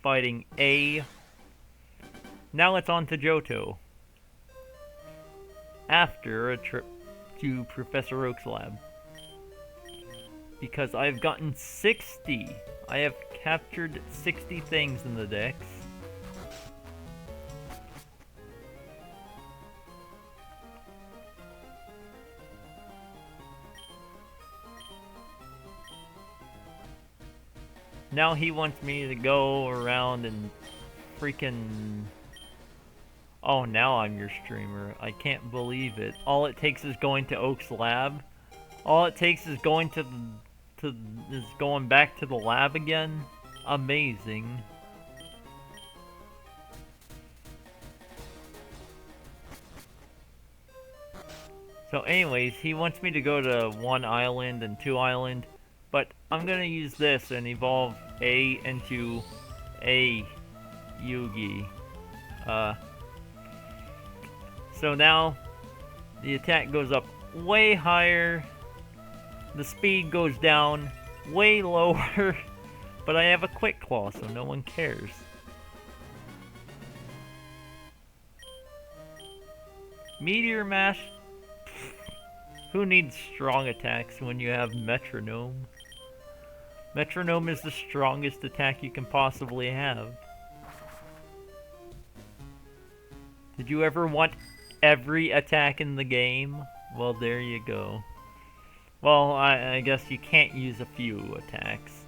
Speaker 1: fighting A. Now it's on to Johto. After a trip to Professor Oak's lab. Because I've gotten 60. I have captured 60 things in the dex. Now he wants me to go around and freaking... Oh, now I'm your streamer. I can't believe it. All it takes is going to Oak's lab. All it takes is going going back to the lab again. Amazing. So anyways, he wants me to go to 1 island and 2 island. But I'm gonna use this and evolve A into a Yugi. So now the attack goes up way higher, the speed goes down way lower, but I have a Quick Claw, so no one cares. Meteor Mash? Who needs strong attacks when you have Metronome? Metronome is the strongest attack you can possibly have. Did you ever want every attack in the game? Well, there you go. Well, I guess you can't use a few attacks.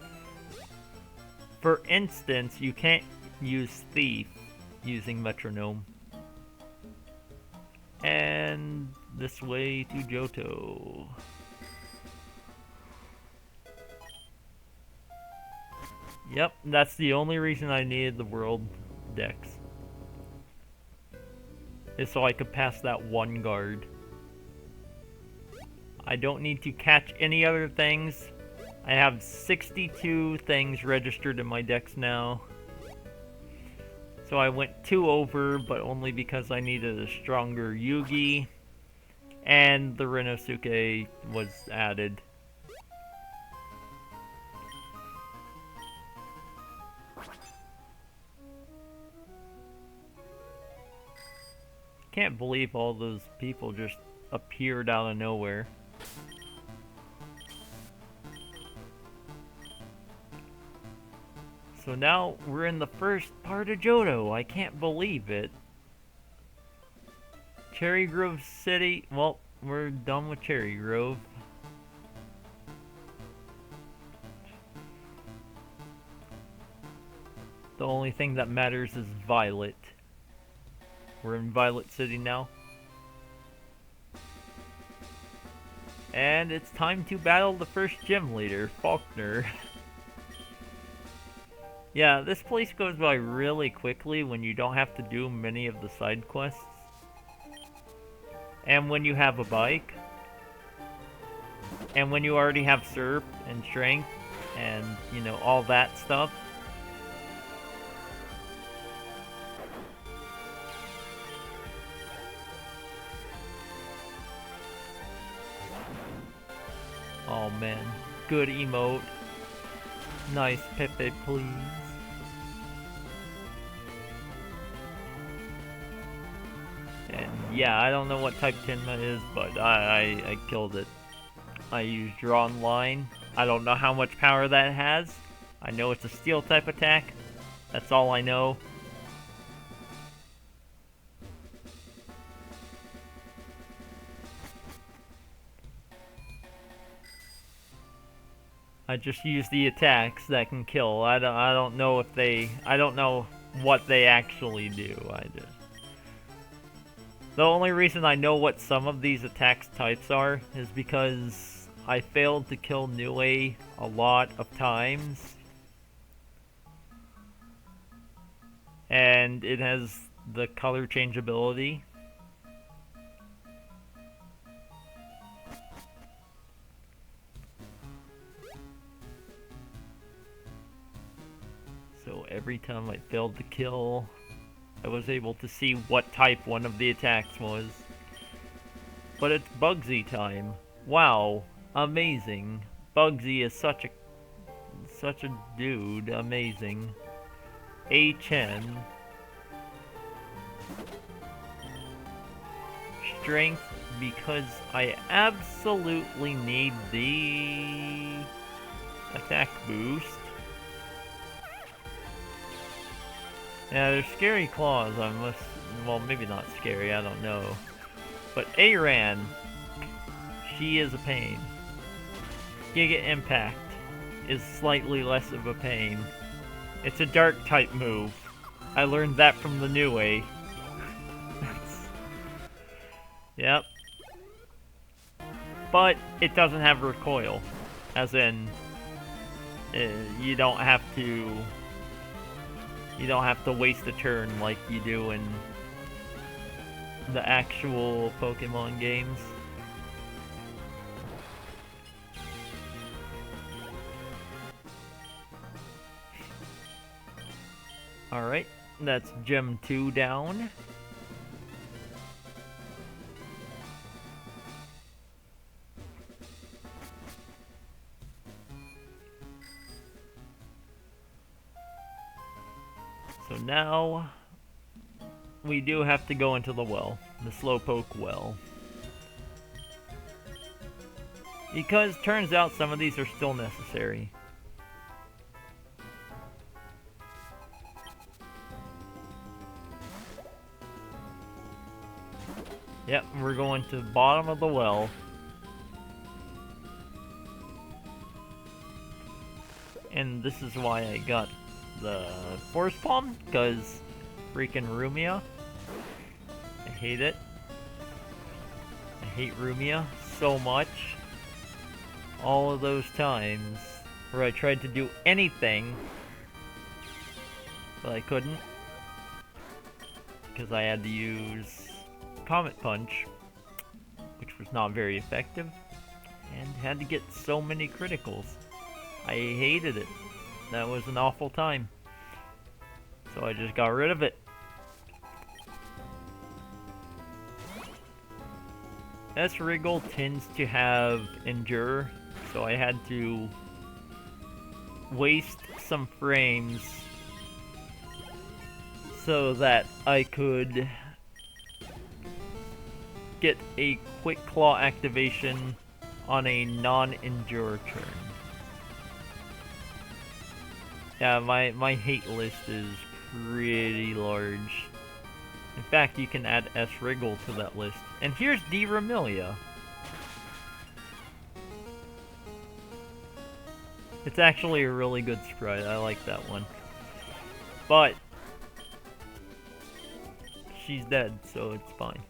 Speaker 1: For instance, you can't use Thief using Metronome. And this way to Johto. Yep, that's the only reason I needed the World Dex. Is so I could pass that one guard. I don't need to catch any other things. I have 62 things registered in my Dex now. So I went 2 over, but only because I needed a stronger Yugi. And the Renosuke was added. Can't believe all those people just appeared out of nowhere. So now we're in the first part of Johto. I can't believe it. Cherry Grove City. Well, we're done with Cherry Grove. The only thing that matters is Violet. We're in Violet City now. And it's time to battle the first gym leader, Faulkner. Yeah, this place goes by really quickly when you don't have to do many of the side quests. And when you have a bike. And when you already have Surf and Strength and, you know, all that stuff. Oh man, good emote. Nice Pepe, please. And yeah, I don't know what type Tenma is, but I killed it. I used Drawn Line. I don't know how much power that has. I know it's a steel type attack. That's all I know. I just use the attacks that can kill. I don't know if they... I don't know what they actually do. The only reason I know what some of these attacks types are is because I failed to kill Niue a lot of times. And it has the color changeability. So every time I failed to kill, I was able to see what type one of the attacks was. But it's Bugsy time. Wow, amazing. Bugsy is such a dude, amazing. Chen. Strength, because I absolutely need the attack boost. Yeah, there's scary claws, well, maybe not scary, I don't know. But Aran, she is a pain. Giga Impact is slightly less of a pain. It's a dark type move. I learned that from the new way. Yep. But it doesn't have recoil. As in, you don't have to waste a turn like you do in the actual Pokemon games. Alright, that's gem 2 down. So now we do have to go into the well, the Slowpoke well. Because turns out some of these are still necessary. Yep, we're going to the bottom of the well. And this is why I got the Force Palm, because freaking Rumia. I hate it. I hate Rumia so much. All of those times where I tried to do anything, but I couldn't. Because I had to use Comet Punch, which was not very effective, and had to get so many criticals. I hated it. That was an awful time. So I just got rid of it. S-Wriggle tends to have Endure, so I had to waste some frames so that I could get a Quick Claw activation on a non-Endure turn. Yeah, my hate list is pretty large. In fact, you can add S-Wriggle to that list. And here's D. Remilia. It's actually a really good sprite. I like that one. But she's dead, so it's fine.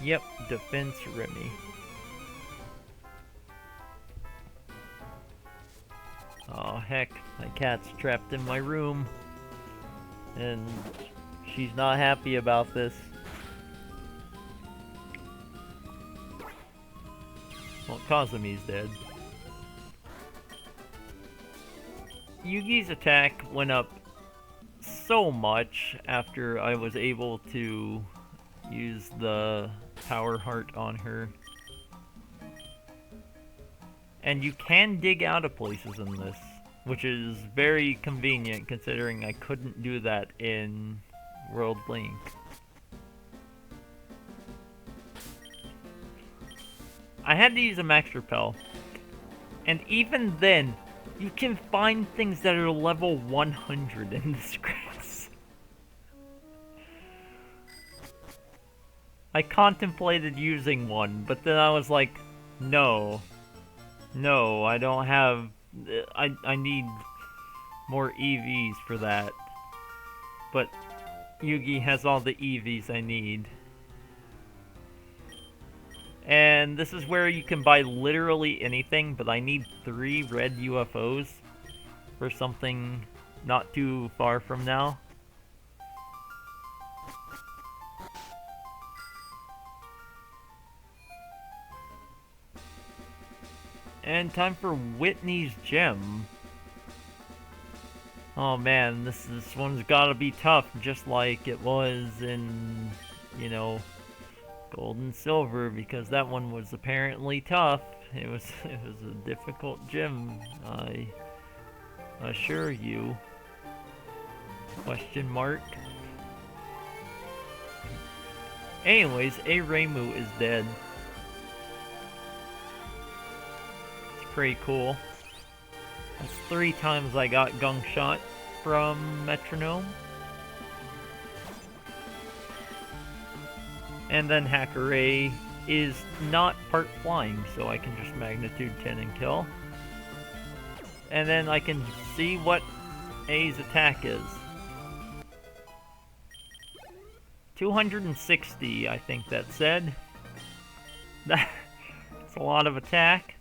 Speaker 1: Yep, Defense Remy. Oh heck, my cat's trapped in my room. And she's not happy about this. Well, Kazumi's dead. Yugi's attack went up so much after I was able to use the Power Heart on her. And you can dig out of places in this, which is very convenient considering I couldn't do that in World Link. I had to use a Max Repel, and even then, you can find things that are level 100 in this grass. I contemplated using one, but then I was like, no, I don't have... I need more EVs for that. But Yugi has all the EVs I need. And this is where you can buy literally anything, but I need 3 red UFOs for something not too far from now. And time for Whitney's Gem. Oh man, this one's gotta be tough, just like it was in, you know, Gold and Silver, because that one was apparently tough. It was a difficult gym, I assure you. Question mark. Anyways, A. Reimu is dead. Pretty cool. That's 3 times I got Gunk Shot from Metronome. And then Hackere is not part flying, so I can just Magnitude 10 and kill. And then I can see what A's attack is. 260, I think that said. That's a lot of attack.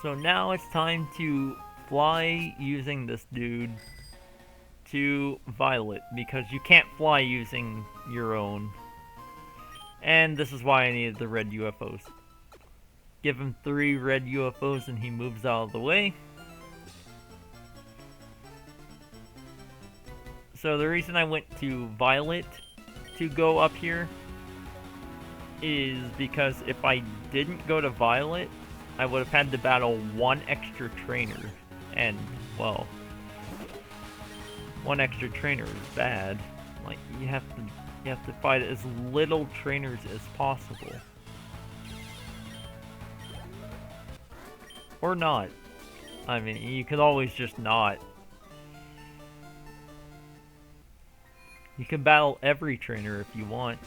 Speaker 1: So now it's time to fly using this dude to Violet, because you can't fly using your own. And this is why I needed the red UFOs. Give him 3 red UFOs and he moves out of the way. So the reason I went to Violet to go up here is because if I didn't go to Violet, I would have had to battle 1 extra trainer. And, well, 1 extra trainer is bad. Like, you have to fight as little trainers as possible. Or not. I mean, you could always just not. You can battle every trainer if you want.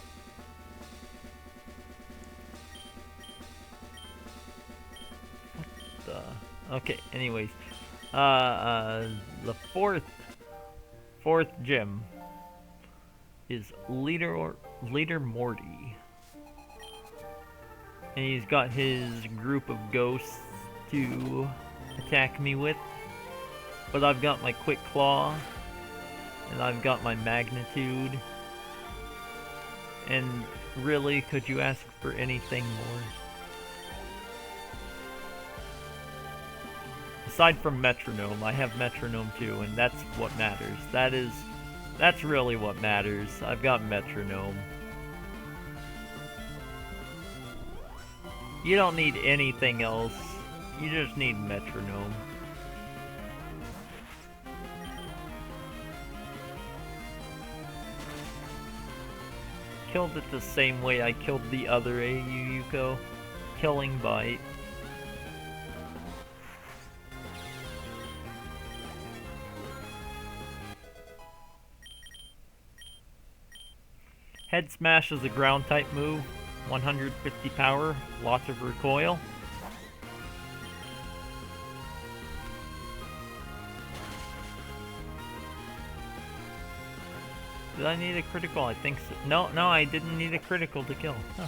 Speaker 1: What the? Okay, anyways. The fourth gym is Leader Morty. And he's got his group of ghosts to attack me with. But I've got my Quick Claw. And I've got my Magnitude. And really, could you ask for anything more? Aside from Metronome, I have Metronome too, and that's what matters. That's really what matters. I've got Metronome. You don't need anything else. You just need Metronome. Killed it the same way I killed the other AU Yuko. Killing Bite. Head Smash is a ground type move. 150 power, lots of recoil. Did I need a critical? I think so. No, I didn't need a critical to kill. Huh.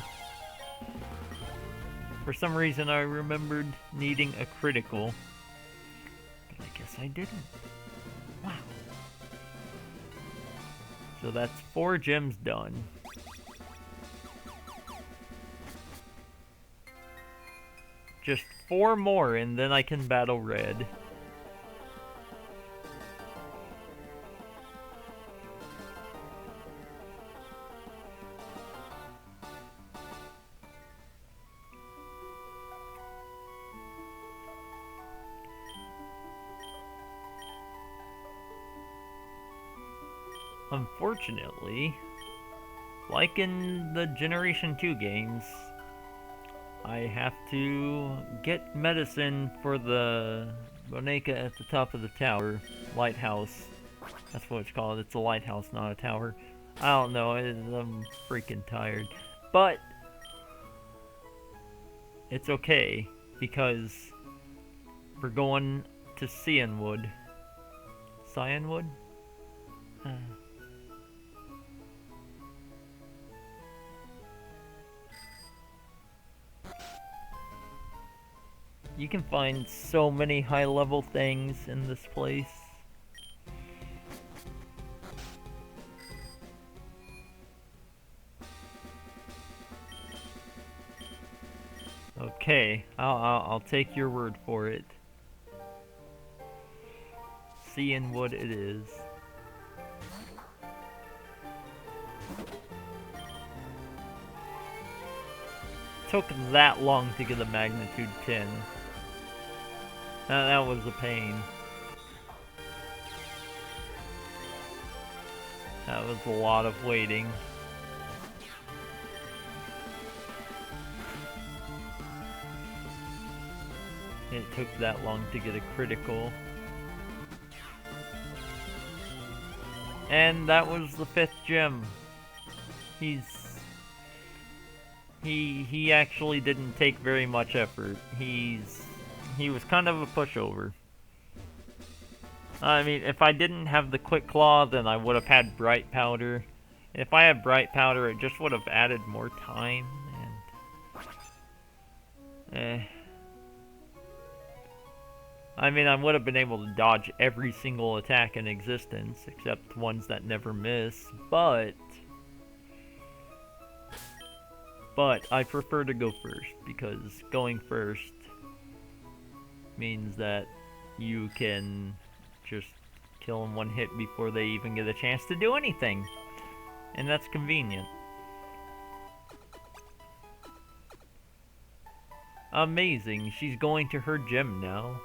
Speaker 1: For some reason I remembered needing a critical. But I guess I didn't. Wow. So that's 4 gems done. Just 4 more and then I can battle red. Unfortunately, like in the Generation 2 games, I have to get medicine for the Boneka at the top of the tower. Lighthouse. That's what it's called. It's a lighthouse, not a tower. I don't know. I'm freaking tired. But it's okay, because we're going to Cyanwood. Cyanwood? You can find so many high-level things in this place. Okay, I'll take your word for it. Seeing what it is. Took that long to get a magnitude 10. That was a pain. That was a lot of waiting. It took that long to get a critical. And that was the 5th gem. He actually didn't take very much effort. He was kind of a pushover. I mean, if I didn't have the Quick Claw, then I would have had Bright Powder. If I had Bright Powder, it just would have added more time, and... I mean, I would have been able to dodge every single attack in existence, except ones that never miss, but I prefer to go first, because going first means that you can just kill in one hit before they even get a chance to do anything. And that's convenient. Amazing, she's going to her gym now.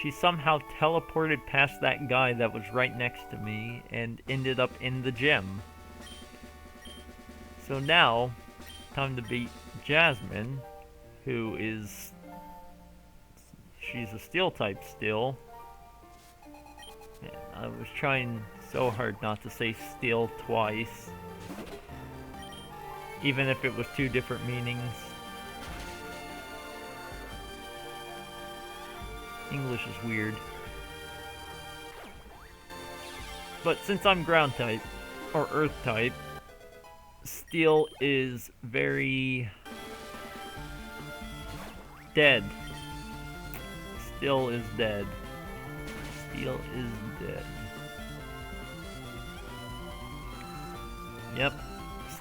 Speaker 1: She somehow teleported past that guy that was right next to me and ended up in the gym. So now, time to beat Jasmine, who is... she's a steel type still. And I was trying so hard not to say steel twice, even if it was two different meanings. English is weird. But since I'm ground type, or earth type, steel is very dead. Steel is dead. Steel is dead. Yep.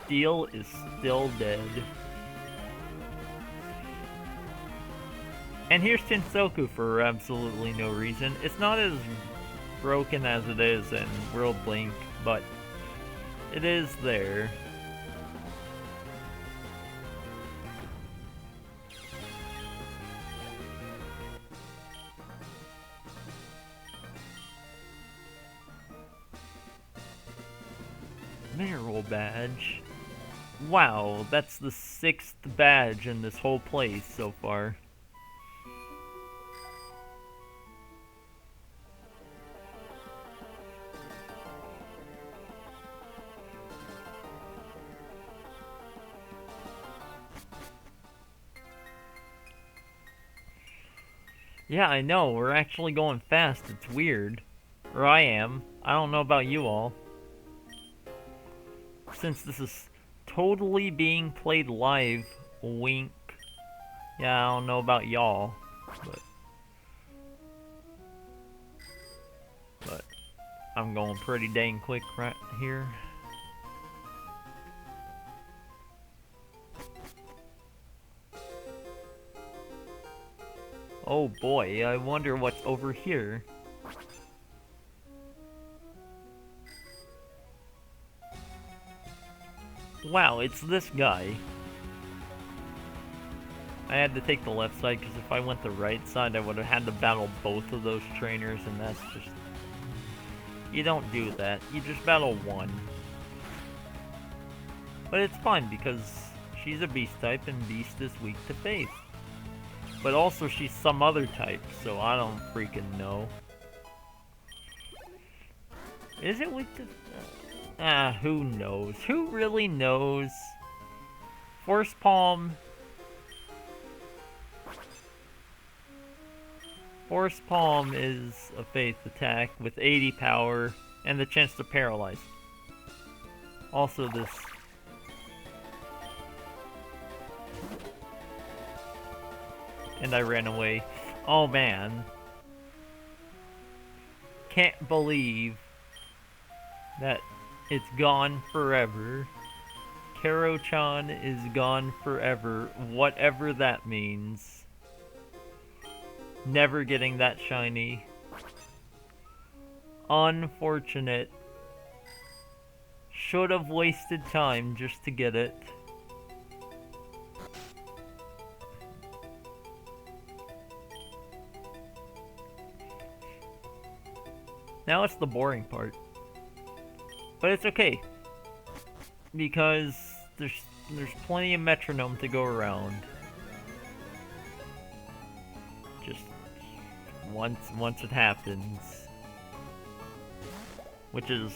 Speaker 1: Steel is still dead. And here's Shinsoku for absolutely no reason. It's not as broken as it is in World Link, but it is there. Mineral badge. Wow, that's the 6th badge in this whole place so far. Yeah, I know, we're actually going fast, it's weird. Or I am. I don't know about you all. Since this is totally being played live, wink. Yeah, I don't know about y'all, but I'm going pretty dang quick right here. Oh boy, I wonder what's over here. Wow, it's this guy. I had to take the left side because if I went the right side, I would have had to battle both of those trainers, and that's just... you don't do that. You just battle one. But it's fine because she's a beast type, and beast is weak to faith. But also she's some other type, so I don't freaking know. Is it weak to... who knows? Who really knows? Force Palm... Force Palm is a faith attack with 80 power and the chance to paralyze. Also this... and I ran away. Oh man. Can't believe that it's gone forever. Karo-chan is gone forever, whatever that means. Never getting that shiny. Unfortunate. Should have wasted time just to get it. Now it's the boring part. But it's okay. Because there's plenty of metronome to go around. Just once it happens. Which is,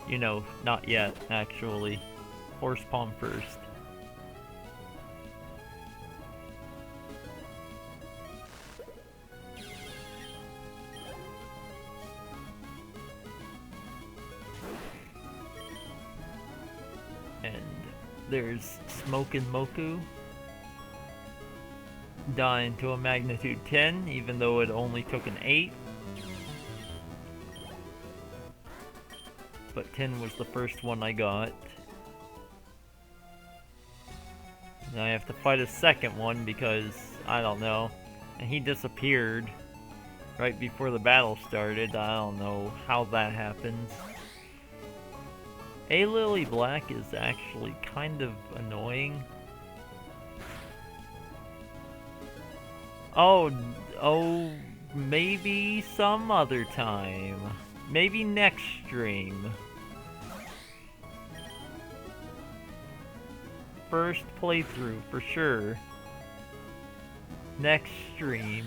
Speaker 1: you know, not yet, actually. Horse Palm first. And there's Smoke and Moku. dying to a magnitude 10, even though it only took an 8. But 10 was the first one I got. Now I have to fight a second one because, I don't know, and he disappeared right before the battle started. I don't know how that happens. A Lily Black is actually kind of annoying. Oh, maybe some other time. Maybe next stream. First playthrough, for sure. Next stream.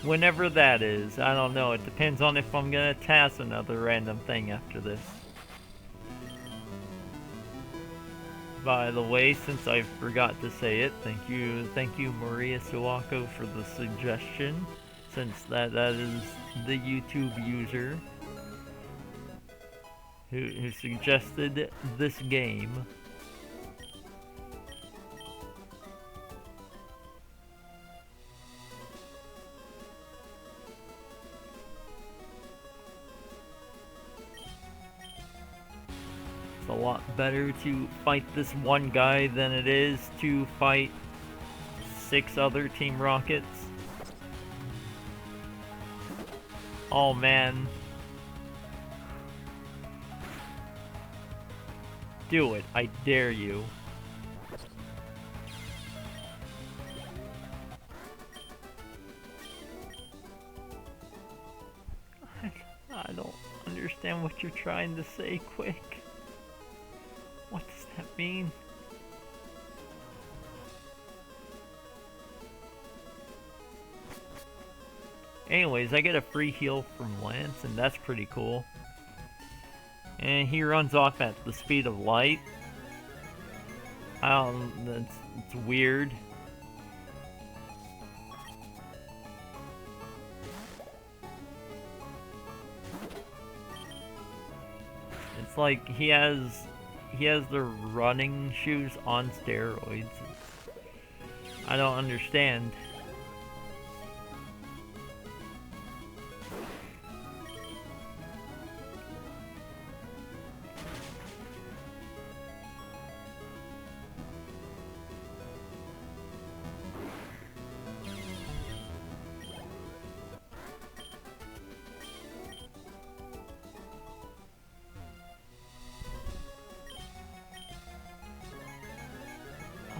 Speaker 1: Whenever that is. I don't know. It depends on if I'm gonna TAS another random thing after this. By the way, since I forgot to say it, thank you Maria Suwako for the suggestion, since that is the YouTube user who suggested this game. It's a lot better to fight this one guy than it is to fight 6 other Team Rockets. Oh man. Do it, I dare you. I don't understand what you're trying to say, Quick. What does that mean? Anyways, I get a free heal from Lance, and that's pretty cool. And he runs off at the speed of light. It's weird. It's like he has the running shoes on steroids. I don't understand.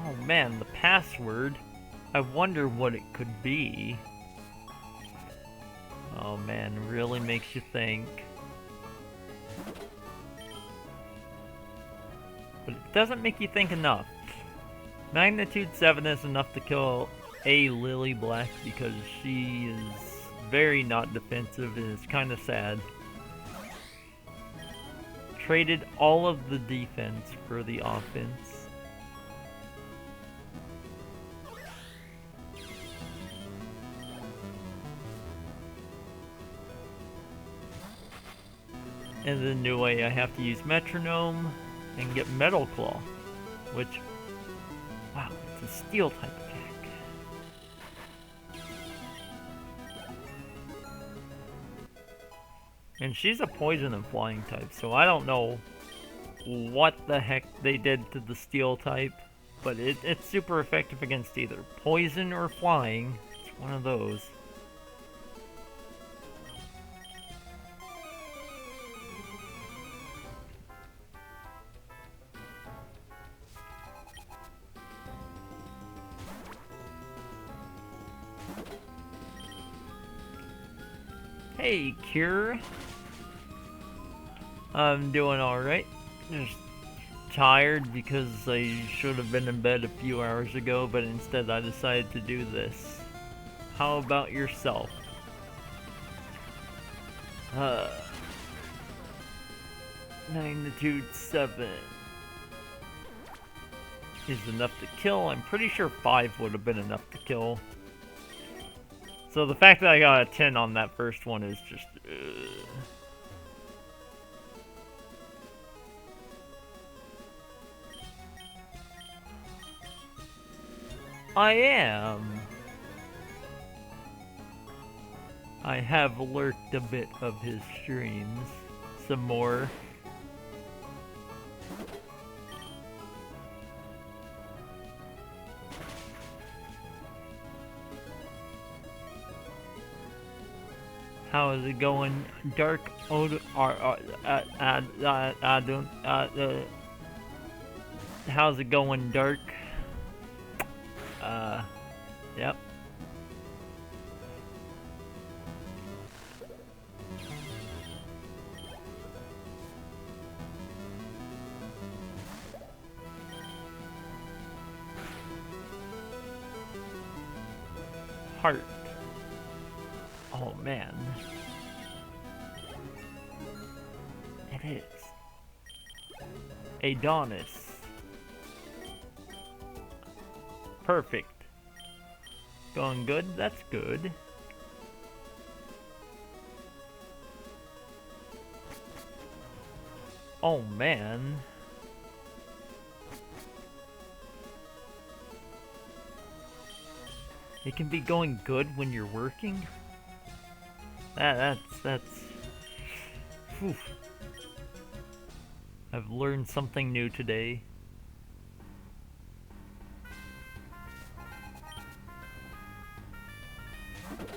Speaker 1: Oh man, the password. I wonder what it could be. Oh man, really makes you think. But it doesn't make you think enough. Magnitude 7 is enough to kill a Lily Black because she is very not defensive and it's kind of sad. Traded all of the defense for the offense. And the new way I have to use Metronome and get Metal Claw, which, wow, it's a steel type attack. And she's a poison and flying type, so I don't know what the heck they did to the steel type, but it's super effective against either poison or flying. It's one of those. Hey, Cure. I'm doing alright. Just tired because I should have been in bed a few hours ago, but instead I decided to do this. How about yourself? Magnitude 7 is enough to kill. I'm pretty sure 5 would have been enough to kill. So the fact that I got a 10 on that first one is just... I am. I have lurked a bit of his streams. Some more. How is it going, Dark? How's it going, Dark? Yep. Heart. Oh man. It is. Adonis. Perfect. Going good? That's good. Oh man. It can be going good when you're working? That's... Whew. I've learned something new today.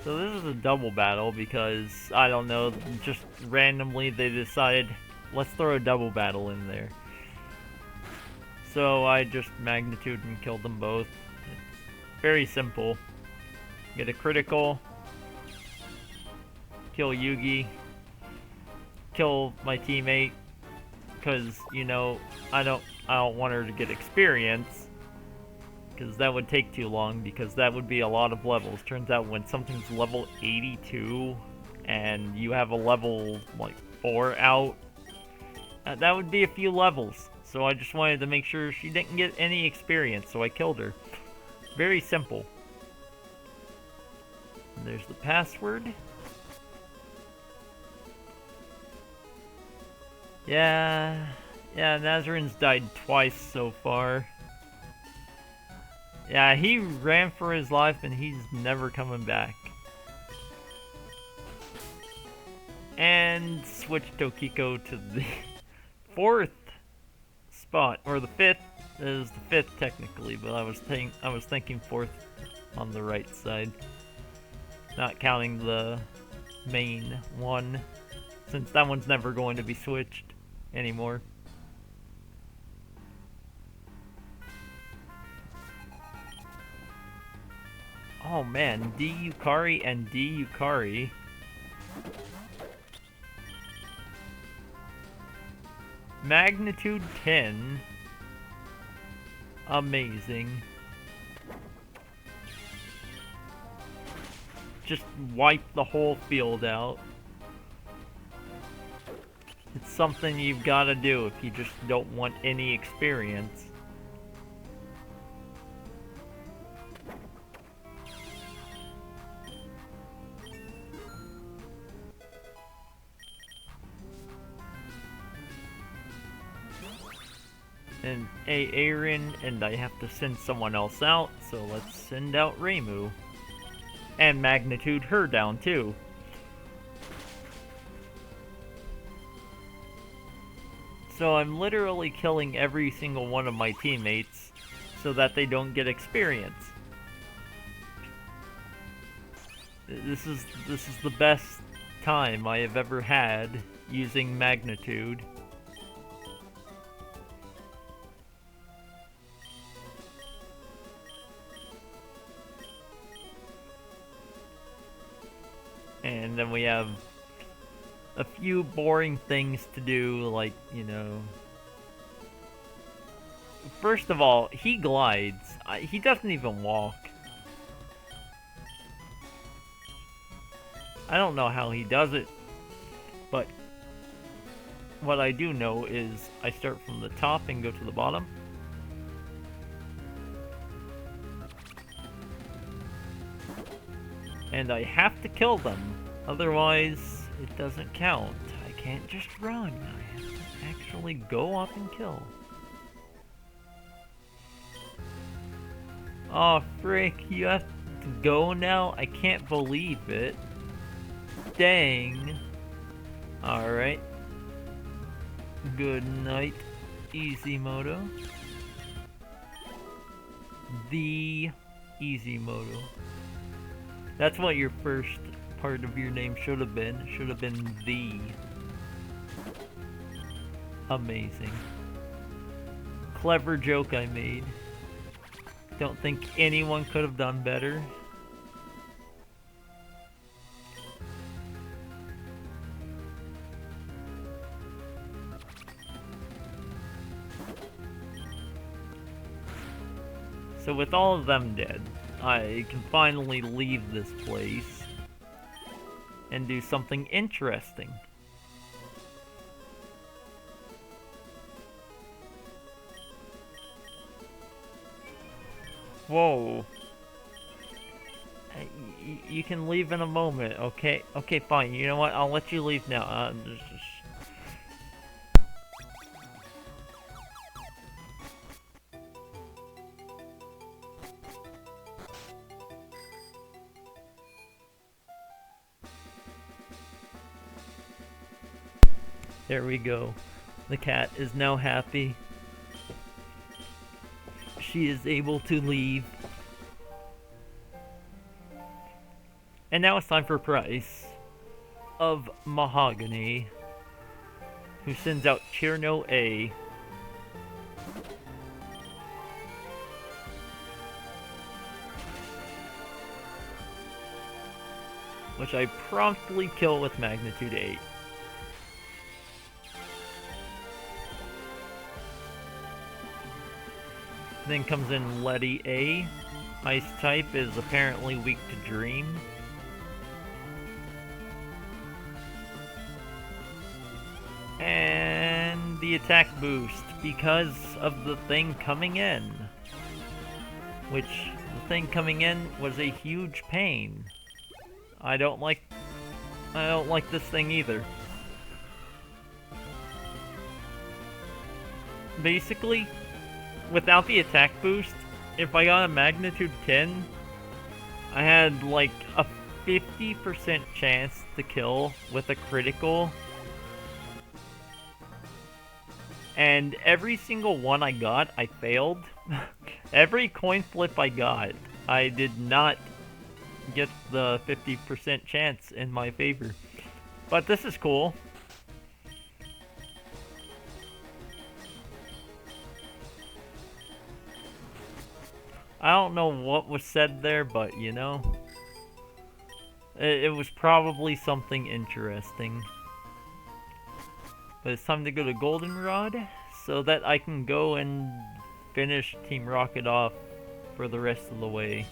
Speaker 1: So this is a double battle because, I don't know, just randomly they decided, let's throw a double battle in there. So I just magnitude and killed them both. It's very simple. Get a critical, kill Yugi, kill my teammate, because, you know, I don't want her to get experience, because that would take too long, because that would be a lot of levels. Turns out when something's level 82, and you have a level, like, 4 out, that would be a few levels. So I just wanted to make sure she didn't get any experience, so I killed her. Very simple. And there's the password. Yeah, Nazarin's died twice so far. Yeah, he ran for his life and he's never coming back. And switched Tokiko to the 4th spot, or the 5th. It is the 5th technically, but I was thinking 4th on the right side, not counting the main one, since that one's never going to be switched anymore. Oh man, D Yukari and D Yukari. Magnitude 10. Amazing. Just wipe the whole field out. It's something you've got to do if you just don't want any experience. And Aaron, and I have to send someone else out, so let's send out Reimu. And magnitude her down too. So I'm literally killing every single one of my teammates so that they don't get experience. This is the best time I have ever had using magnitude. And then we have a few boring things to do, like, you know... First of all, he glides. He doesn't even walk. I don't know how he does it, but what I do know is I start from the top and go to the bottom. And I have to kill them, otherwise it doesn't count. I can't just run, I have to actually go up and kill. Oh frick, you have to go now? I can't believe it. staying. Alright. Good night, Easymoto. The Easymoto. That's what your first part of your name should have been. It should have been the. Amazing. Clever joke I made. Don't think anyone could have done better. So with all of them dead, I can finally leave this place and do something interesting. Whoa. You can leave in a moment, okay? Okay, fine. You know what? I'll let you leave now. There we go. The cat is now happy. She is able to leave. And now it's time for Price of Mahogany, who sends out Cherno A. Which I promptly kill with Magnitude 8. Then comes in Letty A. Ice type is apparently weak to Dream. And the attack boost because of the thing coming in. Which, the thing coming in was a huge pain. I don't like this thing either. Basically, without the attack boost, if I got a Magnitude 10, I had like a 50% chance to kill with a critical. And every single one I got, I failed. Every coin flip I got, I did not get the 50% chance in my favor. But this is cool. I don't know what was said there, but you know, it was probably something interesting. But it's time to go to Goldenrod so that I can go and finish Team Rocket off for the rest of the way.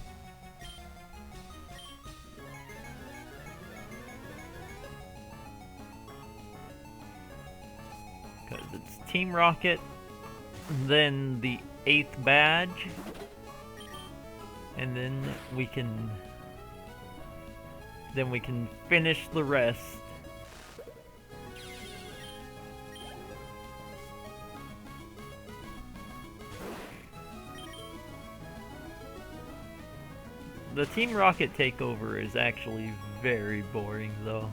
Speaker 1: Because it's Team Rocket, then the 8th badge, and then we can finish the rest. The Team Rocket takeover is actually very boring though.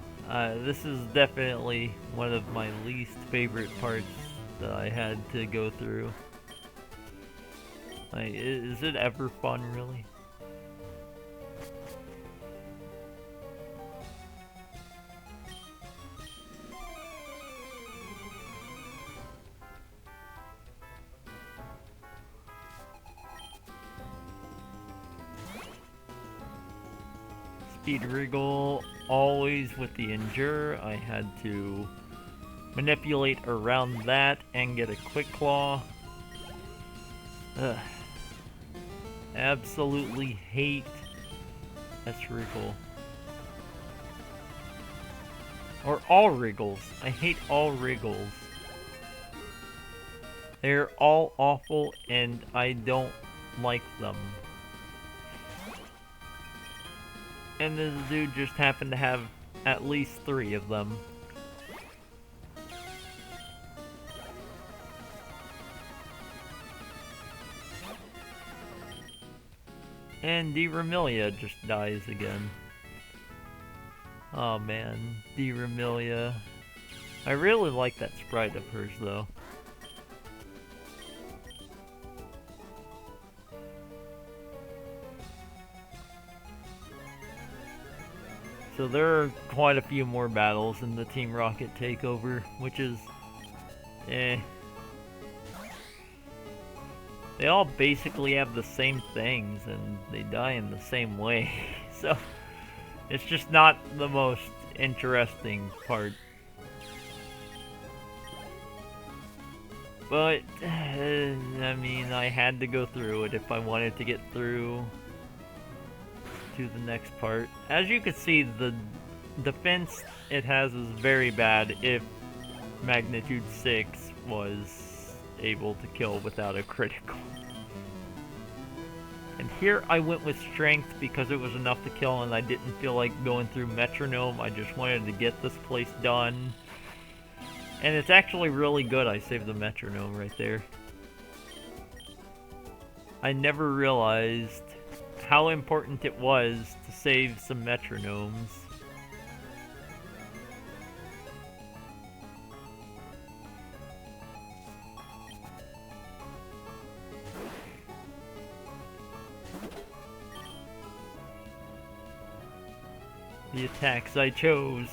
Speaker 1: This is definitely one of my least favorite parts that I had to go through. Like, is it ever fun, really? Speed Wriggle, always with the Endure. I had to manipulate around that and get a Quick Claw. Ugh. Absolutely hate S-Wriggle. Or all Wriggles. I hate all Wriggles. They're all awful and I don't like them. And this dude just happened to have at least 3 of them. And D. Remilia just dies again. Oh man, Deramelia. I really like that sprite of hers though. So there are quite a few more battles in the Team Rocket takeover, which is, eh. They all basically have the same things and they die in the same way. So it's just not the most interesting part. But, I mean, I had to go through it if I wanted to get through to the next part. As you can see, the defense it has is very bad if Magnitude 6 was able to kill without a critical. And here I went with Strength because it was enough to kill and I didn't feel like going through Metronome. I just wanted to get this place done. And it's actually really good I saved the Metronome right there. I never realized how important it was to save some Metronomes. The attacks I chose,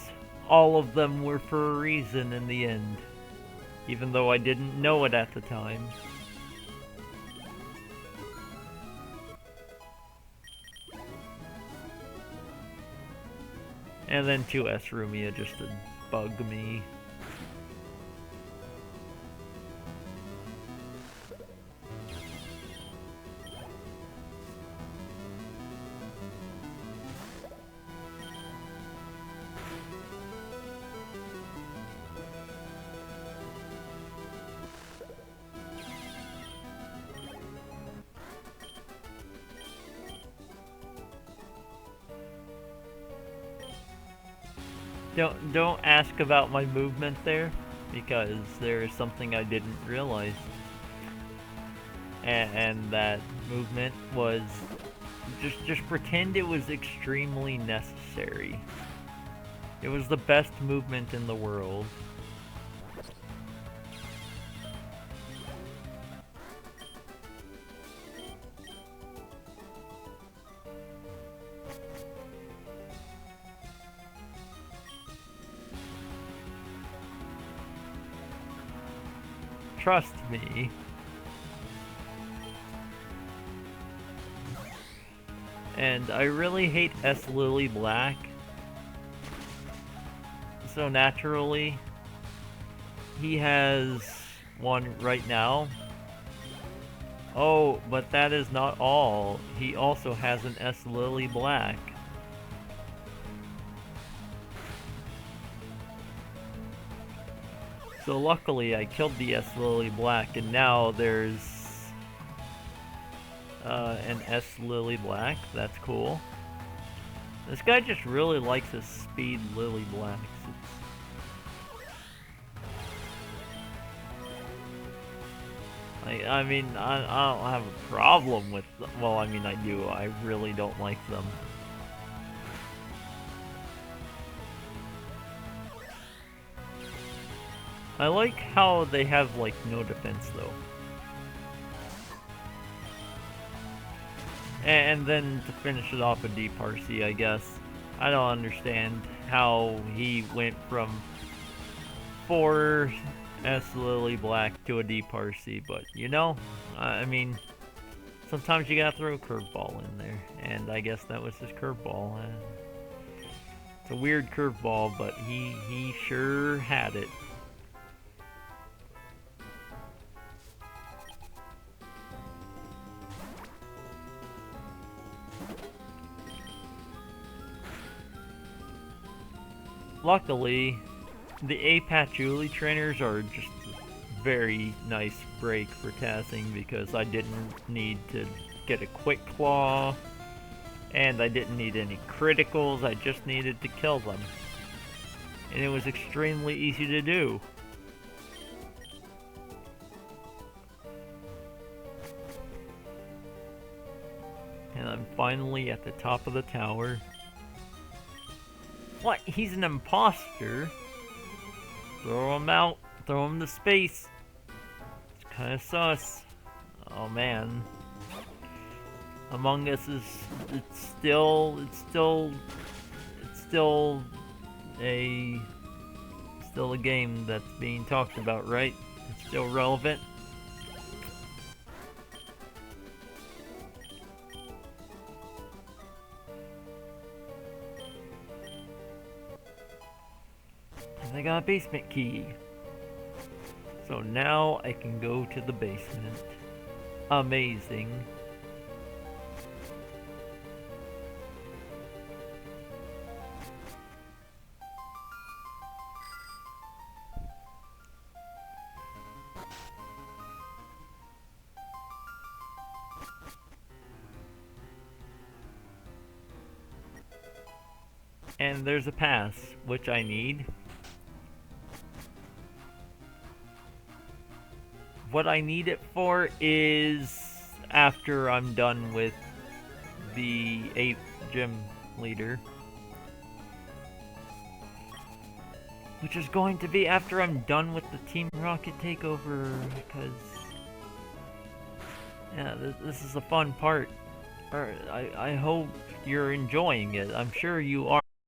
Speaker 1: all of them were for a reason in the end, even though I didn't know it at the time. And then 2S Rumia just to bug me. Don't ask about my movement there, because there is something I didn't realize. And that movement was just pretend it was extremely necessary. It was the best movement in the world. Trust me. And I really hate S. Lily Black. So naturally, he has one right now. Oh, but that is not all. He also has an S. Lily Black. So luckily I killed the S. Lily Black, and now there's an S. Lily Black. That's cool. This guy just really likes his speed Lily Blacks. I mean, I don't have a problem with them. Well, I mean, I do. I really don't like them. I like how they have, like, no defense, though. And then to finish it off, a D Parsi, I guess. I don't understand how he went from 4 S. Lily Black to a D Parsi, but, you know, I mean, sometimes you gotta throw a curveball in there, and I guess that was his curveball. It's a weird curveball, but he sure had it. Luckily, the A Patchouli trainers are just a very nice break for TASing because I didn't need to get a quick claw, and I didn't need any criticals, I just needed to kill them. And it was extremely easy to do. And I'm finally at the top of the tower. What? He's an imposter? Throw him out. Throw him to space. It's kind of sus. Oh man. Among Us is it's still a game that's being talked about, right? It's still relevant. And I got a basement key. So now I can go to the basement. Amazing. And there's a pass, which I need. What I need it for is after I'm done with the 8th gym leader. Which is going to be after I'm done with the Team Rocket takeover, because... yeah, this is a fun part. I hope you're enjoying it. I'm sure you are.